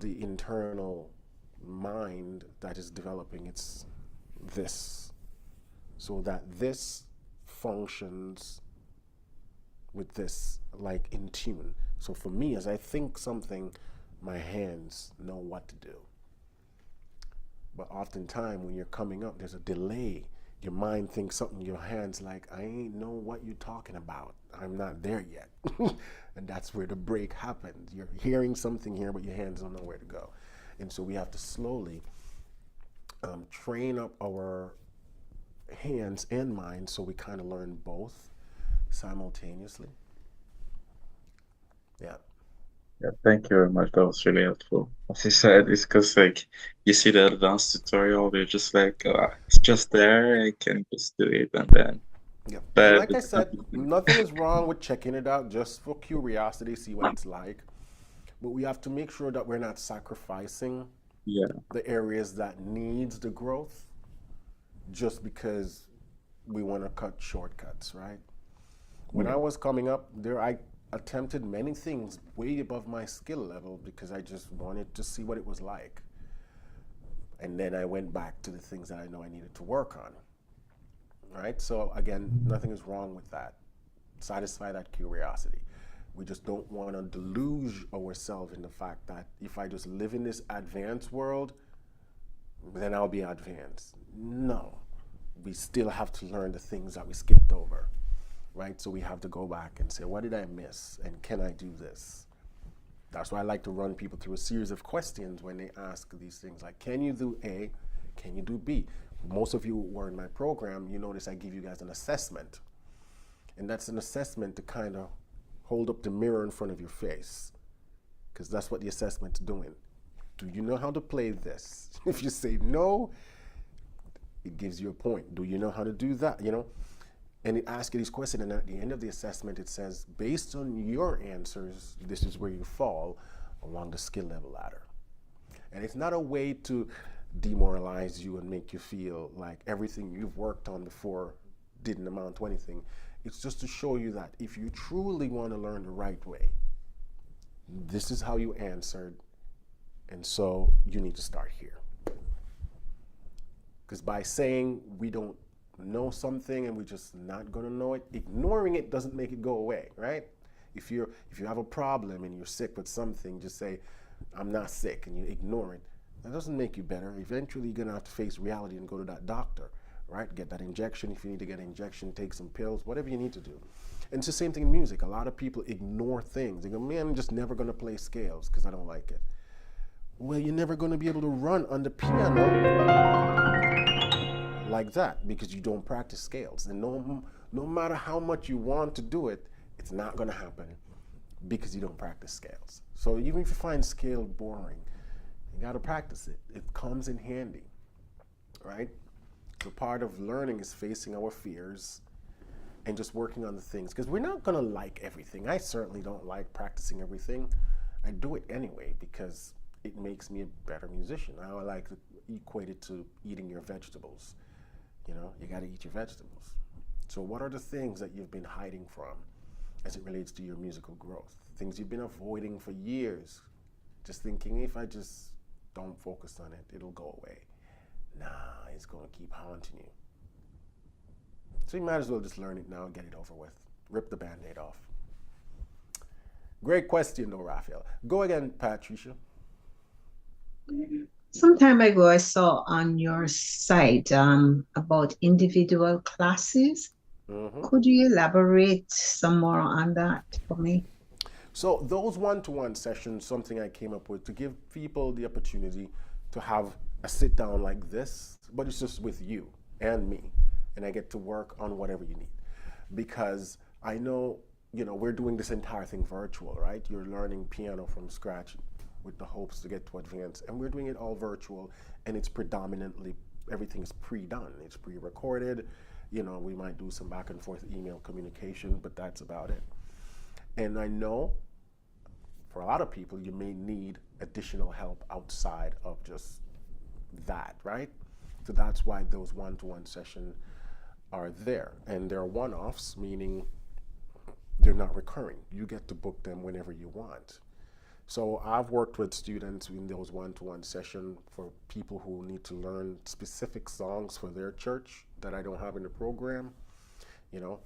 the internal mind that is developing, it's this. So that this functions with this, like in tune. So for me, as I think something, my hands know what to do. But oftentimes when you're coming up, there's a delay. Your mind thinks something, your hands like, I ain't know what you're talking about. I'm not there yet. And that's where the break happens. You're hearing something here, but your hands don't know where to go. And so we have to slowly train up our hands and mind so we kind of learn both simultaneously. Yeah. Yeah, thank you very much. That was really helpful. As you said, it's because you see the advanced tutorial, they're just like, it's just there, I can just do it, and then. Yeah. But And like I said, nothing is wrong with checking it out just for curiosity, see what it's like. But we have to make sure that we're not sacrificing the areas that needs the growth just because we want to cut shortcuts, right? When I was coming up, attempted many things way above my skill level because I just wanted to see what it was like. And then I went back to the things that I know I needed to work on. Right? So again, nothing is wrong with that. Satisfy that curiosity. We just don't want to deluge ourselves in the fact that if I just live in this advanced world, then I'll be advanced. No, we still have to learn the things that we skipped over, right? So we have to go back and say, what did I miss? And can I do this? That's why I like to run people through a series of questions when they ask these things like, can you do A? Can you do B? Most of you who were in my program, you notice I give you guys an assessment. And that's an assessment to kind of hold up the mirror in front of your face, because that's what the assessment's doing. Do you know how to play this? If you say no, it gives you a point. Do you know how to do that? You know, and it asks you these questions, and at the end of the assessment, it says, based on your answers, this is where you fall along the skill level ladder. And it's not a way to demoralize you and make you feel like everything you've worked on before didn't amount to anything. It's just to show you that if you truly want to learn the right way, this is how you answered, and so you need to start here. Because by saying we don't know something and we're just not going to know it, ignoring it doesn't make it go away, right? If you have a problem and you're sick with something, just say, I'm not sick, and you ignore it. That doesn't make you better. Eventually, you're going to have to face reality and go to that doctor, right? Get that injection if you need to get an injection, take some pills, whatever you need to do. And it's the same thing in music. A lot of people ignore things. They go, man, I'm just never going to play scales because I don't like it. Well, you're never going to be able to run on the piano like that because you don't practice scales. And no matter how much you want to do it, it's not going to happen because you don't practice scales. So even if you find scale boring, you got to practice it. It comes in handy, right? So part of learning is facing our fears and just working on the things, because we're not going to like everything. I certainly don't like practicing everything. I do it anyway because it makes me a better musician. I like to equate it to eating your vegetables. You know, you got to eat your vegetables. So what are the things that you've been hiding from as it relates to your musical growth? Things you've been avoiding for years, just thinking if I just don't focus on it, it'll go away. Nah, it's going to keep haunting you. So you might as well just learn it now and get it over with. Rip the Band-Aid off. Great question though, Raphael. Go again, Patricia. Some time ago, I saw on your site about individual classes. Mm-hmm. Could you elaborate some more on that for me? So those one-to-one sessions, something I came up with to give people the opportunity to have a sit down like this, but it's just with you and me, and I get to work on whatever you need. Because I know, you know, we're doing this entire thing virtual, right? You're learning piano from scratch with the hopes to get to advance, and we're doing it all virtual, and it's predominantly, everything is pre-done. It's pre-recorded. You know, we might do some back and forth email communication, but that's about it. And I know for a lot of people, you may need additional help outside of just that, right? So that's why those one-to-one sessions are there. And they're one-offs, meaning they're not recurring. You get to book them whenever you want. So I've worked with students in those one-to-one sessions for people who need to learn specific songs for their church that I don't have in the program. You know,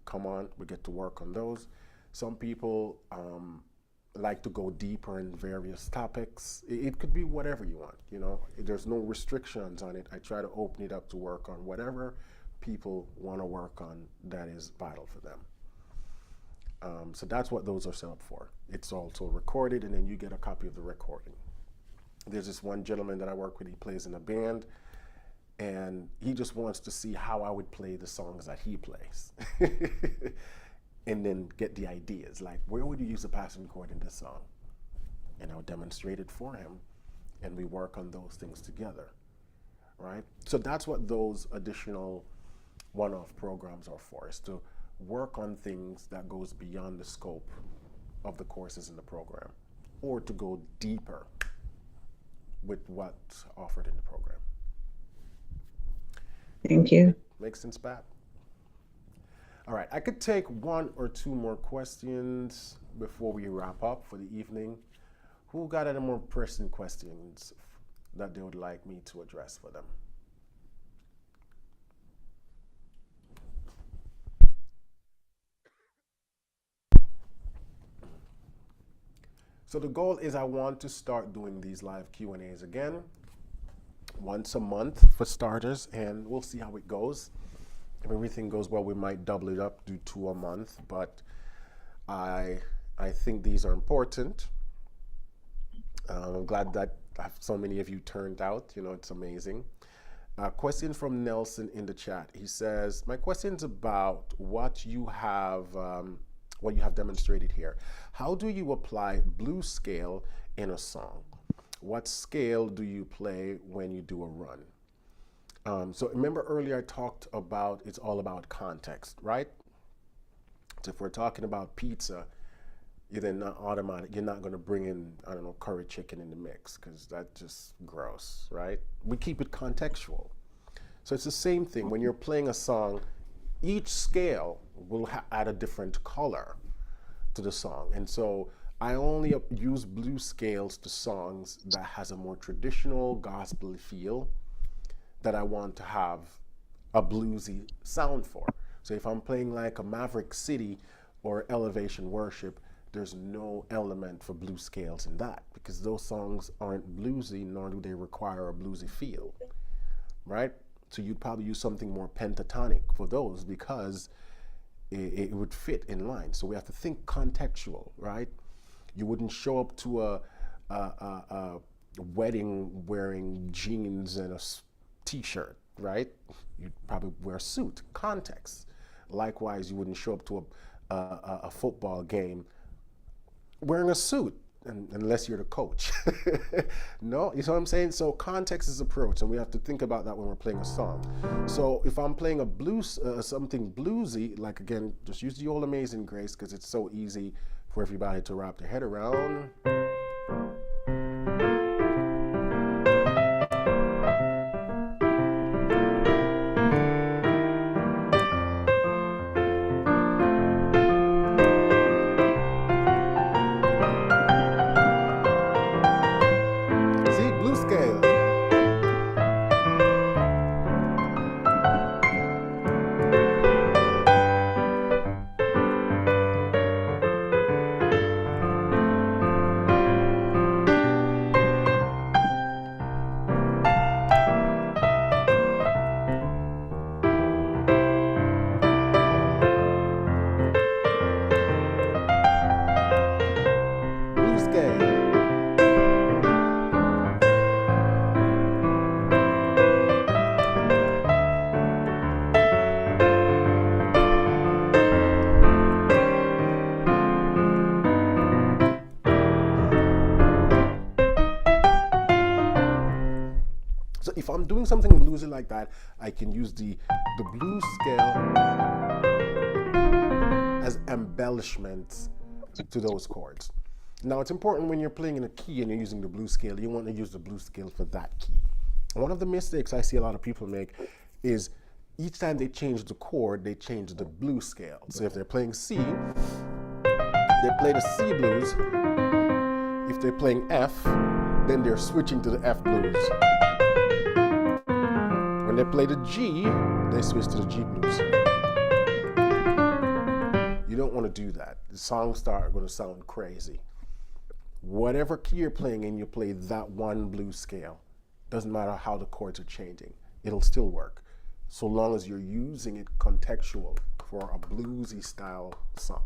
come on, we get to work on those. Some people like to go deeper in various topics. It could be whatever you want, you know. There's no restrictions on it. I try to open it up to work on whatever people want to work on that is vital for them. So that's what those are set up for. It's also recorded, and then you get a copy of the recording. There's this one gentleman that I work with, he plays in a band, and he just wants to see how I would play the songs that he plays. And then get the ideas, like where would you use a passing chord in this song? And I'll demonstrate it for him, and we work on those things together, right? So that's what those additional one-off programs are for, is to work on things that goes beyond the scope of the courses in the program, or to go deeper with what's offered in the program. Thank you. Makes sense, Pat? All right, I could take one or two more questions before we wrap up for the evening. Who got any more pressing questions that they would like me to address for them? So the goal is I want to start doing these live Q&As again, once a month for starters, and we'll see how it goes. If everything goes well, we might double it up, do 2 a month, but I think these are important. I'm glad that so many of you turned out. You know, it's amazing. Question from Nelson in the chat. He says, my question's about what you have demonstrated here. How do you apply blues scale in a song? What scale do you play when you do a run? So remember earlier I talked about it's all about context, right? So if we're talking about pizza, you're then not automatic. You're not going to bring in, I don't know, curry chicken in the mix because that's just gross, right? We keep it contextual. So it's the same thing. When you're playing a song, each scale will add a different color to the song. And so I only use blues scales to songs that has a more traditional gospel feel that I want to have a bluesy sound for. So if I'm playing like a Maverick City or Elevation Worship, there's no element for blues scales in that because those songs aren't bluesy, nor do they require a bluesy feel, right? So you'd probably use something more pentatonic for those because it would fit in line. So we have to think contextual, right? You wouldn't show up to a wedding wearing jeans and a t-shirt, right? You'd probably wear a suit, context. Likewise, you wouldn't show up to a football game wearing a suit unless you're the coach. No, you see what I'm saying? So context is approach, and we have to think about that when we're playing a song. So if I'm playing a blues, something bluesy, like again, just use the old Amazing Grace because it's so easy for everybody to wrap their head around. If I'm doing something bluesy like that, I can use the blues scale as embellishments to those chords. Now it's important when you're playing in a key and you're using the blues scale, you want to use the blues scale for that key. One of the mistakes I see a lot of people make is each time they change the chord, they change the blues scale. So if they're playing C, they play the C blues. If they're playing F, then they're switching to the F blues. When they play the G, they switch to the G blues. You don't want to do that. The songs are going to sound crazy. Whatever key you're playing in, you play that one blues scale. Doesn't matter how the chords are changing. It'll still work, so long as you're using it contextual for a bluesy style song.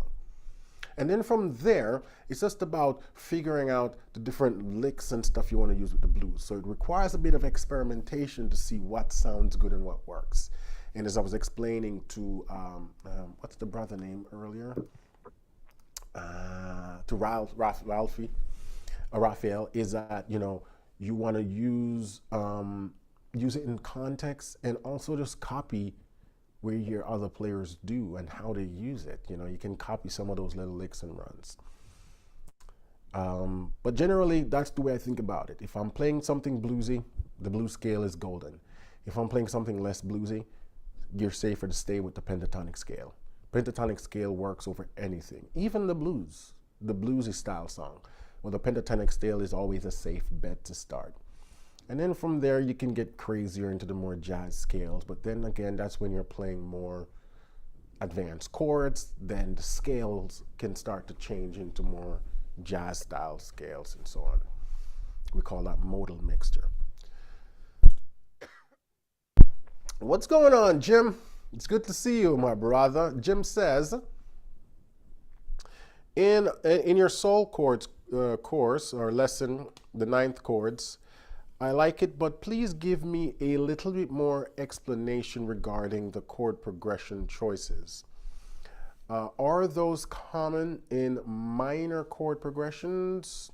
And then from there, it's just about figuring out the different licks and stuff you want to use with the blues. So it requires a bit of experimentation to see what sounds good and what works. And as I was explaining to, what's the brother name earlier? To Raphael, is that, you know, you want to use it in context and also just copy where you hear other players do and how they use it. You know, you can copy some of those little licks and runs. But generally, that's the way I think about it. If I'm playing something bluesy, the blues scale is golden. If I'm playing something less bluesy, you're safer to stay with the pentatonic scale Pentatonic scale works over anything, even the blues. The bluesy style song. Well, the pentatonic scale is always a safe bet to start. And then from there, you can get crazier into the more jazz scales. But then again, that's when you're playing more advanced chords. Then the scales can start to change into more jazz style scales and so on. We call that modal mixture. What's going on, Jim? It's good to see you, my brother. Jim says, in your soul chords course or lesson, the 9th chords, I like it, but please give me a little bit more explanation regarding the chord progression choices. Are those common in minor chord progressions?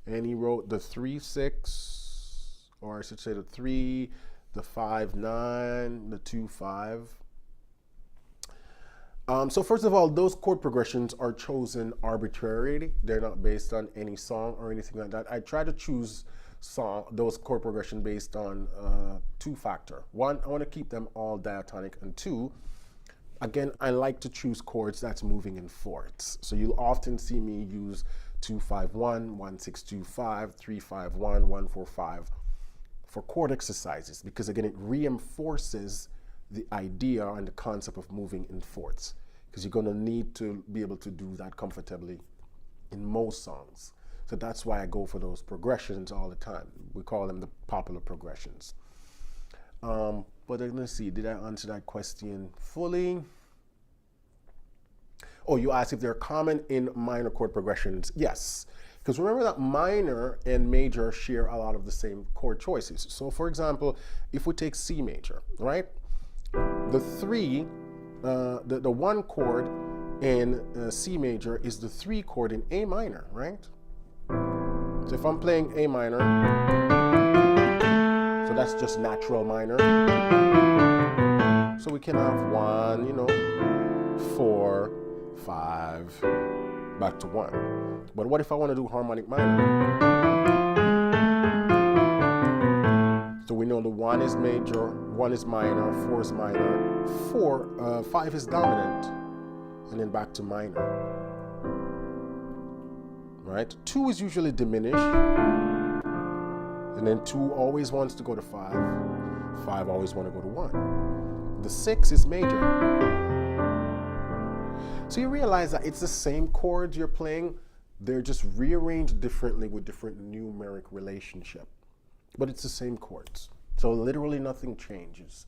And he wrote the 3-6, or I should say the 3, the 5-9, the 2-5. So first of all, those chord progressions are chosen arbitrarily. They're not based on any song or anything like that. I try to choose those chord progression based on 2-factor. One, I want to keep them all diatonic, and 2, again, I like to choose chords that's moving in fourths. So you'll often see me use 2-5-1, 1-6-2-5, 3-5-1, 1-4-5 for chord exercises, because again, it reinforces the idea and the concept of moving in fourths, because you're going to need to be able to do that comfortably in most songs. So that's why I go for those progressions all the time. We call them the popular progressions. But let's see, did I answer that question fully? Oh, you asked if they're common in minor chord progressions. Yes, because remember that minor and major share a lot of the same chord choices. So for example, if we take C major, right? The 3, the 1 chord in C major is the 3 chord in A minor, right? So if I'm playing A minor, so that's just natural minor. So we can have 1, 4, 5, back to 1. But what if I want to do harmonic minor? So we know the 1 is major, 1 is minor, 4 is minor, 5 is dominant, and then back to minor. Right? 2 is usually diminished, and then 2 always wants to go to 5. 5 always want to go to 1. The 6 is major. So you realize that it's the same chords you're playing, they're just rearranged differently with different numeric relationship. But it's the same chords. So literally nothing changes.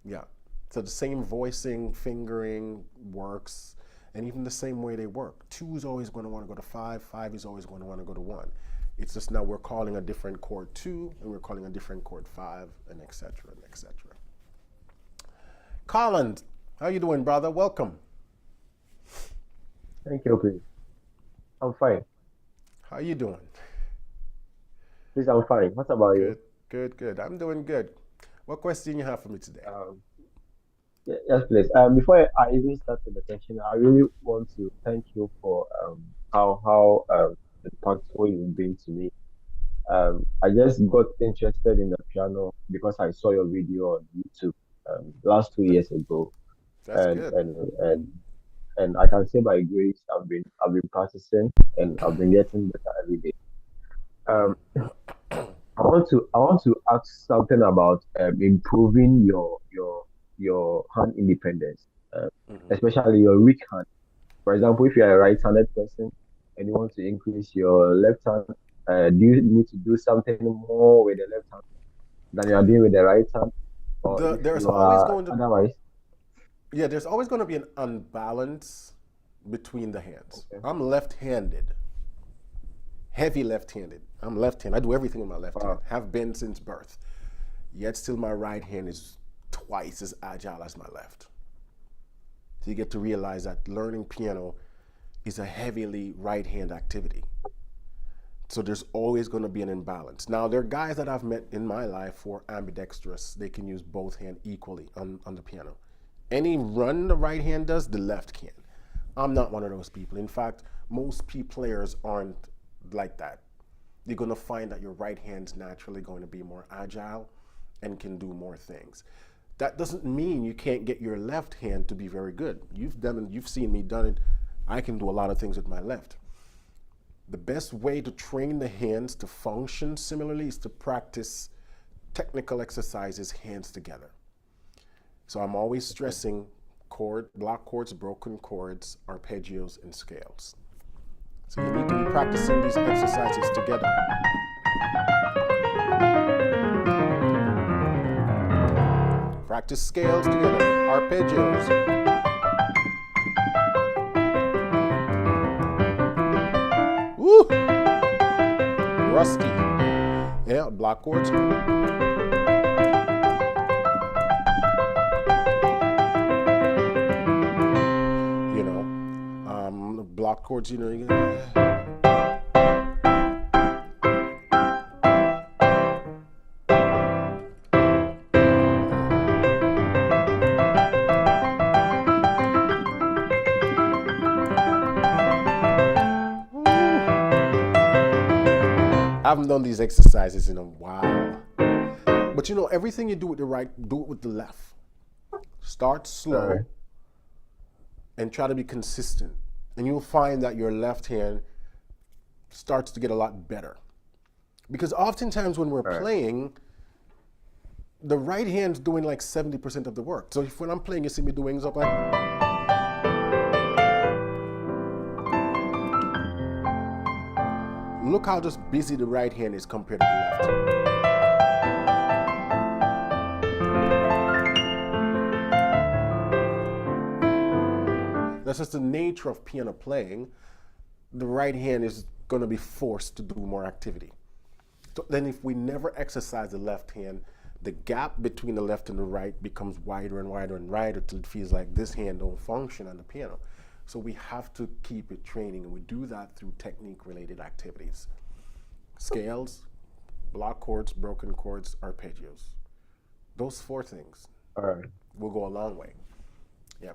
Yeah. So the same voicing, fingering works, and even the same way they work. 2 is always going to want to go to 5. 5 is always going to want to go to 1. It's just now we're calling a different chord 2, and we're calling a different chord 5, and etc. and etc. Colin, how you doing, brother? Welcome. Thank you, please. I'm fine. How you doing? Please, I'm fine. What about you? Good. I'm doing good. What question you have for me today? Yes, please. Before I even start the session, I really want to thank you for how impactful you've been to me. I just got interested in the piano because I saw your video on YouTube last 2 years ago, That's and good. and I can say by grace I've been practicing and I've been getting better every day. I want to ask something about improving your hand independence, especially your weak hand. For example, if you're a right-handed person and you want to increase your left hand, do you need to do something more with the left hand than you are doing with the right hand? Or if There's you always are going to otherwise? Yeah, there's always going to be an unbalance between the hands. Okay. I'm left-handed, heavy left-handed. I'm left-handed. I do everything with my left hand. Have been since birth. Yet still my right hand is twice as agile as my left. So you get to realize that learning piano is a heavily right-hand activity. So there's always going to be an imbalance. Now, there are guys that I've met in my life who are ambidextrous. They can use both hands equally on the piano. Any run the right hand does, the left can. I'm not one of those people. In fact, most P players aren't like that. You're going to find that your right hand's naturally going to be more agile and can do more things. That doesn't mean you can't get your left hand to be very good. You've seen me done it. I can do a lot of things with my left. The best way to train the hands to function similarly is to practice technical exercises hands together. So I'm always stressing block chords, broken chords, arpeggios, and scales. So you need to be practicing these exercises together. Practice scales together, arpeggios. Woo! Rusty. Yeah, block chords. Block chords, you know. I haven't done these exercises in a while. But you know, everything you do with the right, do it with the left. Start slow and try to be consistent. And you'll find that your left hand starts to get a lot better. Because oftentimes when we're playing, the right hand's doing like 70% of the work. So when I'm playing, you see me doing something like... Look how just busy the right hand is compared to the left. That's just the nature of piano playing. The right hand is going to be forced to do more activity. So then if we never exercise the left hand, the gap between the left and the right becomes wider and wider and wider until it feels like this hand don't function on the piano. So we have to keep it training, and we do that through technique-related activities. Scales, block chords, broken chords, arpeggios. Those 4 things will go a long way. Yeah.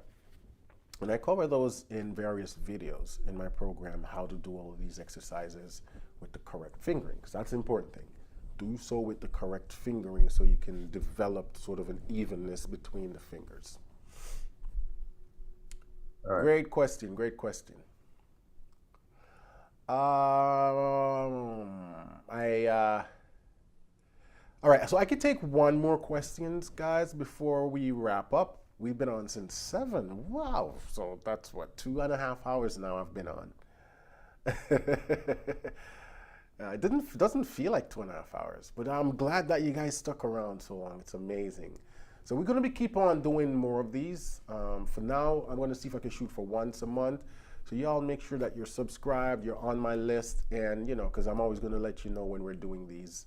And I cover those in various videos in my program, how to do all of these exercises with the correct fingering, because that's the important thing. Do so with the correct fingering so you can develop sort of an evenness between the fingers. Great question, great question. All right, so I could take one more questions, guys, before we wrap up. We've been on since 7. Wow. So that's what, 2.5 hours now I've been on. It doesn't feel like 2.5 hours, but I'm glad that you guys stuck around so long. It's amazing. So we're going to keep on doing more of these. For now, I'm going to see if I can shoot for once a month. So y'all make sure that you're subscribed, you're on my list, and you know, because I'm always going to let you know when we're doing these.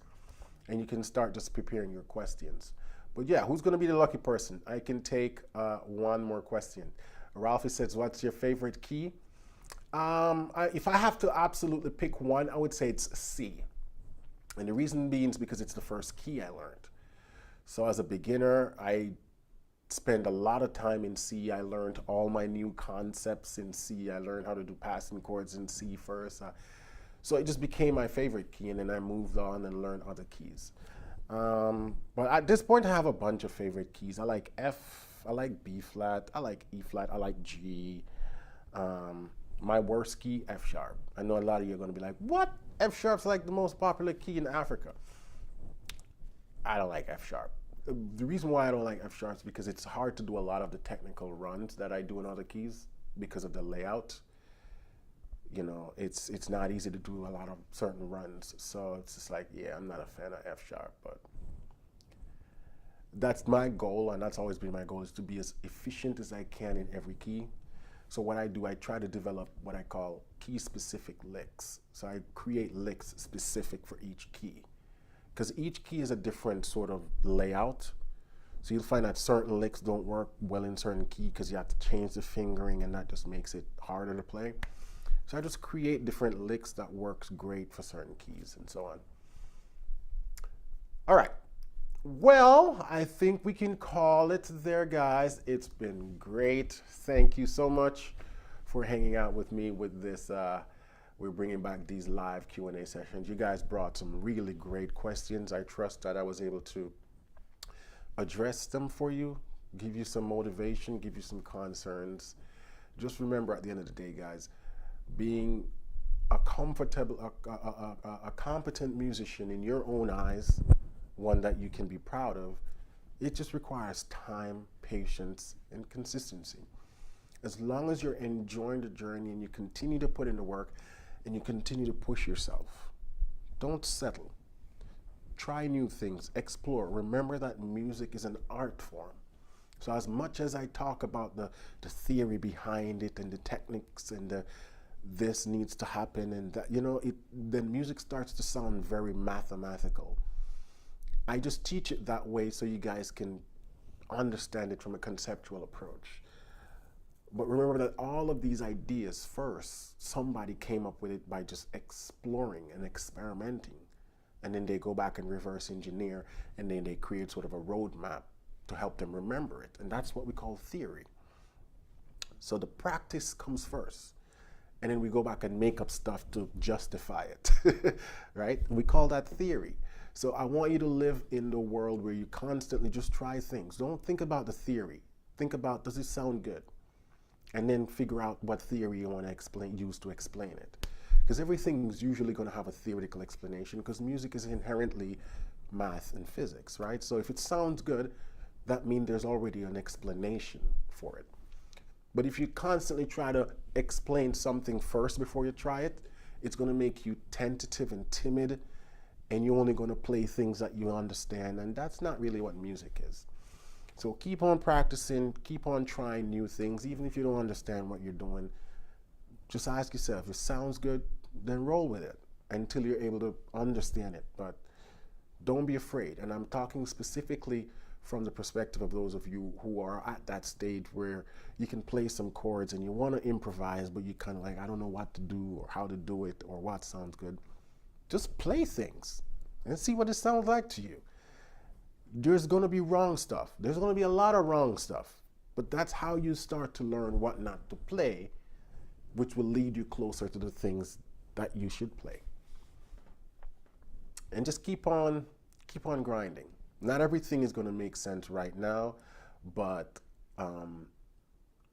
And you can start just preparing your questions. But yeah, who's going to be the lucky person? I can take one more question. Ralphie says, what's your favorite key? If I have to absolutely pick one, I would say it's C. And the reason being is because it's the first key I learned. So as a beginner, I spent a lot of time in C. I learned all my new concepts in C. I learned how to do passing chords in C first. So it just became my favorite key, and then I moved on and learned other keys. But at this point, I have a bunch of favorite keys. I like F, I like B flat, I like E flat, I like G. My worst key, F sharp. I know a lot of you are going to be like, what? F sharp's like the most popular key in Africa. I don't like F sharp. The reason why I don't like F sharp is because it's hard to do a lot of the technical runs that I do in other keys because of the layout. You know, it's not easy to do a lot of certain runs. So it's just like, yeah, I'm not a fan of F sharp, but that's my goal, and that's always been my goal, is to be as efficient as I can in every key. So what I do, I try to develop what I call key-specific licks. So I create licks specific for each key, because each key is a different sort of layout. So you'll find that certain licks don't work well in certain key because you have to change the fingering, and that just makes it harder to play. So I just create different licks that works great for certain keys and so on. All right. Well, I think we can call it there, guys. It's been great. Thank you so much for hanging out with me with this. We're bringing back these live Q&A sessions. You guys brought some really great questions. I trust that I was able to address them for you, give you some motivation, give you some concerns. Just remember at the end of the day, guys, being a competent musician in your own eyes, one that you can be proud of, it just requires time, patience, and consistency. As long as you're enjoying the journey and you continue to put in the work and you continue to push yourself, don't settle. Try new things, explore. Remember that music is an art form. So as much as I talk about the theory behind it and the techniques and this needs to happen and that, then music starts to sound very mathematical. I just teach it that way so you guys can understand it from a conceptual approach. But remember that all of these ideas, first, somebody came up with it by just exploring and experimenting. And then they go back and reverse engineer, and then they create sort of a roadmap to help them remember it. And that's what we call theory. So the practice comes first. And then we go back and make up stuff to justify it, right? We call that theory. So I want you to live in the world where you constantly just try things. Don't think about the theory. Think about, does it sound good? And then figure out what theory you want to use to explain it. Because everything is usually going to have a theoretical explanation because music is inherently math and physics, right? So if it sounds good, that means there's already an explanation for it. But if you constantly try to explain something first before you try it, it's going to make you tentative and timid, and you're only going to play things that you understand, and that's not really what music is. So keep on practicing, keep on trying new things, even if you don't understand what you're doing. Just ask yourself, if it sounds good, then roll with it until you're able to understand it. But don't be afraid. And I'm talking specifically from the perspective of those of you who are at that stage where you can play some chords and you want to improvise, but you kind of like, I don't know what to do or how to do it or what sounds good. Just play things and see what it sounds like to you. There's going to be wrong stuff. There's going to be a lot of wrong stuff. But that's how you start to learn what not to play, which will lead you closer to the things that you should play. And just keep on grinding. Not everything is going to make sense right now, but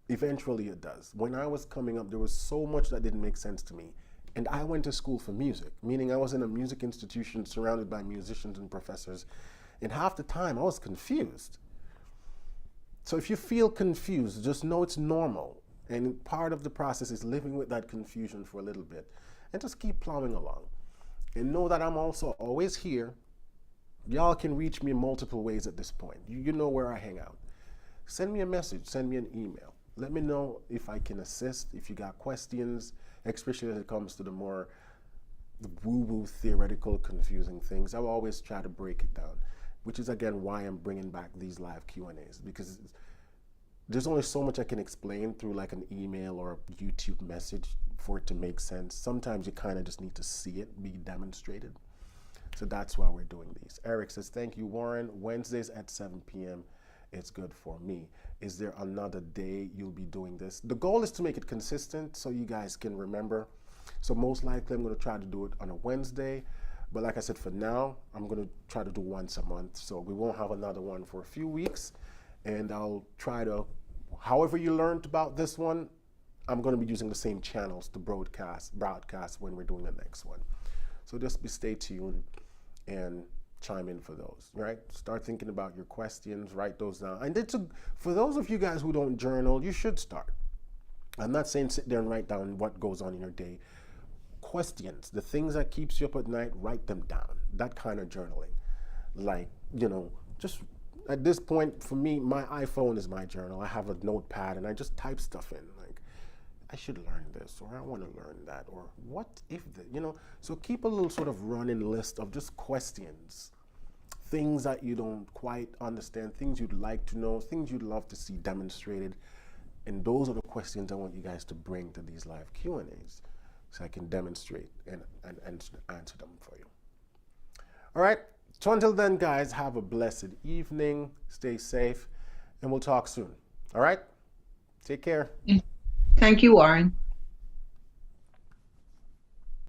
eventually it does. When I was coming up, there was so much that didn't make sense to me. And I went to school for music, meaning I was in a music institution surrounded by musicians and professors. And half the time I was confused. So if you feel confused, just know it's normal. And part of the process is living with that confusion for a little bit and just keep plowing along. And know that I'm also always here. Y'all can reach me in multiple ways at this point. You know where I hang out. Send me a message, send me an email. Let me know if I can assist, if you got questions, especially when it comes to the more woo-woo, theoretical, confusing things. I will always try to break it down, which is again why I'm bringing back these live Q&As, because there's only so much I can explain through like an email or a YouTube message for it to make sense. Sometimes you kind of just need to see it be demonstrated. So that's why we're doing these. Eric says, thank you, Warren. Wednesdays at 7 p.m. It's good for me. Is there another day you'll be doing this? The goal is to make it consistent so you guys can remember. So most likely I'm going to try to do it on a Wednesday. But like I said, for now, I'm going to try to do once a month. So we won't have another one for a few weeks. And I'll try to, however you learned about this one, I'm going to be using the same channels to broadcast when we're doing the next one. So just stay tuned and chime in for those, right? Start thinking about your questions, write those down. And for those of you guys who don't journal, you should start. I'm not saying sit there and write down what goes on in your day. Questions, the things that keeps you up at night, write them down. That kind of journaling. Like, just at this point, for me, my iPhone is my journal. I have a notepad and I just type stuff in. Like, I should learn this, or I want to learn that, or what if so keep a little sort of running list of just questions, things that you don't quite understand, things you'd like to know, things you'd love to see demonstrated. And those are the questions I want you guys to bring to these live Q&As so I can demonstrate and answer them for you. All right, so until then, guys, have a blessed evening, stay safe, and we'll talk soon. All right, take care. Thank you, Warren.